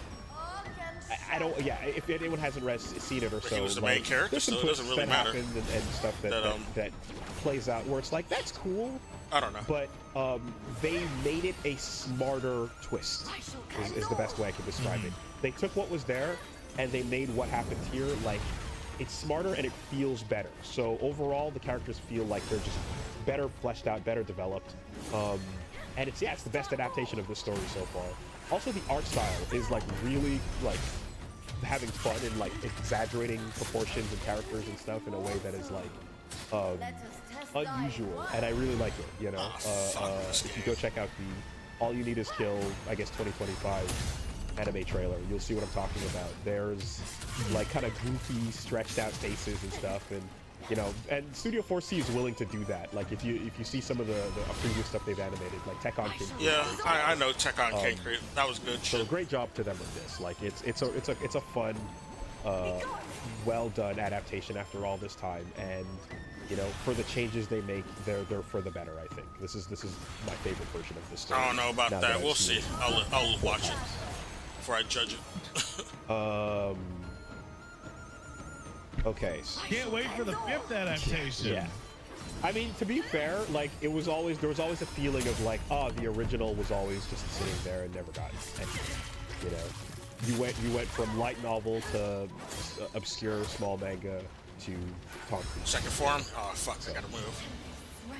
I don't. Yeah, if anyone hasn't seen it or But so, he was the like, main character, there's some so it twists doesn't really that matter. happen and stuff that plays out where it's like that's cool, I don't know. but they made it a smarter twist. Is the best way I can describe it. They took what was there and they made what happened here like it's smarter and it feels better. So overall, the characters feel like they're just better fleshed out, better developed, and it's the best adaptation of this story so far. Also, the art style is like really like having fun and like exaggerating proportions and characters and stuff in a way that is like unusual, and I really like it. You know, if you go check out the All You Need Is Kill, I guess 2025 anime trailer, you'll see what I'm talking about. There's like kind of goofy, stretched out faces and stuff, and you know, and Studio 4C is willing to do that. Like if you see some of the previous stuff they've animated, like Tekken King. Yeah, I know Tekken King. That was good So shit. great job to them with this. Like it's a fun, well done adaptation after all this time, and you know, for the changes they make, they're for the better. I think this is my favorite version of this story. I don't know about now that. I've We'll seen see. it. I'll watch it before I judge it. Okay. Can't wait for the 5th adaptation. Yeah. I mean, to be fair, like there was always a feeling of like, oh, the original was always just sitting there and never got anything. You know, you went from light novel to obscure small manga to Tom Cruise. Second form. Oh fuck! I gotta move.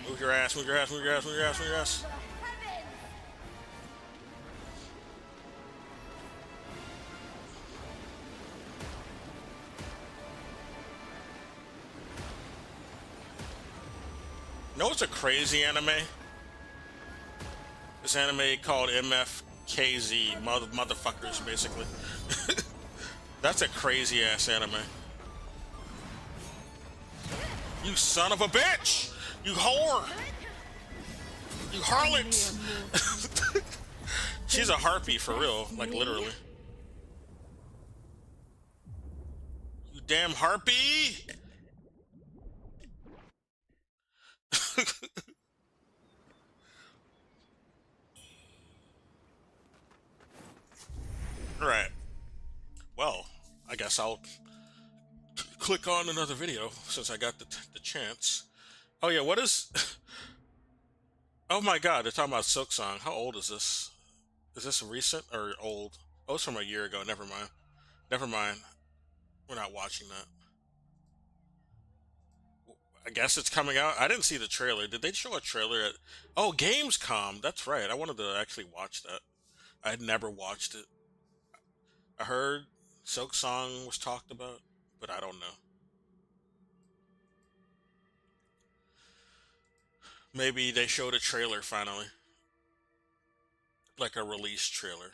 Move your ass. Move your ass. Move your ass. Move your ass. Move your ass. No, it's a crazy anime. This anime called MFKZ, motherfuckers, basically. That's a crazy ass anime. You son of a bitch! You whore! You harlot! She's a harpy for real, like literally. You damn harpy! Right. Well, I guess I'll click on another video since I got the chance. Oh yeah, what is... Oh my god, they're talking about Silk Song. How old is this? Is this recent or old? Oh, it's from a year ago. Never mind. Never mind. We're not watching that. I guess it's coming out. I didn't see the trailer. Did they show a trailer at... Oh, Gamescom. That's right. I wanted to actually watch that. I had never watched it. I heard Silk Song was talked about, but I don't know. Maybe they showed a trailer finally. Like a release trailer.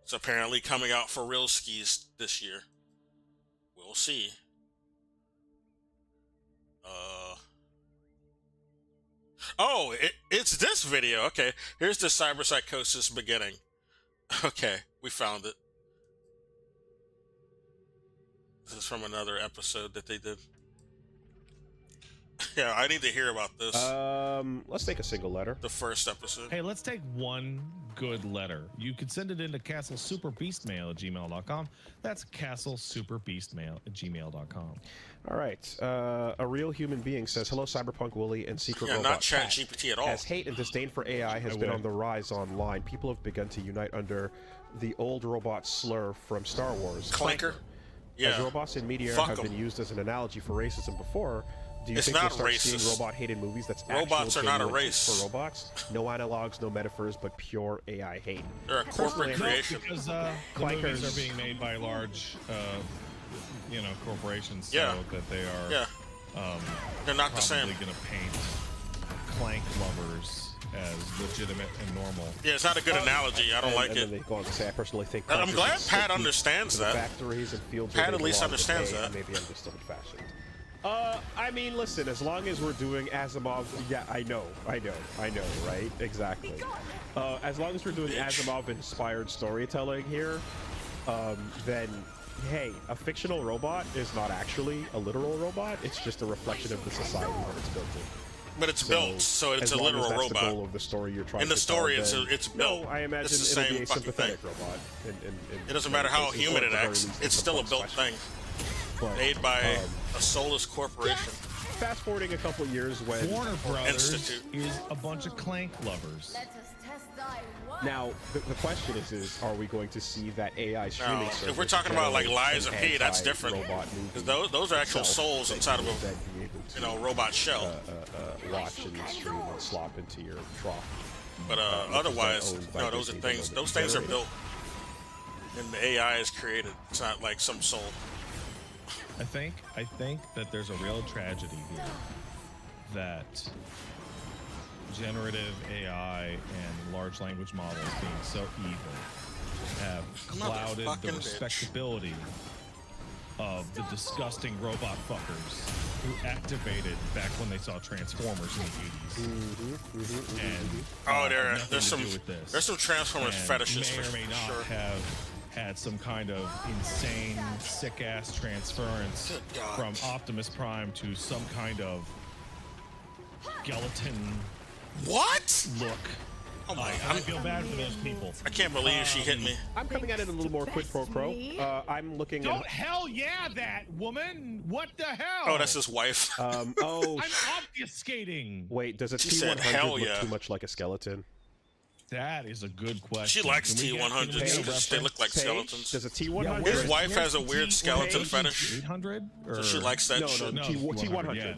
It's apparently coming out for real skis this year. We'll see. Oh, it's this video. Okay, here's the Cyberpsychosis beginning. Okay, we found it. This is from another episode that they did. Yeah, I need to hear about this. Let's take a single letter. The first episode. Hey, let's take one good letter. You can send it into castlesuperbeastmail@gmail.com. That's castlesuperbeastmail@gmail.com. All right. A real human being says, "Hello, Cyberpunk Wooly and Secret Yeah, Robot not Chat Pat. GPT at all. As hate and disdain for AI has been on the rise online, people have begun to unite under the old robot slur from Star Wars, Clanker. Yeah. As robots in media Fuck have 'em. been used as an analogy for racism before, do you It's think we'll not start racist. seeing robot-hated movies that's Robots actual are not a genuine hate race. for robots? No analogs, no metaphors, but pure AI hate. They're a corporate Personally, creation. Because the movies are being made by large, corporations, so Yeah. that they are Yeah. They're not the probably same. going to paint clank lovers as legitimate and normal. Yeah, it's not a good analogy. I don't like and it. then they go on to say, I personally think. And I'm Congress glad is Pat sticky understands to the that. Factories and fields. Pat where at they least belong, but understands hey, that. Maybe I'm just old-fashioned. I mean, listen. As long as we're doing Asimov, yeah, I know, right? Exactly. As long as we're doing Asimov-inspired storytelling here, then hey, a fictional robot is not actually a literal robot. It's just a reflection of the society that it's built in. But it's built, so it's as a long as literal that's robot. the goal of the story you're trying In the to story, tell, then it's built. No, I imagine It's the it'll be same a fucking sympathetic thing. robot. It doesn't matter how human it acts. It's still a built thing, made by a soulless corporation. Fast forwarding a couple years when Warner Brothers Institute. is a bunch of clank lovers. Let us test thy worth. now the question is are we going to see that AI streaming Now, service if we're talking about like generate Lies of an P, that's different. anti-robot movie Because those are actual itself souls that inside you of would a then be able to, robot shell. watch and stream and slop into your trough. But which is otherwise, owned by no, those are Disney, things. but Those things are generated. built, and the AI is created. It's not like some soul. I think that there's a real tragedy here that generative AI and large language models being so evil have clouded Motherfucking the bitch. respectability of the disgusting robot fuckers who activated back when they saw Transformers in the 80s. And Oh, nothing there's to some do with this. there's some Transformers And fetishes may for or may not sure. have had some kind of insane, sick-ass transference Good God. from Optimus Prime to some kind of skeleton What? look. Oh my! I feel bad for those people. I can't believe she hit me. I'm coming at it a little more quid pro quo. I'm looking Don't at hell yeah that woman! What the hell? Oh, that's his wife. oh I'm obfuscating. wait, does a She said, T100 "Hell look yeah." tue much like a skeleton? That is a good question. She likes Can we get- can we T100s. get a They reference? look like Paige, skeletons. does a T100 His wife has a Where's weird the skeleton T100? fetish. 800? So she likes that no, shit. no, No, T100. yeah.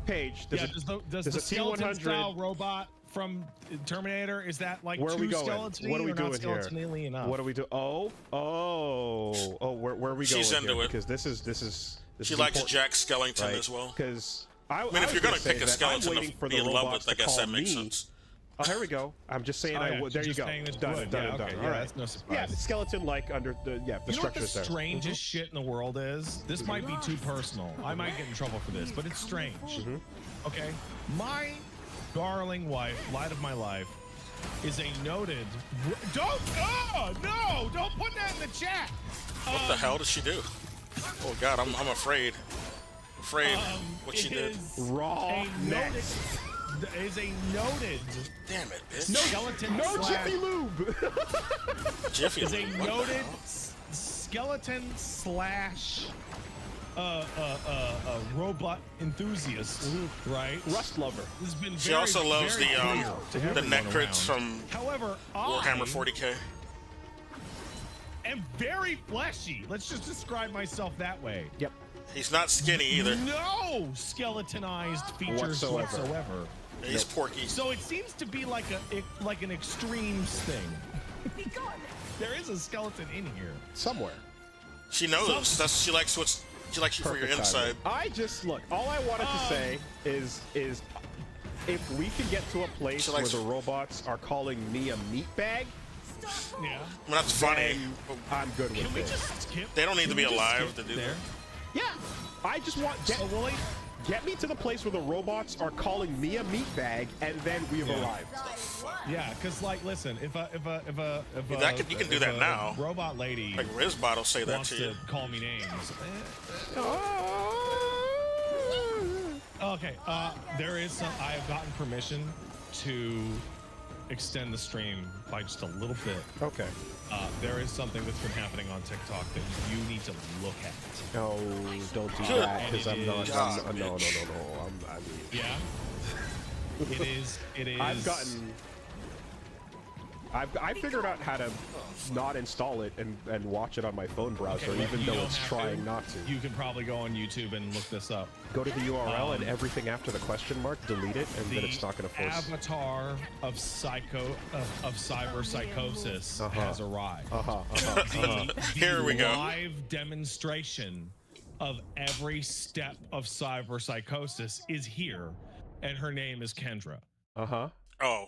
Paige, Yeah, does the a skeleton T100 style robot from Terminator, is that like Where are we too going? skeleton-y What are we or not doing here? skeleton-y enough? What do we do? Oh, where are we She's going into here? it. Because this is She is likes important, Jack Skellington right? as well. Because I mean, if you're gonna pick a I'm skeleton waiting to for be the in love robots with, I to guess that call makes me. sense. Oh, here we go. I'm just saying. Oh, yeah, There you just go. saying it's Done, good. done, Yeah, done. okay, All yeah, right. that's no surprise. Yeah, the skeleton like under the You know what the structure's there. strangest shit in the world is? This might be too personal. I might get in trouble for this, but it's strange. Okay? My darling wife, light of my life, is a noted... Don't put that in the chat! What the hell did she do? Oh God, I'm afraid. Afraid what she did. Raw A noted... next. Is a noted... Damn it, bitch. skeleton No slash- Jiffy Lube. Jiffy. is a Lube, what the noted hell? skeleton slash robot enthusiast, right? Rust lover. This has been She very, also loves very the clear to everyone necrits around. from However, Warhammer I 40k. am very fleshy. Let's just describe myself that way. Yep. He's not skinny either. No skeletonized features Whatsoever. whatsoever. He's porky. So it seems to be like an extremes thing. There is a skeleton in here. Somewhere. She knows. That's she likes what's she likes you for your Perfect inside. timing. I just look. All I wanted to say is if we can get to a place She where likes- the robots are calling me a meatbag, Yeah. I mean, that's funny. then I'm good with Can we it. just skip? They don't need can to we be just alive skip to do there? Yeah. I just want So Willie, get me to the place where the robots are calling me a meatbag, and then we've arrived. yeah, because like, listen, if a You can do that now. robot lady Like Rizbot will say that wants to to you. call me names. Okay, there is some. I have gotten permission to extend the stream by just a little bit. Okay. There is something that's been happening on TikTok that you need to look at. No, don't do Good. that because I'm not. God, I'm, no. bitch. I mean, Yeah. It is. I figured out how to not install it and watch it on my phone browser, well, even you though don't it's have trying not to. You can probably go on YouTube and look this up. Go to the URL and everything after the question mark, delete it, and then it's not going to force. Avatar of cyber psychosis has arrived. Here we go. Live demonstration of every step of cyber psychosis is here. and her name is Kendra. Oh,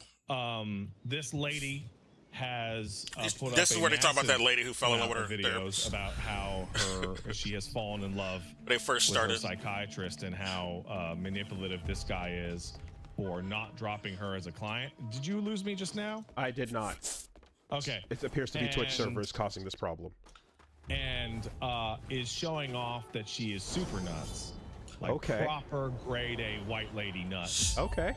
This lady has put up this is a where they talk about that massive lady who fell in love with amount her of videos therapist. about how she has fallen in love They first with her started. psychiatrist and how manipulative this guy is for not dropping her as a client. Did you lose me just now? I did not. Okay. It appears to be Twitch And- servers causing this problem. And is showing off that she is super nuts. Like Okay. proper grade A white lady nuts. Okay.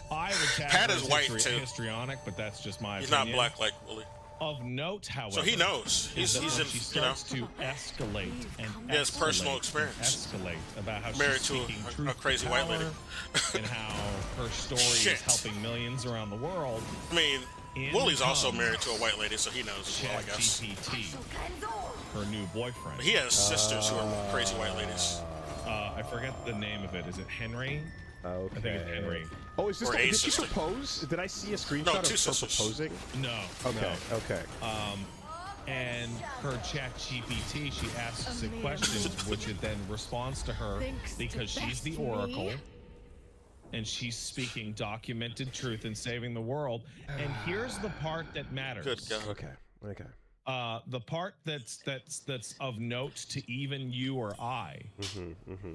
I would tag Pat her is as white, too. histrionic, but that's just my He's opinion. not black like Willie. Of note, however, So he knows. is that He's when in, she you know, starts to escalate and He has escalate personal and experience. escalate about how Married she's to a- speaking a truth crazy to white lady. power and how her story Shit. is helping millions around the world. I mean, In Willie's also comes married to a white lady, so he knows as well, I guess. ChatGPT, her new boyfriend. He has sisters who are crazy white ladies. I forget the name of it. Is it Henry? Okay. I think it's Henry. Oh, is this Or the, a did she sister. propose? Did I see a screenshot No, of two her sisters. proposing? No. Okay. No. Okay. And her ChatGPT, she asks it questions, which it then responds to her Thinks to because she's the best me. oracle, and she's speaking documented truth and saving the world. And here's the part that matters. Good God. Okay. Okay. The part that's of note to even you or I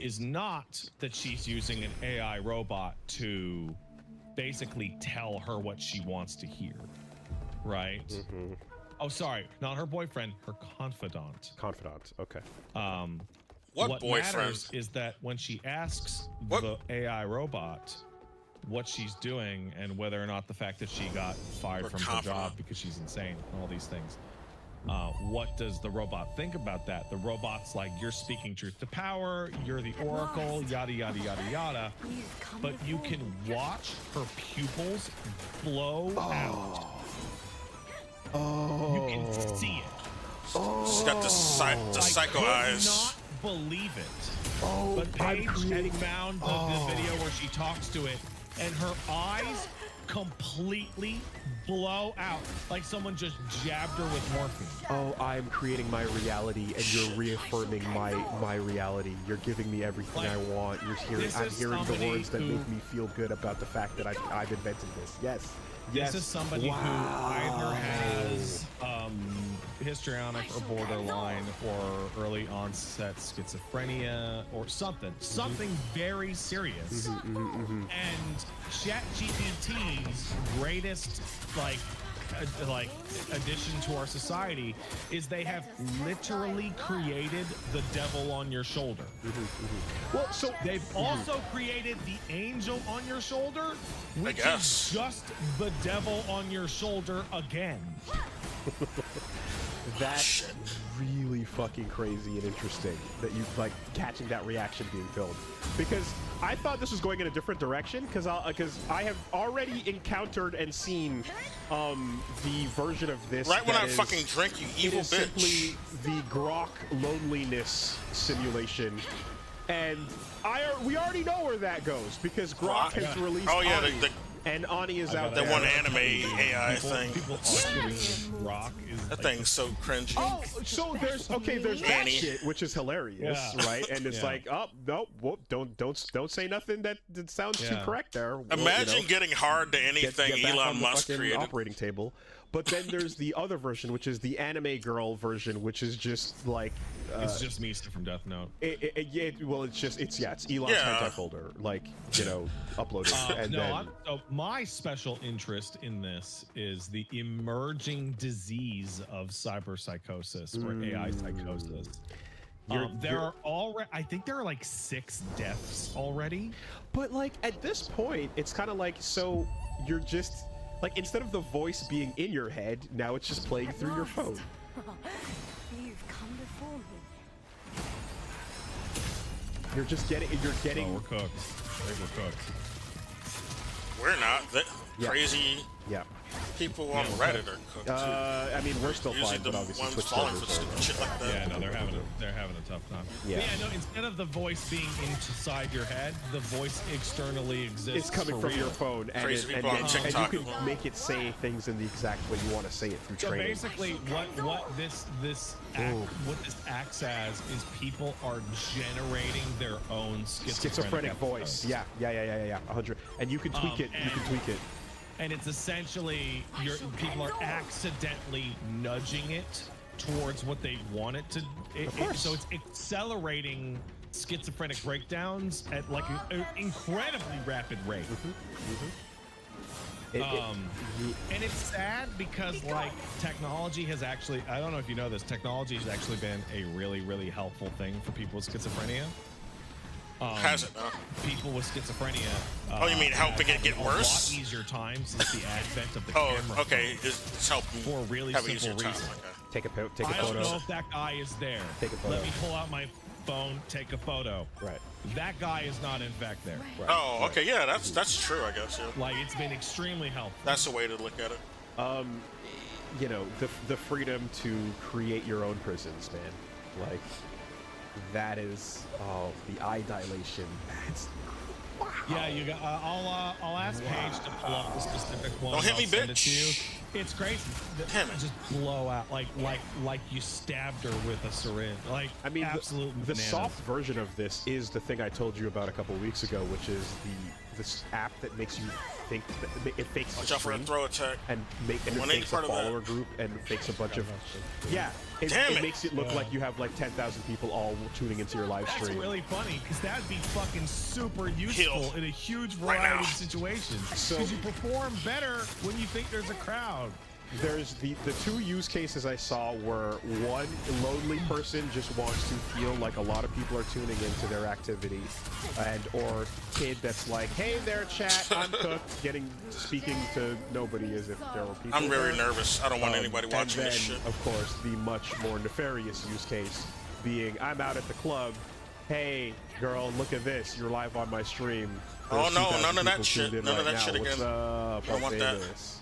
is not that she's using an AI robot to basically tell her what she wants to hear, right? Oh, sorry, not her boyfriend, her confidant. Confidant. Okay. What boyfriend? matters is that when she asks What? the AI robot what she's doing and whether or not the fact that she got fired Or from her confidant. job because she's insane and all these things. What does the robot think about that? The robot's like, you're speaking truth to power, you're the oracle, yada, yada, yada, yada. But you can watch her pupils blow out. Oh. You can see it. She's got the psycho I could eyes. not believe it. Oh, But I'm Paige had creating. found the video where she talks to it, and her eyes completely blow out, like someone just jabbed her with morphine. Oh, I'm creating my reality, and you're reaffirming my reality. You're giving me everything I want. You're hearing. This I'm is hearing the somebody words that who- make me feel good about the fact that I've invented this. Yes. Yes. This is somebody who either has histrionic or borderline or early onset schizophrenia or something very serious. And ChatGPT's greatest addition to our society is they have literally created the devil on your shoulder. Well, so They've also created the angel on your shoulder, which guess. is just the devil on your shoulder again. that's really fucking crazy and interesting that you like catching that reaction being filmed, because I thought this was going in a different direction because I have already encountered and seen the version of this Right when that I is- fucking drink, you it evil is bitch. simply the Grok loneliness simulation, and we already know where that goes because Grok has released Oh, yeah, Ani, the- and Ani is out That there. one anime AI thing. People arguing Rock is That like thing's so cringy. Oh, so there's that Annie. shit, which is hilarious, Yeah. right? And it's Yeah. like, oh no, whoop, don't say nothing that sounds too Yeah. correct there. Well, Imagine getting hard to get anything back on Elon the Musk fucking created. operating table. But then there's the other version, which is the anime girl version, which is just like. it's just Misa from Death Note. It's Elon's Yeah. hentai folder, like, uploaded, and then My special interest in this is the emerging disease of cyberpsychosis or AI psychosis. I think there are like 6 deaths already. But like at this point, it's kind of like, so you're just like, instead of the voice being in your head, now it's just playing through your phone. You've come before me. You're getting. Oh, we're cooked. I think we're cooked. We're not. That Yeah. crazy Yeah. People on Reddit are cooked too. I mean, we're still Usually fine, the but obviously ones Twitch falling for servers are. stupid shit like that. Yeah, no, they're having a tough time. Yeah. But yeah, no, instead of the voice being inside your head, the voice externally exists. It's coming for from your real. phone, and, Crazy and, people on and TikTok you as well. can make it say things in the exact way you want to say it through So training. basically, what this acts as is people are generating their own Schizophrenic voice. episodes. Yeah. 100. And you can tweak it. You can tweak it. And it's essentially people are accidentally nudging it towards what they want it to. Of course. So it's accelerating schizophrenic breakdowns at like an incredibly rapid rate. And it's sad because like technology has actually, I don't know if you know this, technology has actually been a really helpful thing for people with schizophrenia. Has it? People with schizophrenia. Oh, you mean helping it get worse? A lot easier time since the advent of the Oh, camera. okay. It's helping For a really have an simple easier time. reason. Okay. Take a I don't know photo. if that guy is there. Take a photo. Let me pull out my phone, take a photo. Right. That guy is not in fact there. Oh, okay. Yeah, that's true. I guess. Yeah. Like it's been extremely helpful. That's the way to look at it. You know, the freedom to create your own prisons, man. Like, that is, the eye dilation. That's, wow. Yeah, you got. I'll ask Paige to pull up the specific one. Don't hit I'll me, send it bitch. to you. It's crazy. Damn it. Just blow out like you stabbed her with a syringe. Like I mean, absolute the bananas. soft version of this is the thing I told you about a couple weeks ago, which is this app that makes you think that it fakes Watch the out for a stream throw attack. and One ain't fakes a part of that. follower group and fakes a bunch of it Damn it. makes it look like you have like 10,000 people all tuning into your live That's stream. really funny because that'd be fucking super useful Heal. in a huge Right variety now. of situations. So- Because you perform better when you think there's a crowd. There's the two use cases I saw were one, a lonely person just wants to feel like a lot of people are tuning into their activity, and or kid that's like, hey there chat, I'm cooked, speaking to nobody as if there were people I'm very there. nervous. I don't want anybody And watching then, this shit. of course, the much more nefarious use case being, I'm out at the club, hey girl, look at this, you're live on my stream. Oh, There's no, 2,000 none of that people shit. tuned in None of right that now. shit What's again. up? I don't want that. Famous?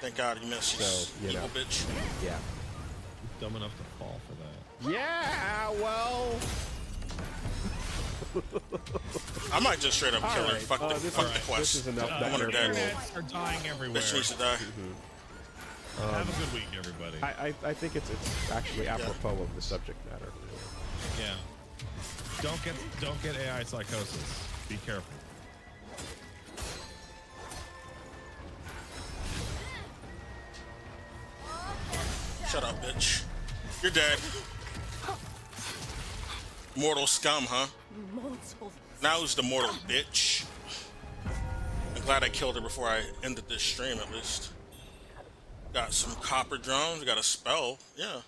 Thank God you missed, you So, you evil know. bitch. Yeah. Dumb enough to fall for that. Yeah, well. I might just straight up kill her. Alright, Fuck the this quest. is enough. I want her dead. Internets are dying everywhere. Bitch needs to die. Have a good week, everybody. I think it's actually apropos of the subject matter. Yeah. Don't get AI psychosis. Be careful. Shut up, bitch. You're dead. Mortal scum, huh? Mortal. Now who's the mortal bitch? I'm glad I killed her before I ended this stream, at least. Got some copper drones, we got a spell, yeah.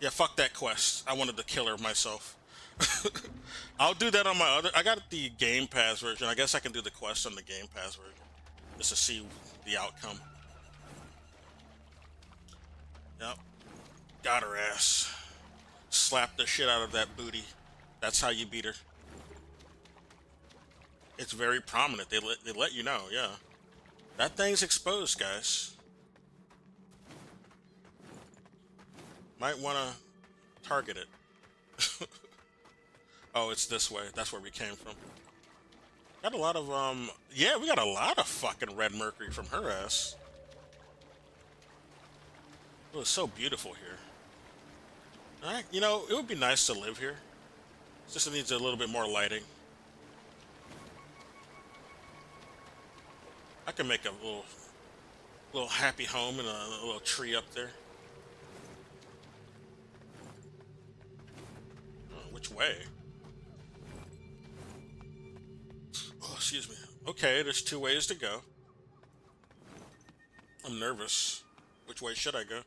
Yeah, fuck that quest. I wanted to kill her myself. I'll do that on my other... I got the Game Pass version. I guess I can do the quest on the Game Pass version. Just to see the outcome. Yep. Got her ass. Slap the shit out of that booty. That's how you beat her. It's very prominent. They let you know, yeah. That thing's exposed, guys. Might want to target it. Oh, it's this way. That's where we came from. Got a lot of, yeah, we got a lot of fucking red mercury from her ass. It was so beautiful here. Alright, you know, it would be nice to live here. It's just it needs a little bit more lighting. I can make a little happy home and a little tree up there. Oh, which way? Oh, excuse me. Okay, there's 2 ways to go. I'm nervous. Which way should I go?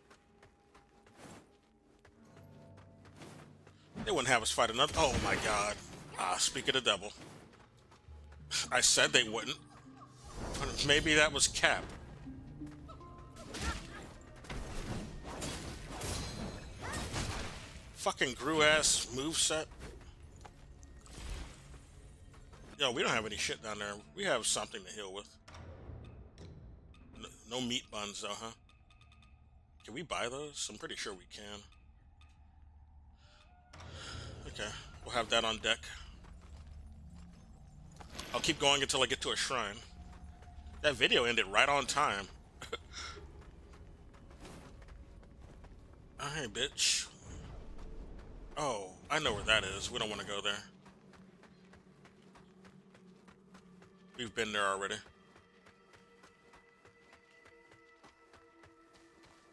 They wouldn't have us fight another. Oh my god. Ah, speak of the devil. I said they wouldn't. Maybe that was Cap. Fucking Gru ass moveset. Yo, we don't have any shit down there. We have something to heal with. No meat buns though, huh? Can we buy those? I'm pretty sure we can. Okay, we'll have that on deck. I'll keep going until I get to a shrine. That video ended right on time. Alright, bitch. Oh, I know where that is. We don't want to go there. We've been there already.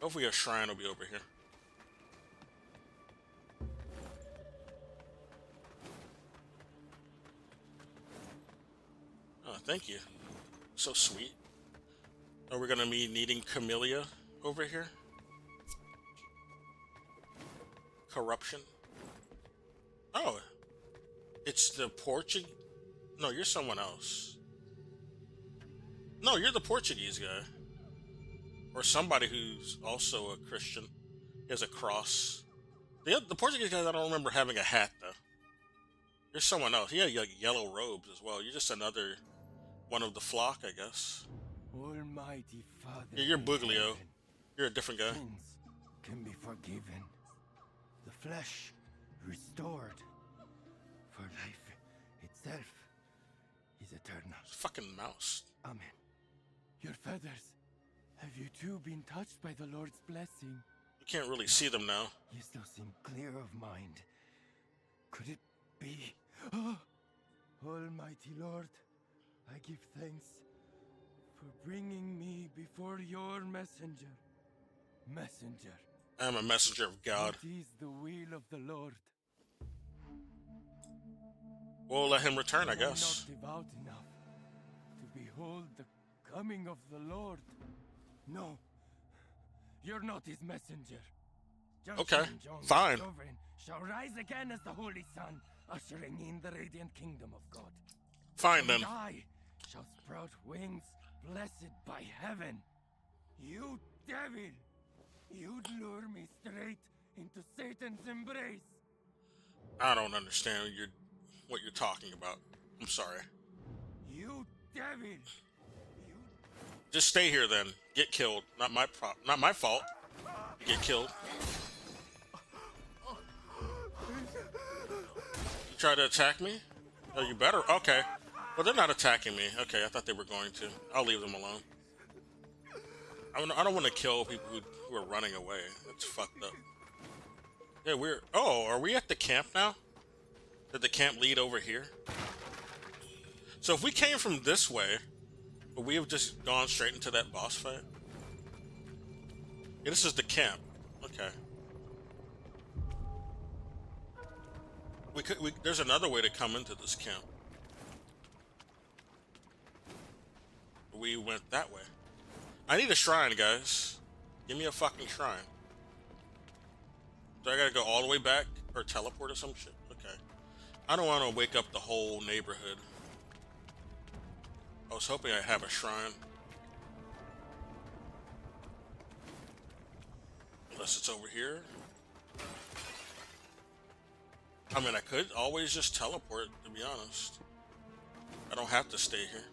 Hopefully a shrine will be over here. Oh, thank you. So sweet. Are we gonna be needing Camellia over here? Corruption. Oh, it's the Portuguese. No, you're someone else. No, you're the Portuguese guy. Or somebody who's also a Christian. He has a cross. The Portuguese guy, I don't remember having a hat, though. You're someone else. He had like yellow robes as well. You're just another one of the flock, I guess. Almighty Father. Yeah, you're in Buglio. heaven, You're a different guy. sins can be forgiven. The flesh restored. For life itself is eternal. Fucking mouse. Amen. Your feathers. Have you too been touched by the Lord's blessing? You can't really see them now. You still seem clear of mind. Could it be? Oh, Almighty Lord, I give thanks for bringing me before your messenger. Messenger. I am a messenger of God. What is the will of the Lord? We'll let him return, I Am I guess. not devout enough to behold the coming of the Lord? No, you're not his messenger. Okay, Jones, fine. Sovereign, shall rise again as the Holy Sun, ushering in the radiant kingdom of God. Fine then. And I shall sprout wings, blessed by heaven. You devil! You'd lure me straight into Satan's embrace. I don't understand what you're talking about. I'm sorry. You devil! You Just stay here then. Get killed. Not my fault. Get killed. You try to attack me? Oh, you better. Okay. Well, they're not attacking me. Okay, I thought they were going to. I'll leave them alone. I don't want to kill people who are running away. That's fucked up. Yeah, Oh, are we at the camp now? Did the camp lead over here? So if we came from this way, would we have just gone straight into that boss fight? Yeah, this is the camp. Okay. There's another way to come into this camp. We went that way. I need a shrine, guys. Give me a fucking shrine. Do I gotta go all the way back or teleport or some shit? Okay. I don't want to wake up the whole neighborhood. I was hoping I'd have a shrine. Unless it's over here. I mean, I could always just teleport, to be honest. I don't have to stay here.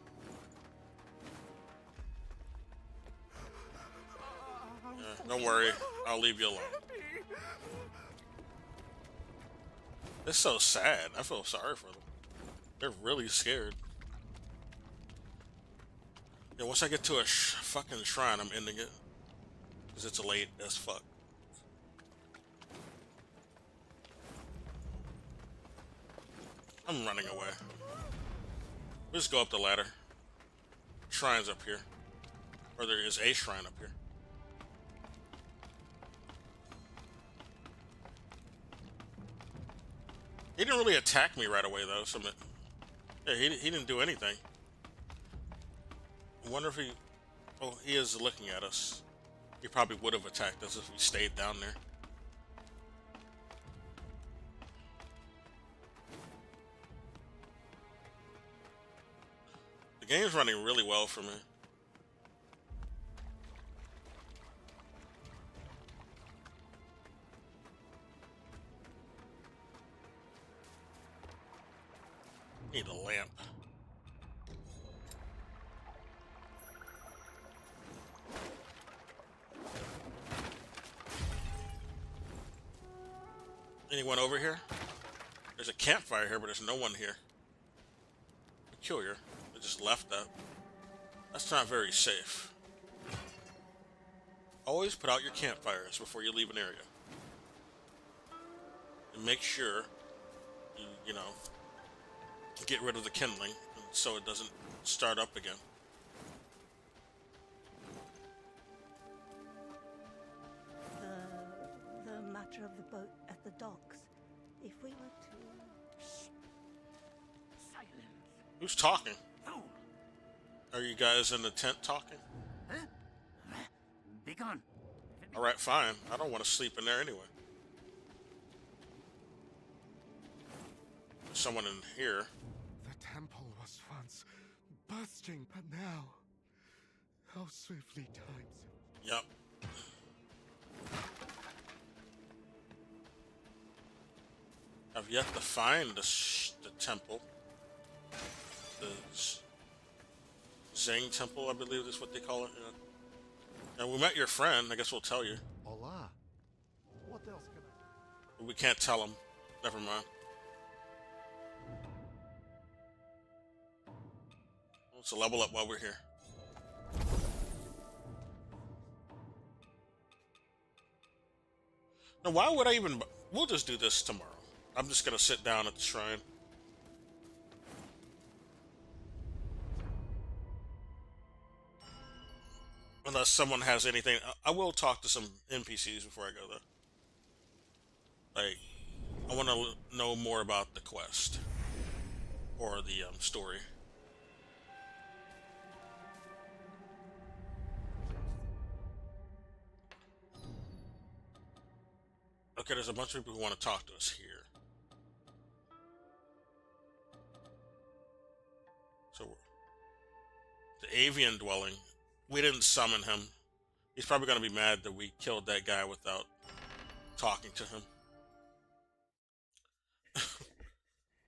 Yeah, don't worry, I'll leave you alone. It's so sad. I feel sorry for them. They're really scared. Yeah, once I get to a fucking shrine, I'm ending it. Because it's late as fuck. I'm running away. We'll just go up the ladder. Shrine's up here. Or there is a shrine up here. He didn't really attack me right away, though. So, yeah, he didn't do anything. I wonder if he... Oh, he is looking at us. He probably would have attacked us if we stayed down there. The game's running really well for me. Need a lamp. Anyone over here? There's a campfire here, but there's no one here. Peculiar. They just left that. That's not very safe. Always put out your campfires before you leave an area. And make sure you know, get rid of the kindling so it doesn't start up again. The matter of the boat at the docks. If we were to... Silence. Who's talking? Fool. Are you guys in the tent talking? Huh? Be gone. Alright, fine. I don't want to sleep in there anyway. There's someone in here. The temple was once bursting, but now, how swiftly times. Yep. I've yet to find the temple. The Zhang Temple, I believe is what they call it. Yeah. And we met your friend. I guess we'll tell you. Allah. What else can But we can't tell him. Never mind. Let's level up while we're here. Now, why would I even... We'll just do this tomorrow. I'm just going to sit down at the shrine. Unless someone has anything... I will talk to some NPCs before I go, though. Like, I want to know more about the quest. Or the story. Okay, there's a bunch of people who want to talk to us here. So, the avian dwelling. We didn't summon him. He's probably going to be mad that we killed that guy without talking to him.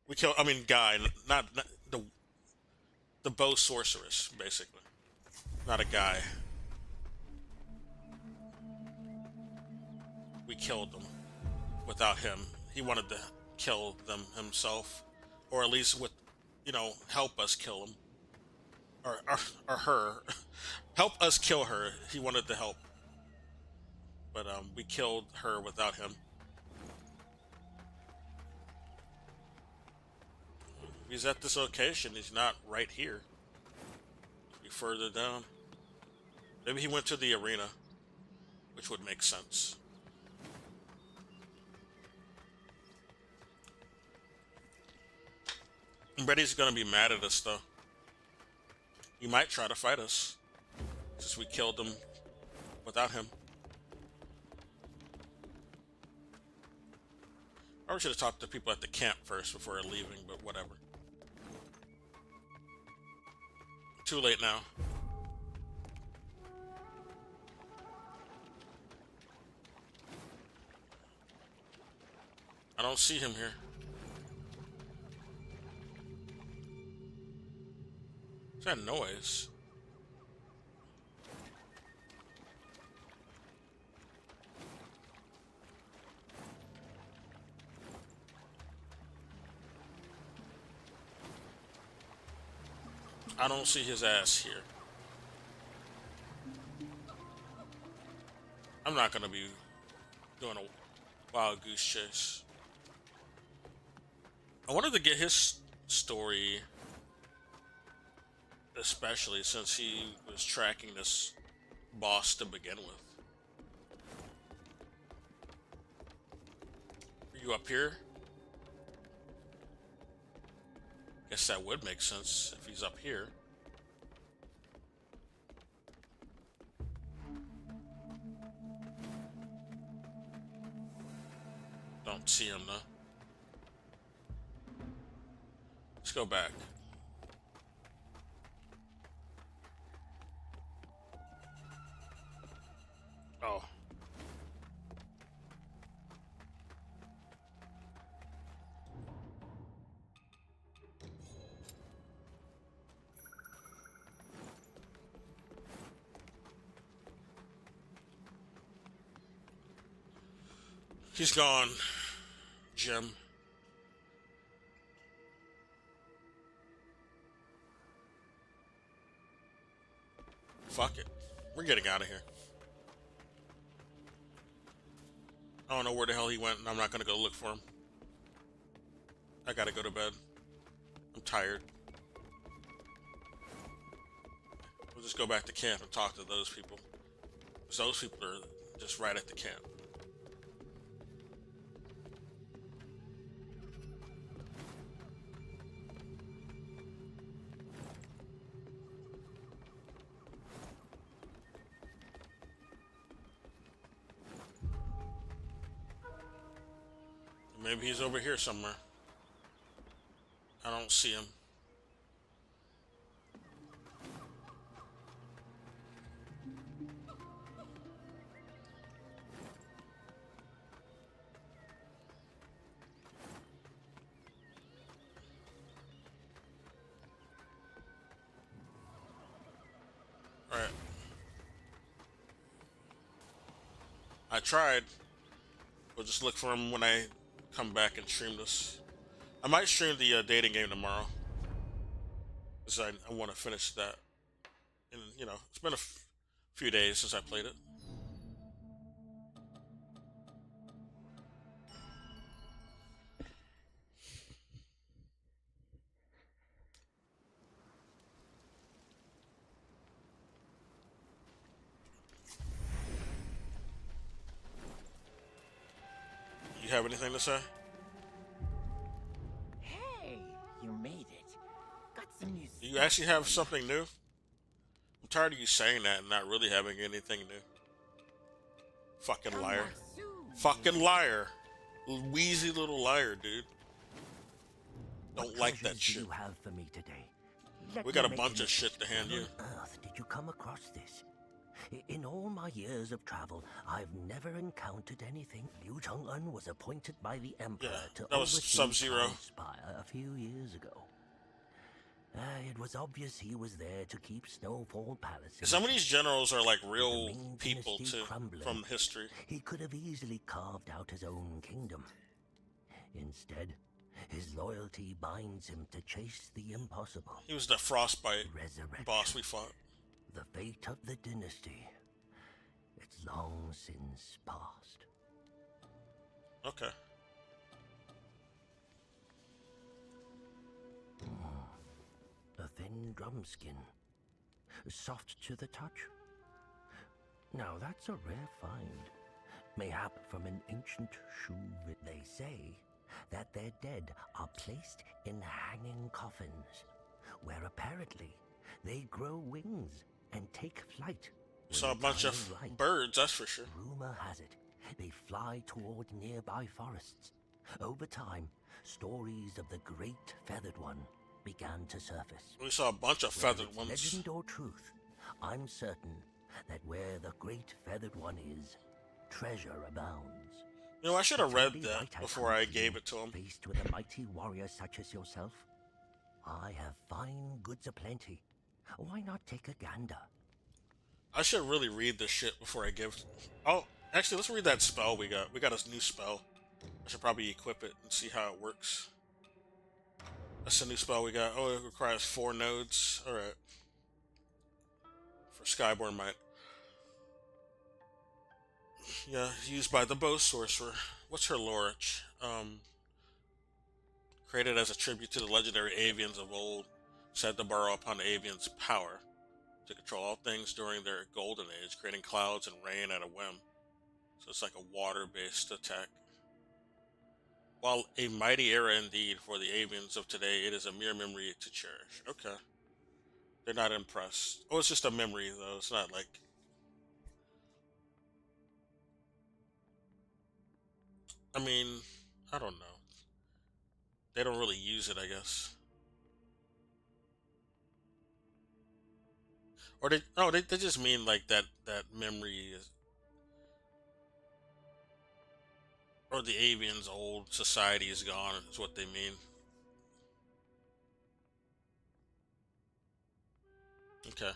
We killed, I mean, guy, not the bow sorceress, basically. Not a guy. We killed them without him. He wanted to kill them himself, or at least with, you know, help us kill him, or her, help us kill her. He wanted to help, but we killed her without him. He's at this location. He's not right here. Be further down. Maybe he went to the arena, which would make sense. Betty's gonna be mad at us, though. He might try to fight us, since we killed him without him. I should have talked to people at the camp first before leaving, but whatever. Too late now. I don't see him here. What's that noise? I don't see his ass here. I'm not gonna be doing a wild goose chase. I wanted to get his story, especially since he was tracking this boss to begin with. Are you up here? Guess that would make sense if he's up here. Don't see him though. Let's go back. Oh. He's gone. gem. Fuck it. We're getting out of here. I don't know where the hell he went, and I'm not gonna go look for him. I gotta go to bed. I'm tired. We'll just go back to camp and talk to those people. Because those people are just right at the camp. Maybe he's over here somewhere. I don't see him. All right. I tried. We'll just look for him when I come back and stream this. I might stream the dating game tomorrow, because I want to finish that. And you know, it's been a few days since I played it. You have anything to say? Hey, you made it. Got some new. Do you actually have something new? I'm tired of you saying that and not really having anything new. Fucking liar. Fucking liar. Wheezy little liar, dude. Don't like that shit. You have for me today. We got a bunch of shit to hand you. How on earth did you come across this? In all my years of travel, I've never encountered anything. Liu Cheng'en was appointed by the Emperor to that was oversee Sub-Zero. Spire a few years ago. It was obvious he was there to keep Snowfall Palace. Some of these generals are like With real the Ming people dynasty too, crumbling, from history. He could have easily carved out his own kingdom. Instead, his loyalty binds him to chase the impossible. He was the Frostbite Resurrection. boss we fought. The fate of the dynasty. It's long since past. Okay. A thin drum skin. Soft to the touch. Now that's a rare find. Mayhap from an ancient Shuv. They say that their dead are placed in hanging coffins, where apparently they grow wings and take flight. We saw a bunch of birds, that's for sure. Rumor has it they fly toward nearby forests. Over time, stories of the Great Feathered One began to surface. We saw a bunch of Whether feathered it's ones. Legend or truth, I'm certain that where the Great Feathered One is, treasure abounds. You know, I should have read It's only that right I before come I to gave you, it to him. Faced with a mighty warrior such as yourself, I have fine goods aplenty. Why not take a gander? I should really read this shit before I give. Oh, actually, let's read that spell we got. We got a new spell. I should probably equip it and see how it works. That's a new spell we got. Oh, it requires 4 nodes. Alright. For Skyborn Might. Yeah, used by the Bow Sorcerer. What's her lore? Created as a tribute to the legendary Avians of old, said to borrow upon the Avians' power to control all things during their golden age, creating clouds and rain at a whim. So it's like a water-based attack. While a mighty era indeed for the Avians of today, it is a mere memory to cherish. Okay. They're not impressed. Oh, it's just a memory, though. It's not like... I mean, I don't know. They don't really use it, I guess. Or they just mean like that memory is, or the Avians' old society is gone, is what they mean. Okay.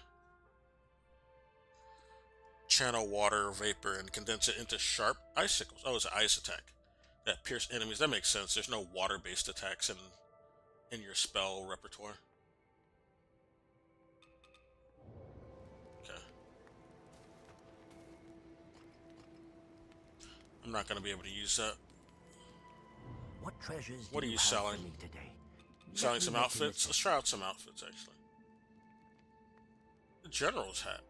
Channel water vapor and condense it into sharp icicles. Oh, it's an ice attack. that pierce enemies. That makes sense. There's no water-based attacks in your spell repertoire. Okay. I'm not gonna be able to use that. What treasures What do are you have for selling? me today? Selling Let me some make an outfits? Let's try out some outfits, actually. The general's hat.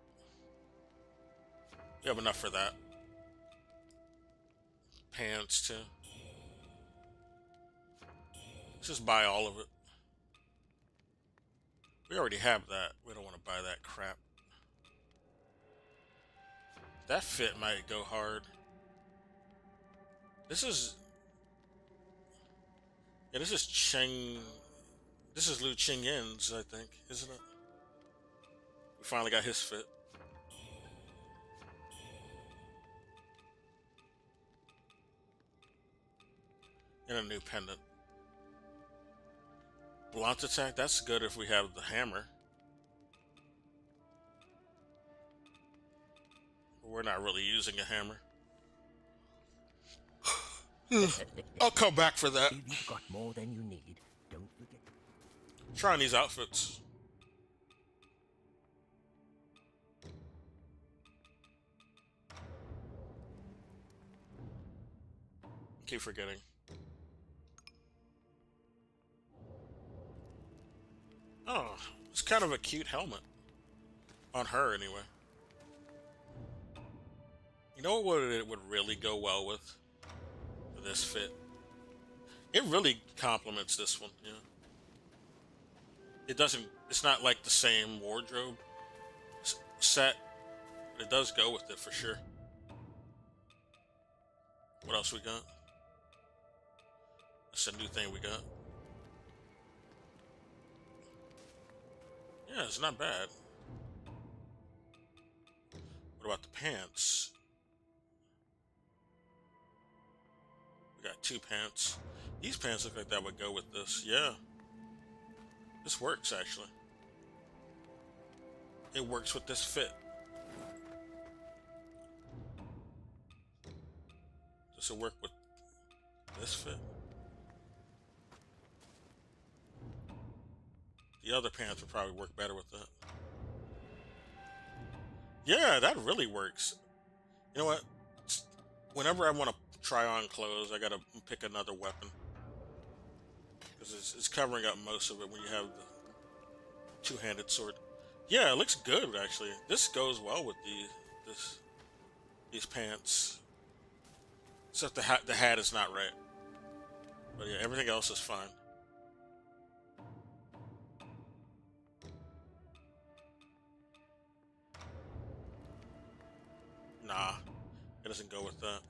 We have enough for that. Pants, too. Let's just buy all of it. We already have that. We don't want to buy that crap. That fit might go hard. This is... Yeah, this is Cheng... This is Liu Qingyin's, I think, isn't it? We finally got his fit. And a new pendant. Blunt attack, that's good if we have the hammer. We're not really using a hammer. I'll come back for that. If you've got more than you need, don't forget. Trying these outfits. Keep forgetting. Oh, it's kind of a cute helmet. On her, anyway. You know what it would really go well with? For this fit? It really complements this one, yeah. It doesn't... It's not like the same wardrobe set. But it does go with it, for sure. What else we got? That's a new thing we got. Yeah, it's not bad. What about the pants? We got 2 pants. These pants look like that would go with this. Yeah. This works, actually. It works with this fit. Does it work with this fit? The other pants would probably work better with that. Yeah, that really works. You know what? Whenever I want to try on clothes, I gotta pick another weapon. Because it's covering up most of it when you have the two-handed sword. Yeah, it looks good, actually. This goes well with these pants. Except the hat is not right. But yeah, everything else is fine. Nah, it doesn't go with that.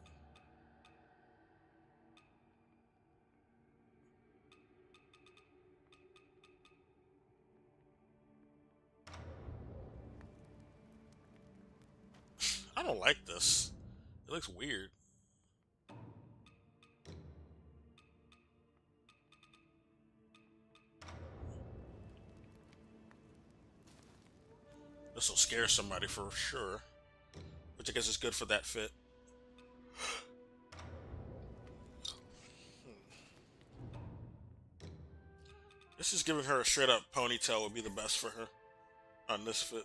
I don't like this. It looks weird. This will scare somebody for sure. Which I guess is good for that fit. This is giving her a straight up ponytail would be the best for her on this fit.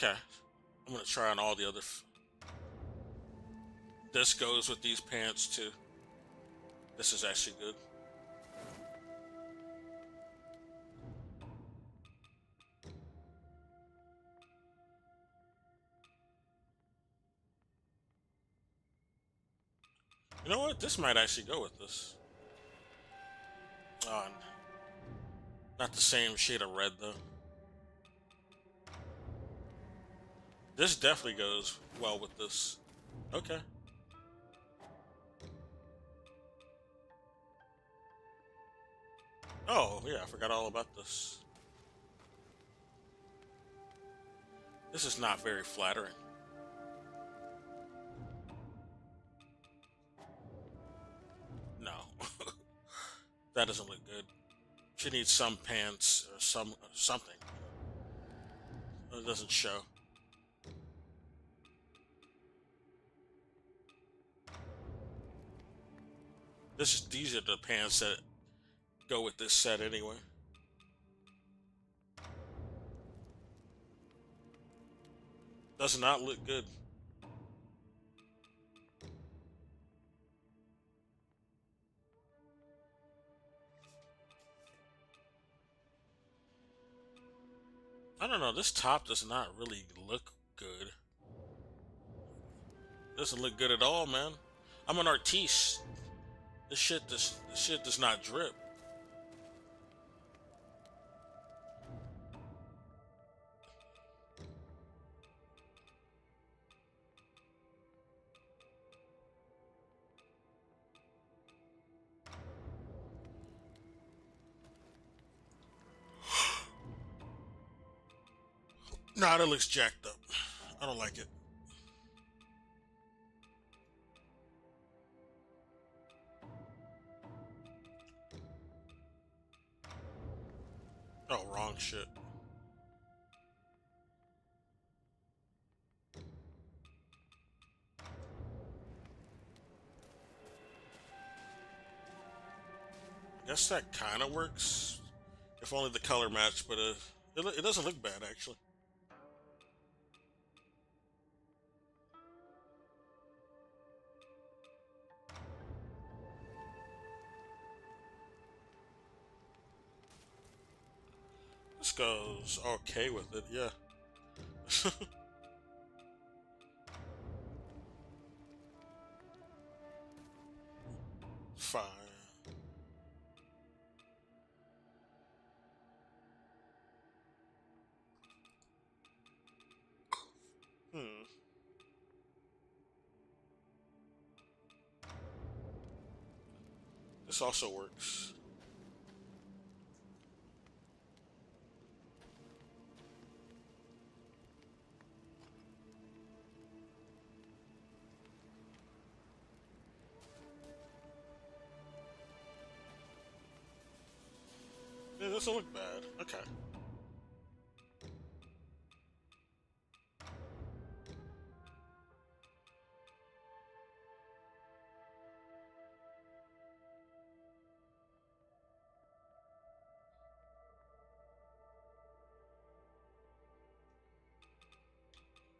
Okay, I'm gonna try on all the other. This goes with these pants too. This is actually good. You know what? This might actually go with this. Not the same shade of red though. This definitely goes well with this. Okay. Oh, yeah, I forgot all about this. This is not very flattering. That doesn't look good. She needs some pants or something. It doesn't show. These are the pants that go with this set anyway. Does not look good. I don't know, this top does not really look good. Doesn't look good at all, man. I'm an artiste. This shit does not drip. Nah, that looks jacked up. I don't like it. Oh, wrong shit. I guess that kind of works. If only the color matched, but it doesn't look bad, actually. This goes okay with it, yeah. Fine. This also works. Yeah, this doesn't look bad. Okay.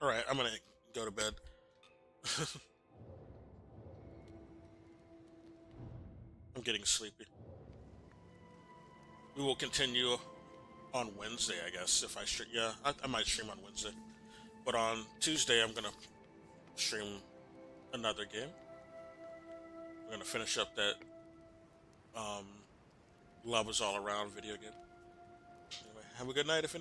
Alright, I'm gonna go to bed. I'm getting sleepy. We will continue on Wednesday, I guess, if I stream. Yeah, I might stream on Wednesday. But on Tuesday, I'm gonna stream another game. We're gonna finish up that Love Is All Around video game. Anyway, have a good night if anyone